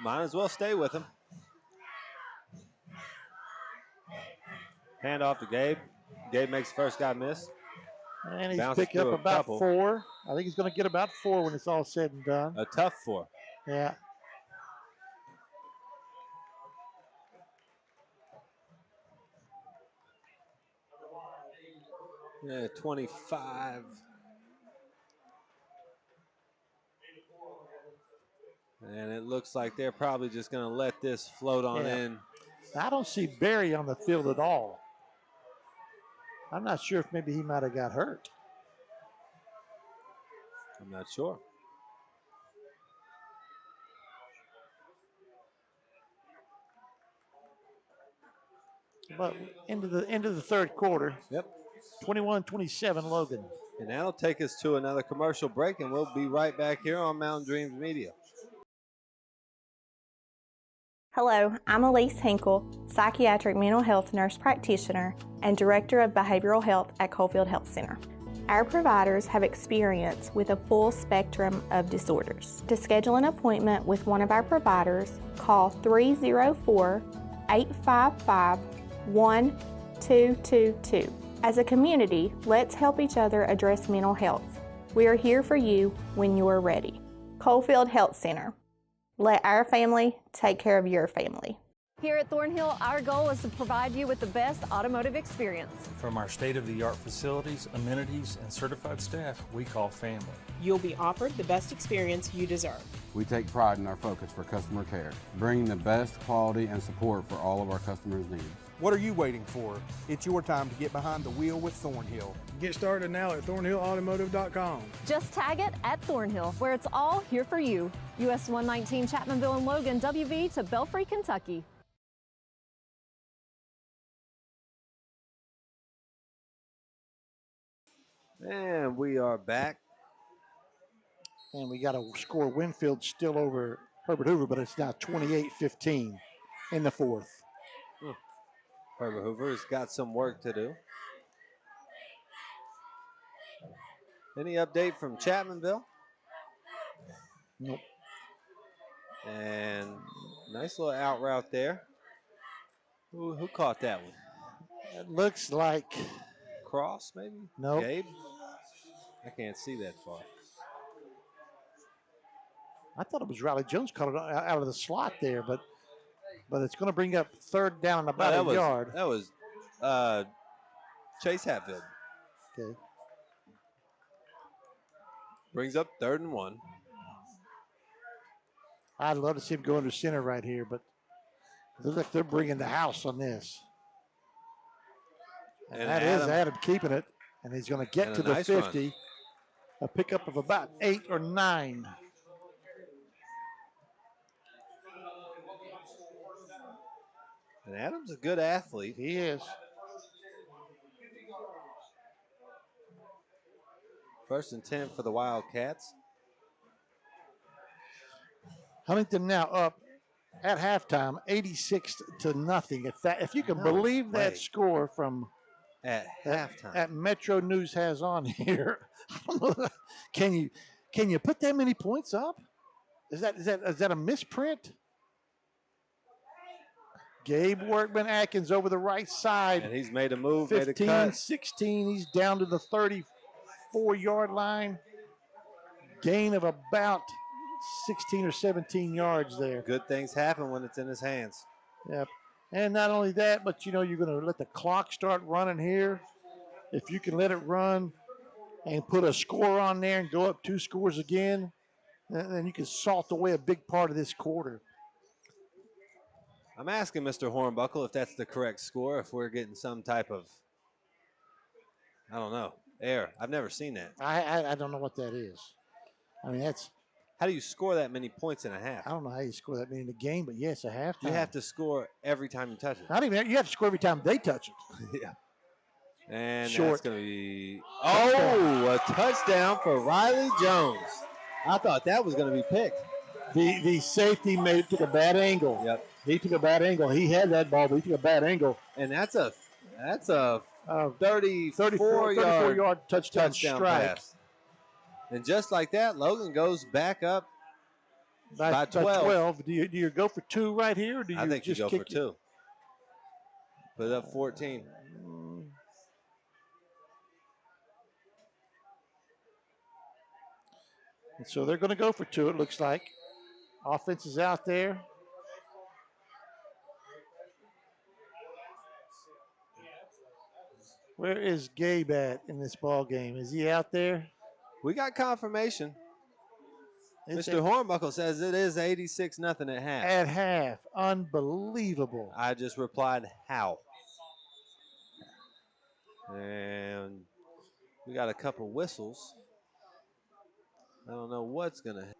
Might as well stay with him. Hand off to Gabe. Gabe makes the first guy miss. And he's picked up about 4. I think he's going to get about 4 when it's all said and done. A tough 4. Yeah. Yeah, 25. And it looks like they're probably just going to let this float on in. I don't see Barry on the field at all. I'm not sure if maybe he might have got hurt. I'm not sure. But into the 3rd quarter. Yep. 21-27 Logan. And that'll take us to another commercial break, and we'll be right back here on Mountain Dreams Media. Hello, I'm Elise Hinkle, psychiatric mental health nurse practitioner and director of behavioral health at Coalfield Health Center. Our providers have experience with a full spectrum of disorders. To schedule an appointment with one of our providers, call 304-855 1222. As a community, let's help each other address mental health. We are here for you when you are ready. Coalfield Health Center. Let our family take care of your family. Here at Thornhill, our goal is to provide you with the best automotive experience. From our state-of-the-art facilities, amenities, and certified staff we call family. You'll be offered the best experience you deserve. We take pride in our focus for customer care, bringing the best quality and support for all of our customers' needs. What are you waiting for? It's your time to get behind the wheel with Thornhill. Get started now at thornhillautomotive.com. Just tag it at Thornhill, where it's all here for you. US 119 Chapmanville and Logan, WV to Belfry, Kentucky. And we are back. And we got a score. Winfield still over Herbert Hoover, but it's now 28-15 in the fourth. Herbert Hoover's got some work to do. Any update from Chapmanville? Nope. And nice little out route there. Who caught that one? It looks like Cross, maybe? No. Nope. Gabe? I can't see that far. I thought it was Riley Jones caught it out of the slot there, but it's going to bring up third down about a yard. That was Chase Hatfield. Okay. Brings up 3rd and 1. I'd love to see him go under center right here, but it looks like they're bringing the house on this. And that is Adam keeping it, and he's going to get to the 50. Run. A pickup of about 8 or 9. And Adam's a good athlete. He is. First and 10 for the Wildcats. Huntington now up at halftime, 86-0. If you can believe that score from at halftime. At Metro News has on here. Can you put that many points up? Is that a misprint? Gabe Workman Atkins over the right side. And he's made a move, 15, made a cut. 16, he's down to the 34-yard line. Gain of about 16 or 17 yards there. Good things happen when it's in his hands. Yep. And not only that, but you're going to let the clock start running here. If you can let it run and put a score on there and go up 2 scores again, then you can salt away a big part of this quarter. I'm asking Mr. Hornbuckle if that's the correct score, if we're getting some type of, I don't know, error. I've never seen that. I don't know what that is. I mean, that's. How do you score that many points in a half? I don't know how you score that many in a game, but yes, a halftime. You have to score every time you touch it. Not even. You have to score every time they touch it. Yeah. And short. That's going to be, a touchdown for Riley Jones. I thought that was going to be picked. The safety took a bad angle. Yep. He took a bad angle. He had that ball, but he took a bad angle. And that's a 34-yard touchdown strike. Pass. And just like that, Logan goes back up by 12. Do you go for 2 right here? Or do you I think just you go for kick 2. Put it up 14. And so they're going to go for 2, it looks like. Offense is out there. Where is Gabe at in this ball game? Is he out there? We got confirmation. Mr. Hornbuckle says it is 86-0 at half. At half. Unbelievable. I just replied, how? And we got a couple whistles. I don't know what's going to happen.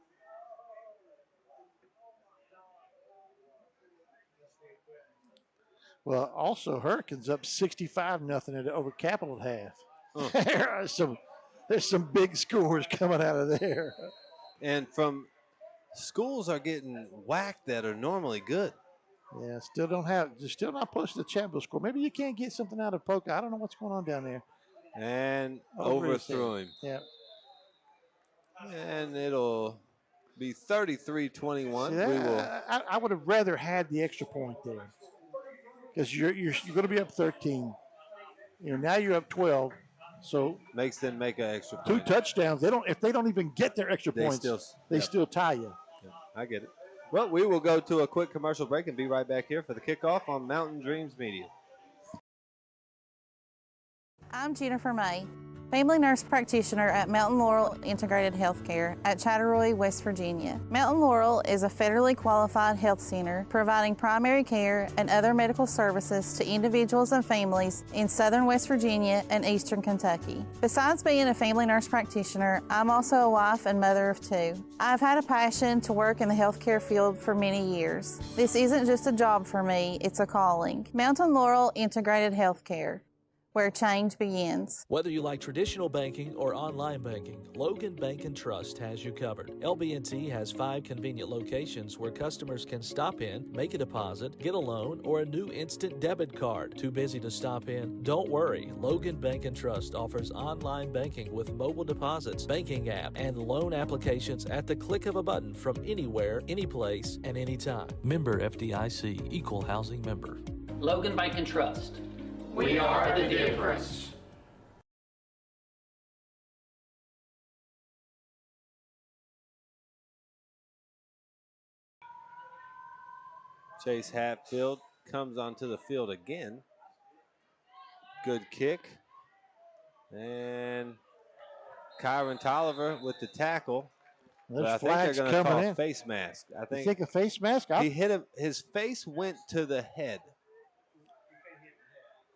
Well, also Hurricanes up 65-0 over Capital at half. There's some big scores coming out of there. And from schools are getting whacked that are normally good. Yeah, still not posted the Chapmanville score. Maybe you can't get something out of Polka. I don't know what's going on down there. And overthrew him. Yeah. And it'll be 33-21. I would have rather had the extra point there. because you're going to be up 13. Now you're up 12. So makes them make an extra point. 2 touchdowns. If they don't even get their extra points, they still tie you. Yep, I get it. Well, we will go to a quick commercial break and be right back here for the kickoff on Mountain Dreams Media. I'm Jennifer May, family nurse practitioner at Mountain Laurel Integrated Healthcare at Chattaroy, West Virginia. Mountain Laurel is a federally qualified health center providing primary care and other medical services to individuals and families in southern West Virginia and eastern Kentucky. Besides being a family nurse practitioner, I'm also a wife and mother of 2. I've had a passion to work in the healthcare field for many years. This isn't just a job for me, it's a calling. Mountain Laurel Integrated Healthcare, where change begins. Whether you like traditional banking or online banking, Logan Bank and Trust has you covered. LB&T has 5 convenient locations where customers can stop in, make a deposit, get a loan, or a new instant debit card. Too busy to stop in? Don't worry. Logan Bank and Trust offers online banking with mobile deposits, banking app, and loan applications at the click of a button from anywhere, anyplace, and anytime. Member FDIC, Equal Housing Member. Logan Bank and Trust. We are the difference. Chase Hatfield comes onto the field again. Good kick. And Kyron Tolliver with the tackle. There's I think they're going to call in. face mask. You think a face mask? He hit him. His face went to the head.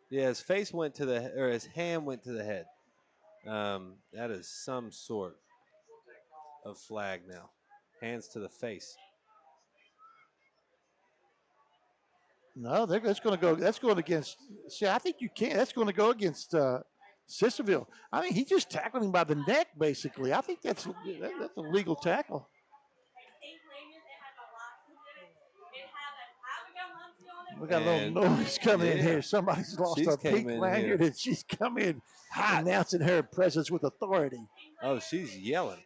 Yeah, his face went to his hand went to the head. That is some sort of flag now. Hands to the face. No, that's going to go. That's going against. See, I think you can't. That's going to go against Sissonville. I mean, he just tackled him by the neck, basically. I think that's a legal tackle. We got a little noise coming in here. Somebody's lost a pink lanyard, and she's come in hot, announcing her presence with authority. Oh, she's yelling.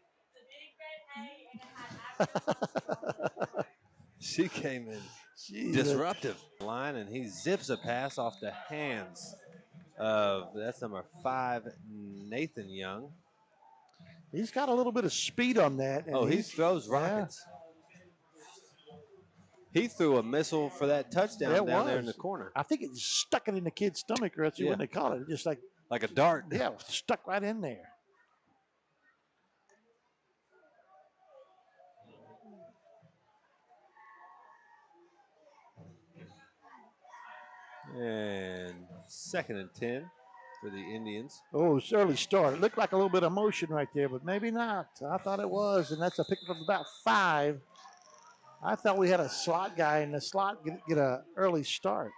She came in disruptive line, and he zips a pass off the hands of, that's number 5, Nathan Young. He's got a little bit of speed on that. And he throws rockets. He threw a missile for that touchdown down there in the corner. I think it stuck it in the kid's stomach, or that's what they call it. Just like a dart. Yeah, stuck right in there. And 2nd and 10 for the Indians. Oh, it's early start. It looked like a little bit of motion right there, but maybe not. I thought it was, and that's a pickup of about 5. I thought we had a slot guy in the slot get an early start.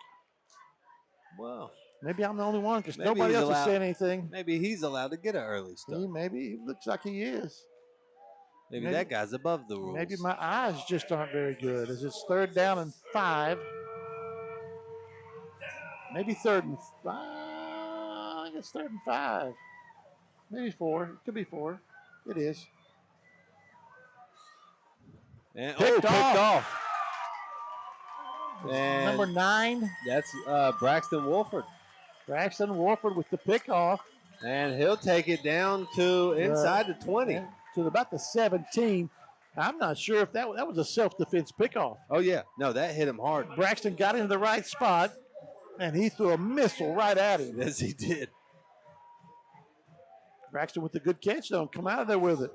Well, maybe I'm the only one because nobody else is saying anything. Maybe he's allowed to get an early start. Maybe he looks like he is. Maybe that guy's above the rules. Maybe my eyes just aren't very good. As it's 3rd down and 5. Maybe 3rd and 5. I think it's 3rd and 5. Maybe 4. It could be 4. It is. And picked off. And number 9. That's Braxton Wolford. Braxton Wolford with the pickoff. And he'll take it down to inside the 20. To about the 17. I'm not sure if that was a self-defense pickoff. Oh, yeah. No, that hit him hard. Braxton got into the right spot, and he threw a missile right at him. Yes, he did. Braxton with a good catch, though. Come out of there with it.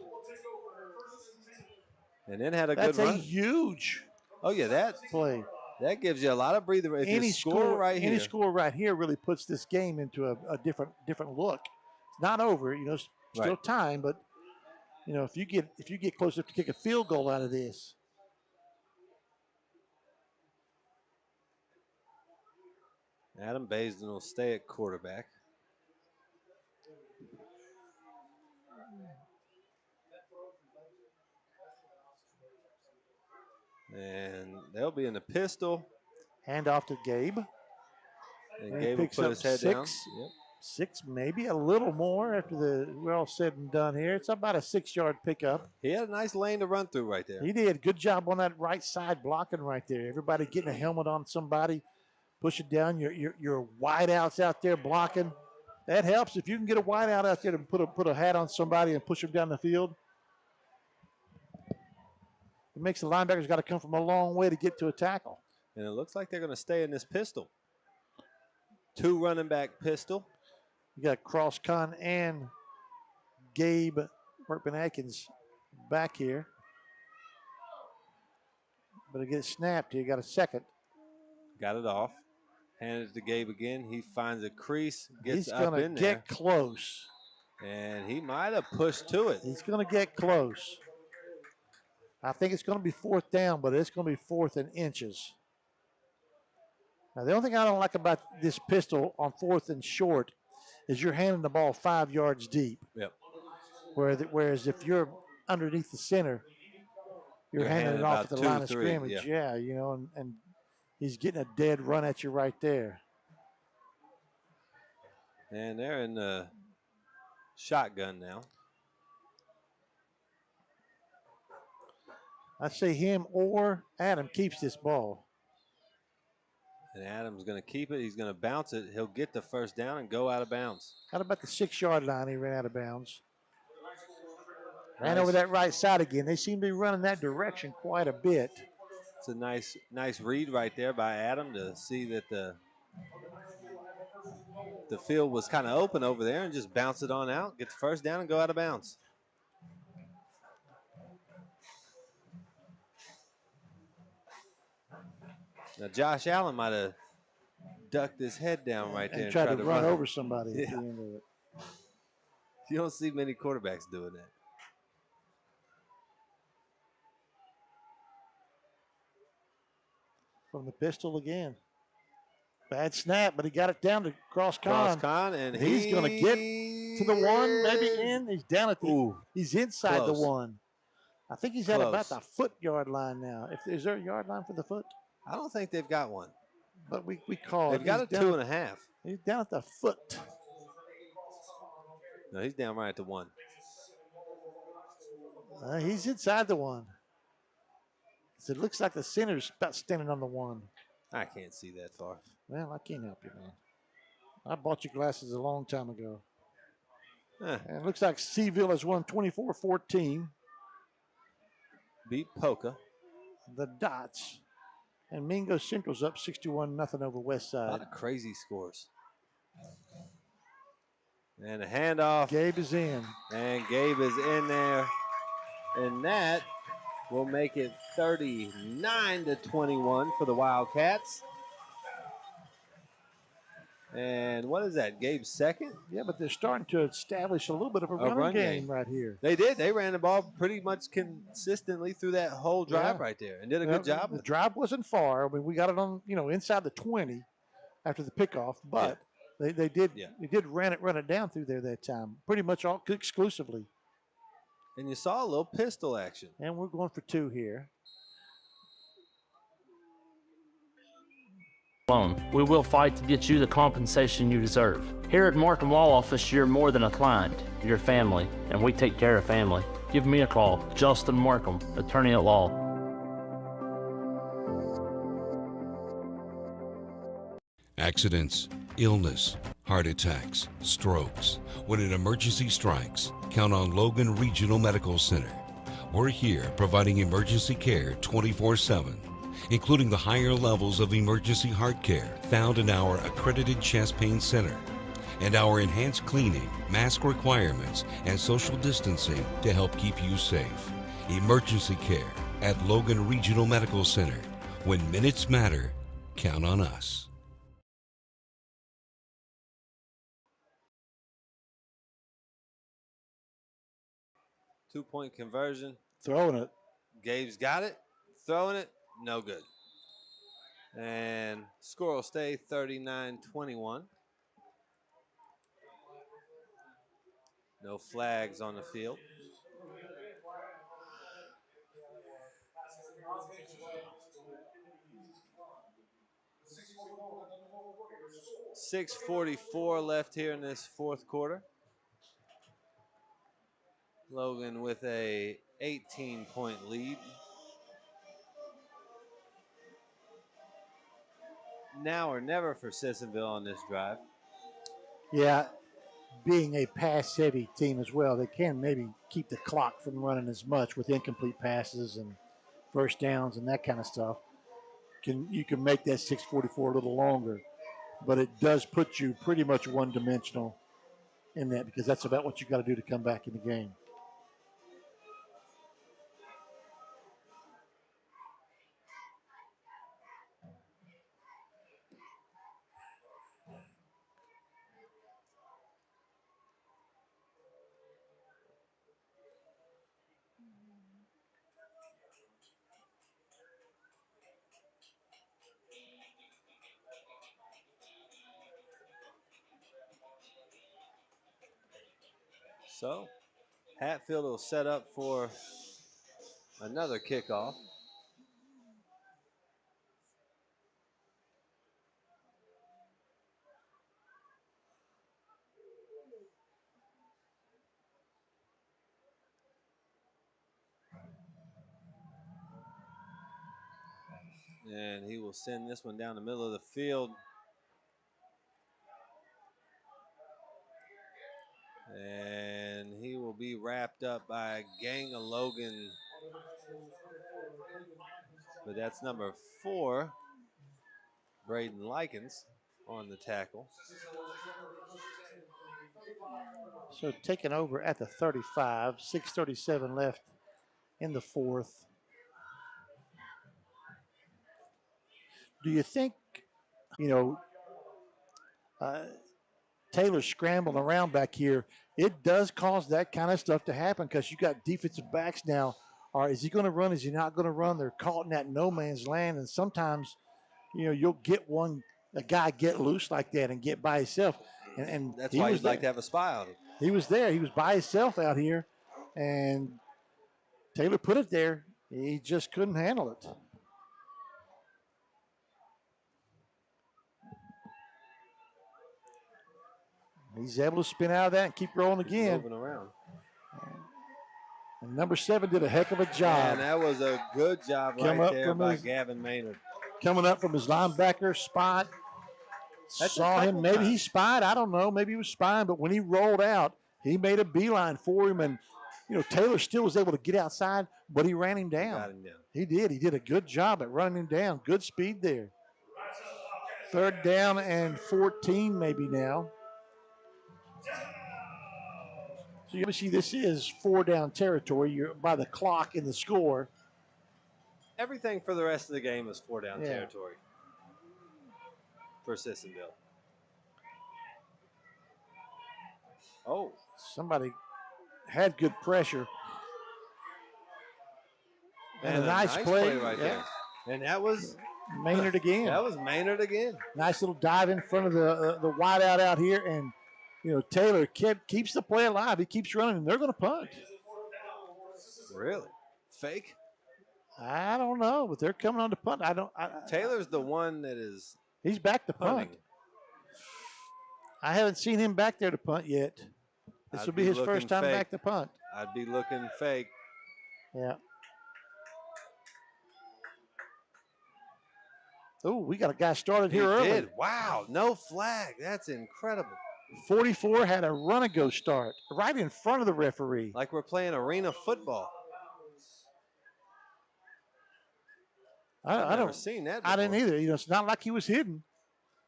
And then had a good run. That's a huge that play. That gives you a lot of breathing room. If you score right here. Any score right here really puts this game into a different look. It's not over, still time, but if you get close enough to kick a field goal out of this. Adam Baisden will stay at quarterback. And they'll be in the pistol. Hand off to Gabe. And Gabe will put his head down. Yep. 6, maybe a little more after we're all said and done here. It's about a 6-yard pickup. He had a nice lane to run through right there. He did. Good job on that right side blocking right there. Everybody getting a helmet on somebody. push it down. Your wideouts out there blocking. That helps if you can get a wideout out there to put a hat on somebody and push them down the field. It makes the linebackers got to come from a long way to get to a tackle. And it looks like they're going to stay in this pistol. 2 running back pistol. You got Cross-Con and Gabe Workman-Atkins back here. But it gets snapped here. Got a second. Got it off. Handed it to Gabe again. He finds a crease, gets He's up going in to there. get close. And he might have pushed to it. He's going to get close. I think it's going to be 4th down, but it's going to be 4th and inches. Now, the only thing I don't like about this pistol on 4th and short is you're handing the ball 5 yards deep. Yep. Whereas if you're underneath the center, you're handing it off at the line of scrimmage. Yeah, you know, and he's getting a dead run at you right there. And they're in the shotgun now. I say him or Adam keeps this ball. And Adam's going to keep it. He's going to bounce it. He'll get the first down and go out of bounds. How about the 6-yard line? He ran out of bounds. Ran over that right side again. They seem to be running that direction quite a bit. It's a nice read right there by Adam to see that the field was kind of open over there and just bounce it on out, get the first down and go out of bounds. Now Josh Allen might have ducked his head down right there and tried to run over somebody yeah. at the end of it. You don't see many quarterbacks doing that. From the pistol again. Bad snap, but he got it down to Cross-Con. Cross-Con, and he's going to get to the 1, maybe in. He's down at the. He's inside close. the 1. I think he's at about the foot-yard line now. Is there a yard line for the foot? I don't think they've got one. But we call it. They've got a 2.5. He's down at the foot. No, he's down right at the 1. He's inside the 1. So it looks like the center's about standing on the 1. I can't see that far. Well, I can't help you, man. I bought you glasses a long time ago. And it looks like Sissonville has won 24-14. Beat Polka. The Dots. And Mingo Central's up 61-0 over West Side. A lot of crazy scores. And a handoff. Gabe is in. And Gabe is in there. And that will make it 39-21 for the Wildcats. And what is that, Gabe's second? Yeah, but they're starting to establish a little bit of a run game right here. They did. They ran the ball pretty much consistently through that whole drive right there and did a good job. The drive wasn't far. I mean, we got it on, inside the 20 after the pickoff, but they did run it down through there that time, pretty much all exclusively. And you saw a little pistol action. And we're going for 2 here. We will fight to get you the compensation you deserve. Here at Markham Law Office, you're more than a client. You're family, and we take care of family. Give me a call, Justin Markham, attorney at law. Accidents, illness, heart attacks, strokes. When an emergency strikes, count on Logan Regional Medical Center. We're here providing emergency care 24/7. Including the higher levels of emergency heart care found in our accredited chest pain center, and our enhanced cleaning, mask requirements, and social distancing to help keep you safe. Emergency care at Logan Regional Medical Center. When minutes matter, count on us. Two-point conversion. Throwing it. Gabe's got it. Throwing it. No good. And score will stay 39-21. No flags on the field. .644 left here in this fourth quarter. Logan with a 18-point lead. now or never for Sissonville on this drive. Yeah, being a pass-heavy team as well, they can maybe keep the clock from running as much with incomplete passes and first downs and that kind of stuff. You can make that 6:44 a little longer, but it does put you pretty much one-dimensional in that because that's about what you got to do to come back in the game. So Hatfield will set up for another kickoff. And he will send this one down the middle of the field. And he will be wrapped up by a gang of Logan. But that's number 4, Braden Likens, on the tackle. So taking over at the 35, 6:37 left in the fourth. Do you think, Taylor scrambling around back here, it does cause that kind of stuff to happen because you got defensive backs now. Or is he going to run? Is he not going to run? They're caught in that no man's land. And sometimes, you'll get a guy get loose like that and get by himself. And that's why you'd like to have a spy on him. He was there. He was by himself out here. And Taylor put it there. He just couldn't handle it. He's able to spin out of that and keep rolling again. Moving around. And number 7 did a heck of a job. And that was a good job right there by Gavin Maynard. Coming up from his linebacker spot. Saw him. Maybe he spied. I don't know. Maybe he was spying. But when he rolled out, he made a beeline for him. And, Taylor still was able to get outside, but he ran him down. Got him down. He did. He did a good job at running him down. Good speed there. 3rd down and 14 maybe now. So obviously this is 4-down territory. You're by the clock in the score. Everything for the rest of the game is 4-down territory for Sissonville. Oh. Somebody had good pressure. And a nice play right there. And that was Maynard again. That was Maynard again. Nice little dive in front of the wideout out here. And Taylor keeps the play alive. He keeps running, and they're going to punt. Really? Fake? I don't know, but they're coming on to punt. Taylor's the one that is. He's back to punt. I haven't seen him back there to punt yet. This will be his first time back to punt. I'd be looking fake. Yeah. Oh, we got a guy started here early. Did. Wow, no flag. That's incredible. 44 had a run-and-go start right in front of the referee. Like we're playing arena football. I've never seen that before. I didn't either. It's not like he was hidden.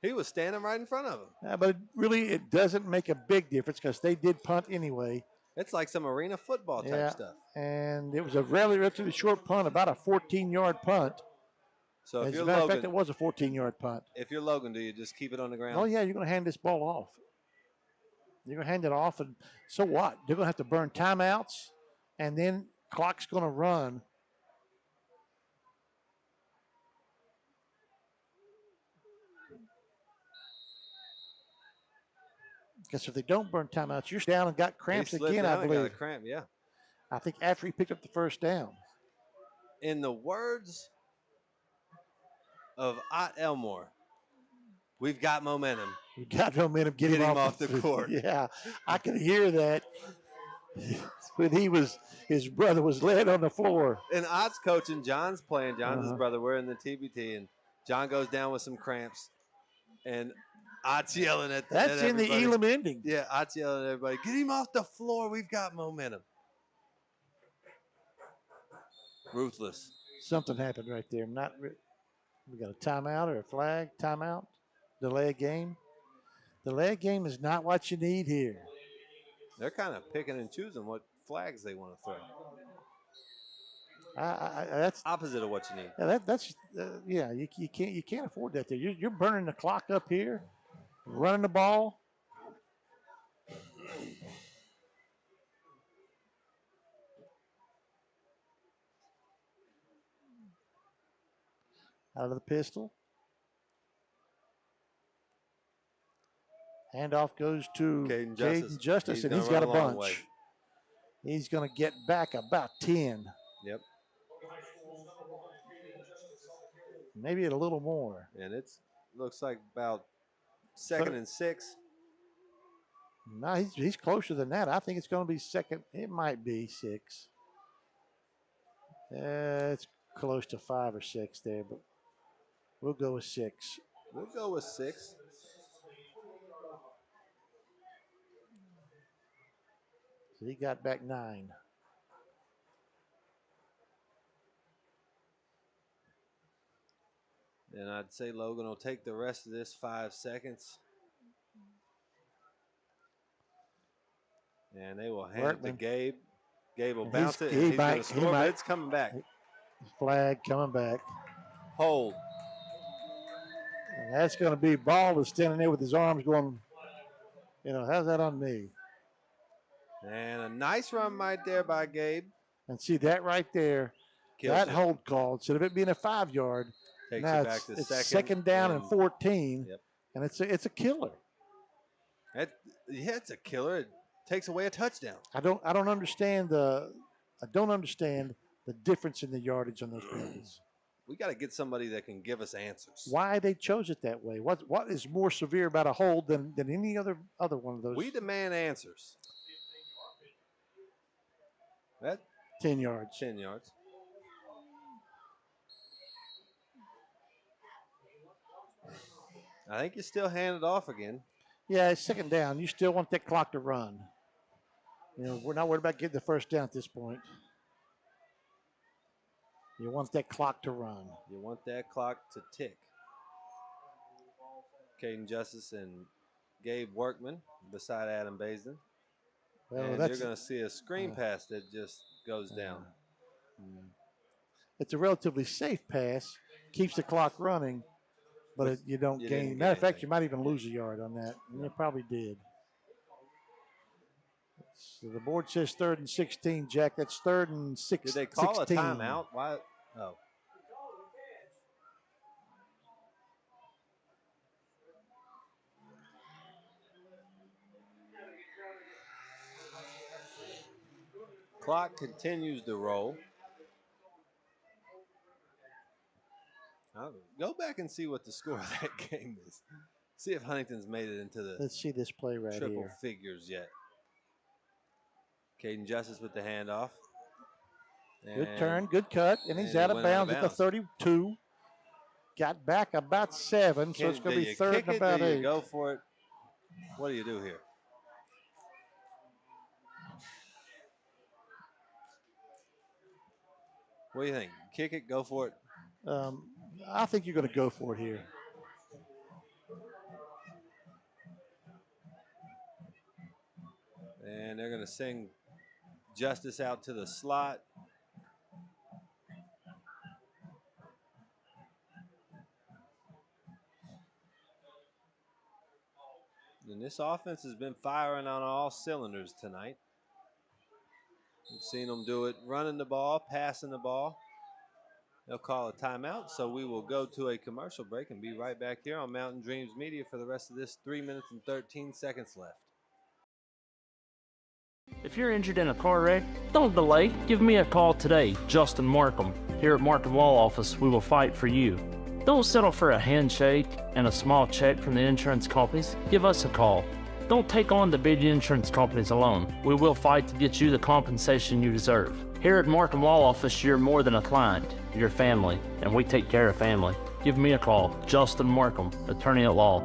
He was standing right in front of him. Yeah, but it doesn't make a big difference because they did punt anyway. It's like some arena football type stuff. And it was a relatively short punt, about a 14-yard punt. So if As you're a matter Logan, of fact, it was a 14-yard punt. If you're Logan, do you just keep it on the ground? Oh, yeah, you're going to hand this ball off. You're going to hand it off, and so what? They're going to have to burn timeouts, and then clock's going to run. Because if they don't burn timeouts, you're down and got cramps again, I believe. Got a cramp, yeah. I think after he picked up the first down. In the words of Ott Elmore, we've got momentum. We've got momentum. Get him off the court. Yeah, I could hear that when his brother was laying on the floor. And Ott's coaching, John's playing. John's his brother. We're in the TBT, and John goes down with some cramps. And Ott's yelling at That's in the everybody. Elam ending. Yeah, Ott's yelling at everybody. Get him off the floor. We've got momentum. Ruthless. Something happened right there. We got a timeout or a flag. Timeout. Delay a game. Delay a game is not what you need here. They're kind of picking and choosing what flags they want to throw. That's opposite of what you need. Yeah, you can't afford that there. You're burning the clock up here, running the ball. Out of the pistol. Handoff goes to Caden Justice, and he's got a bunch. He's going to get back about 10. Yep. Maybe a little more. And it looks like about 2nd and 6. No, he's closer than that. I think it's going to be 2nd. It might be 6. It's close to 5 or 6 there, but we'll go with 6. We'll go with 6. So he got back 9. And I'd say Logan will take the rest of this 5 seconds. And they will hand it to Gabe. Gabe will bounce it. And he's going to score, but it's coming back. Flag coming back. Hold. And that's going to be Ball is standing there with his arms going, how's that on me? And a nice run right there by Gabe. And see that right there, that hold called. Instead of it being a 5-yard, takes now it back to second down and 14. Yep. And it's a killer. It's a killer. It takes away a touchdown. I don't understand the difference in the yardage on those penalties. We got to get somebody that can give us answers. Why they chose it that way? What is more severe about a hold than any other one of those? We demand answers. That 10 yards. 10 yards. I think you still hand it off again. Yeah, it's 2nd down. You still want that clock to run. We're not worried about getting the 1st down at this point. You want that clock to run. You want that clock to tick. Caden Justice and Gabe Workman beside Adam Baisden. Well, and you're going to see a screen pass that just goes down. It's a relatively safe pass. Keeps the clock running, but you don't gain. Matter of fact, you might even lose a yard on that. And you probably did. So the board says 3rd and 16, Jack. That's 3rd and 16. Did they call a timeout? Why? Oh. Clock continues to roll. I'll go back and see what the score of that game is. See if Huntington's made it into the Let's see this play right triple here. figures yet. Caden Justice with the handoff. Good turn, good cut, and he's out of bounds at the 32. Got back about 7, so it's going to be 3rd and about 8. Go for it. What do you do here? What do you think? Kick it, go for it? I think you're going to go for it here. And they're going to sing Justice out to the slot. And this offense has been firing on all cylinders tonight. We've seen them do it running the ball, passing the ball. They'll call a timeout, so we will go to a commercial break and be right back here on Mountain Dreams Media for the rest of this 3 minutes and 13 seconds left. If you're injured in a car wreck, don't delay. Give me a call today, Justin Markham. Here at Markham Law Office, we will fight for you. Don't settle for a handshake and a small check from the insurance companies. Give us a call. Don't take on the big insurance companies alone. We will fight to get you the compensation you deserve. Here at Markham Law Office, you're more than a client. You're family, and we take care of family. Give me a call, Justin Markham, attorney at law.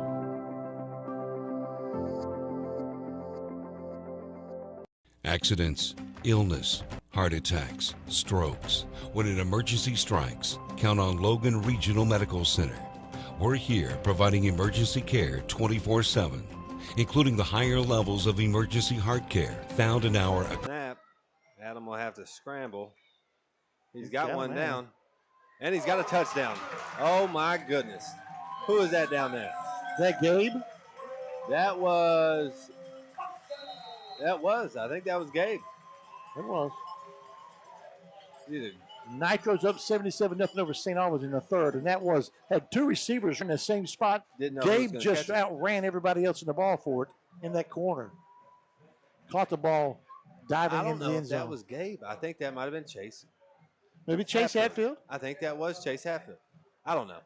Accidents, illness, heart attacks, strokes. When an emergency strikes, count on Logan Regional Medical Center. We're here providing emergency care 24/7, including the higher levels of emergency heart care found in our... Snap. Adam will have to scramble. He's got got one him, down, and he's got a touchdown. Oh, my goodness. Who is that down there? Is that Gabe? That was, I think that was Gabe. It was. Either. Nitro's up 77-0 over St. Albans in the third, and that had two receivers in the same spot. Gabe just outran everybody else in the ball for it in that corner. Caught the ball diving into the end zone. That was Gabe. I think that might have been Chase. Maybe Chase Hatfield? I think that was Chase Hatfield. I don't know.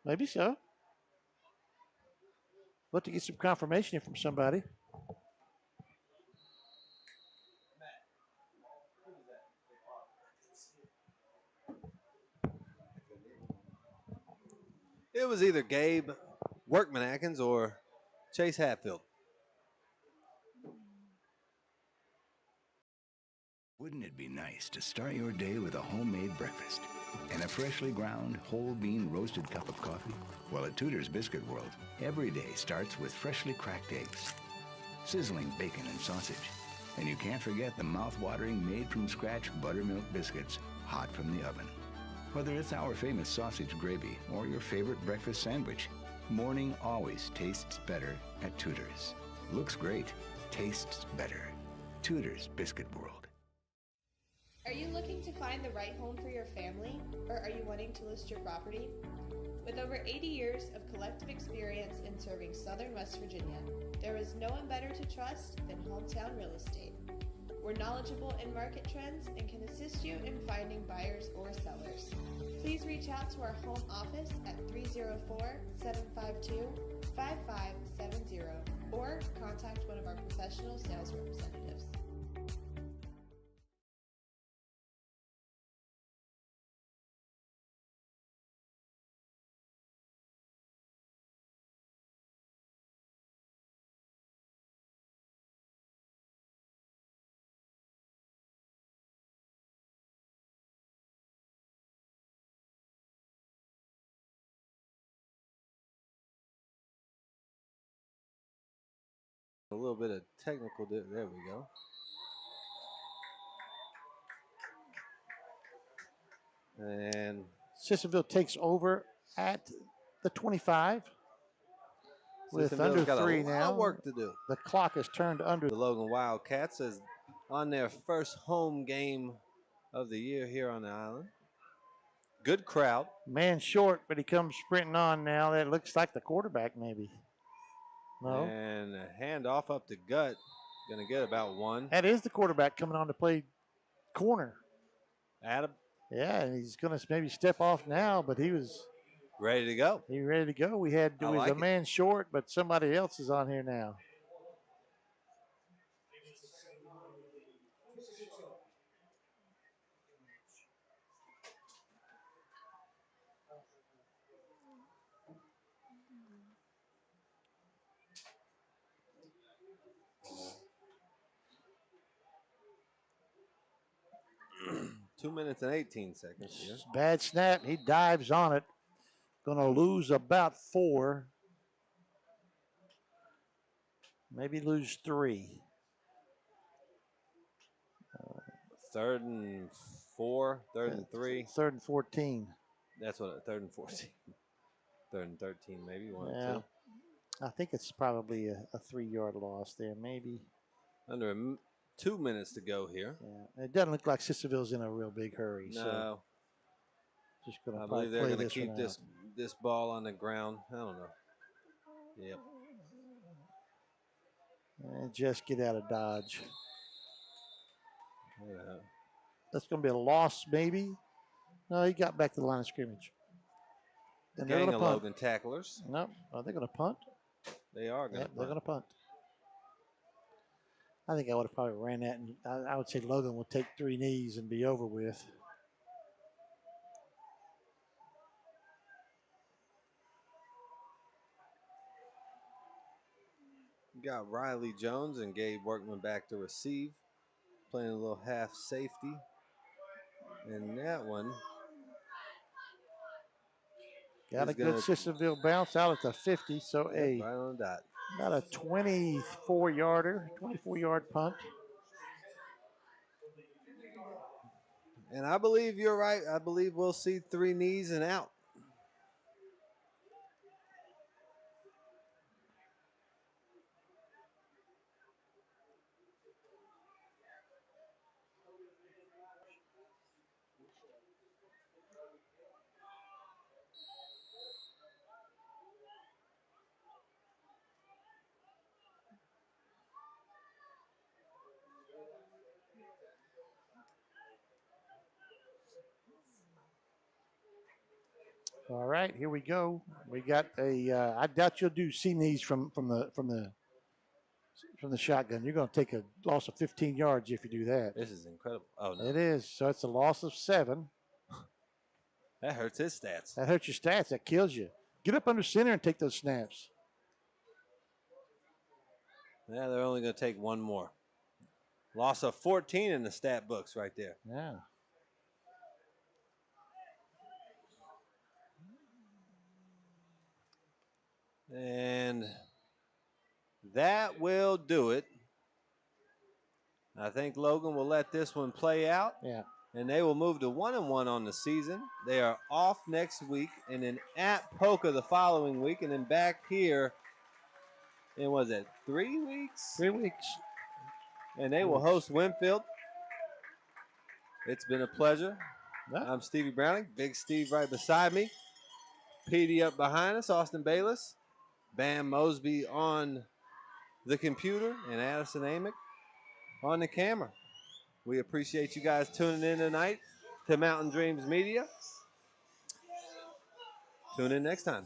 Maybe so. We'll have to get some confirmation from somebody. It was either Gabe Workman-Atkins or Chase Hatfield. Wouldn't it be nice to start your day with a homemade breakfast and a freshly ground whole bean roasted cup of coffee? Well, at Tudor's Biscuit World, every day starts with freshly cracked eggs, sizzling bacon and sausage, and you can't forget the mouth-watering made-from-scratch buttermilk biscuits hot from the oven. Whether it's our famous sausage gravy or your favorite breakfast sandwich, morning always tastes better at Tudor's. Looks great, tastes better. Tudor's Biscuit World. Are you looking to find the right home for your family, or are you wanting to list your property? With over 80 years of collective experience in serving Southern West Virginia, there is no one better to trust than Hometown Real Estate. We're knowledgeable in market trends and can assist you in finding buyers or sellers. Please reach out to our home office at 304-752-5570 or contact one of our professional sales representatives. A little bit of technical, there we go. And Sissonville takes over at the 25 with under got 3 a lot now. of work to do. The clock is turned under. The Logan Wildcats is on their first home game of the year here on the island. Good crowd. Man short, but he comes sprinting on now. That looks like the quarterback maybe. No. And a handoff up the gut. Going to get about one. That is the quarterback coming on to play corner. Adam. Yeah, and he's going to maybe step off now, but he was ready to go. He ready to go. We had a man short, but somebody else is on here now. Two minutes and 18 seconds here. Bad snap. He dives on it. Going to lose about 4. Maybe lose 3. 3rd and 4, 3rd and 3. 3rd and 14. That's what, 3rd and 14. 3rd and 13, maybe 1 or 2. I think it's probably a 3-yard loss there, maybe. Under 2 minutes to go here. Yeah. It doesn't look like Sissonville's in a real big hurry. No. So just gonna I believe they're going to keep one this ball on the ground. I don't know. Yep. And just get out of Dodge. Yeah. That's going to be a loss, maybe. No, he got back to the line of scrimmage. And they're Gang going of to punt. Logan tacklers. No, are they going to punt? They are going to punt. They're going to punt. I think I would have probably ran that, and I would say Logan will take 3 knees and be over with. You got Riley Jones and Gabe Workman back to receive, playing a little half safety. And that one. Got a good Sissonville bounce out at the 50, so right on the dot. About a 24-yard punt. And I believe you're right. I believe we'll see 3 knees and out. All right, here we go. We got a. I doubt you'll do C knees from the shotgun. You're going to take a loss of 15 yards if you do that. This is incredible. Oh no, it is. So it's a loss of 7. That hurts his stats. That hurts your stats. That kills you. Get up under center and take those snaps. Yeah, they're only going to take 1 more. Loss of 14 in the stat books right there. Yeah. And that will do it. I think Logan will let this one play out. Yeah. And they will move to 1-1 on the season. They are off next week and then at Polka the following week and then back here in, was it 3 weeks? 3 weeks. And they will host Winfield. It's been a pleasure. Yeah. I'm Stevie Browning. Big Steve right beside me. PD up behind us, Austin Bayless. Bam Mosby on the computer and Addison Amick on the camera. We appreciate you guys tuning in tonight to Mountain Dreams Media. Tune in next time.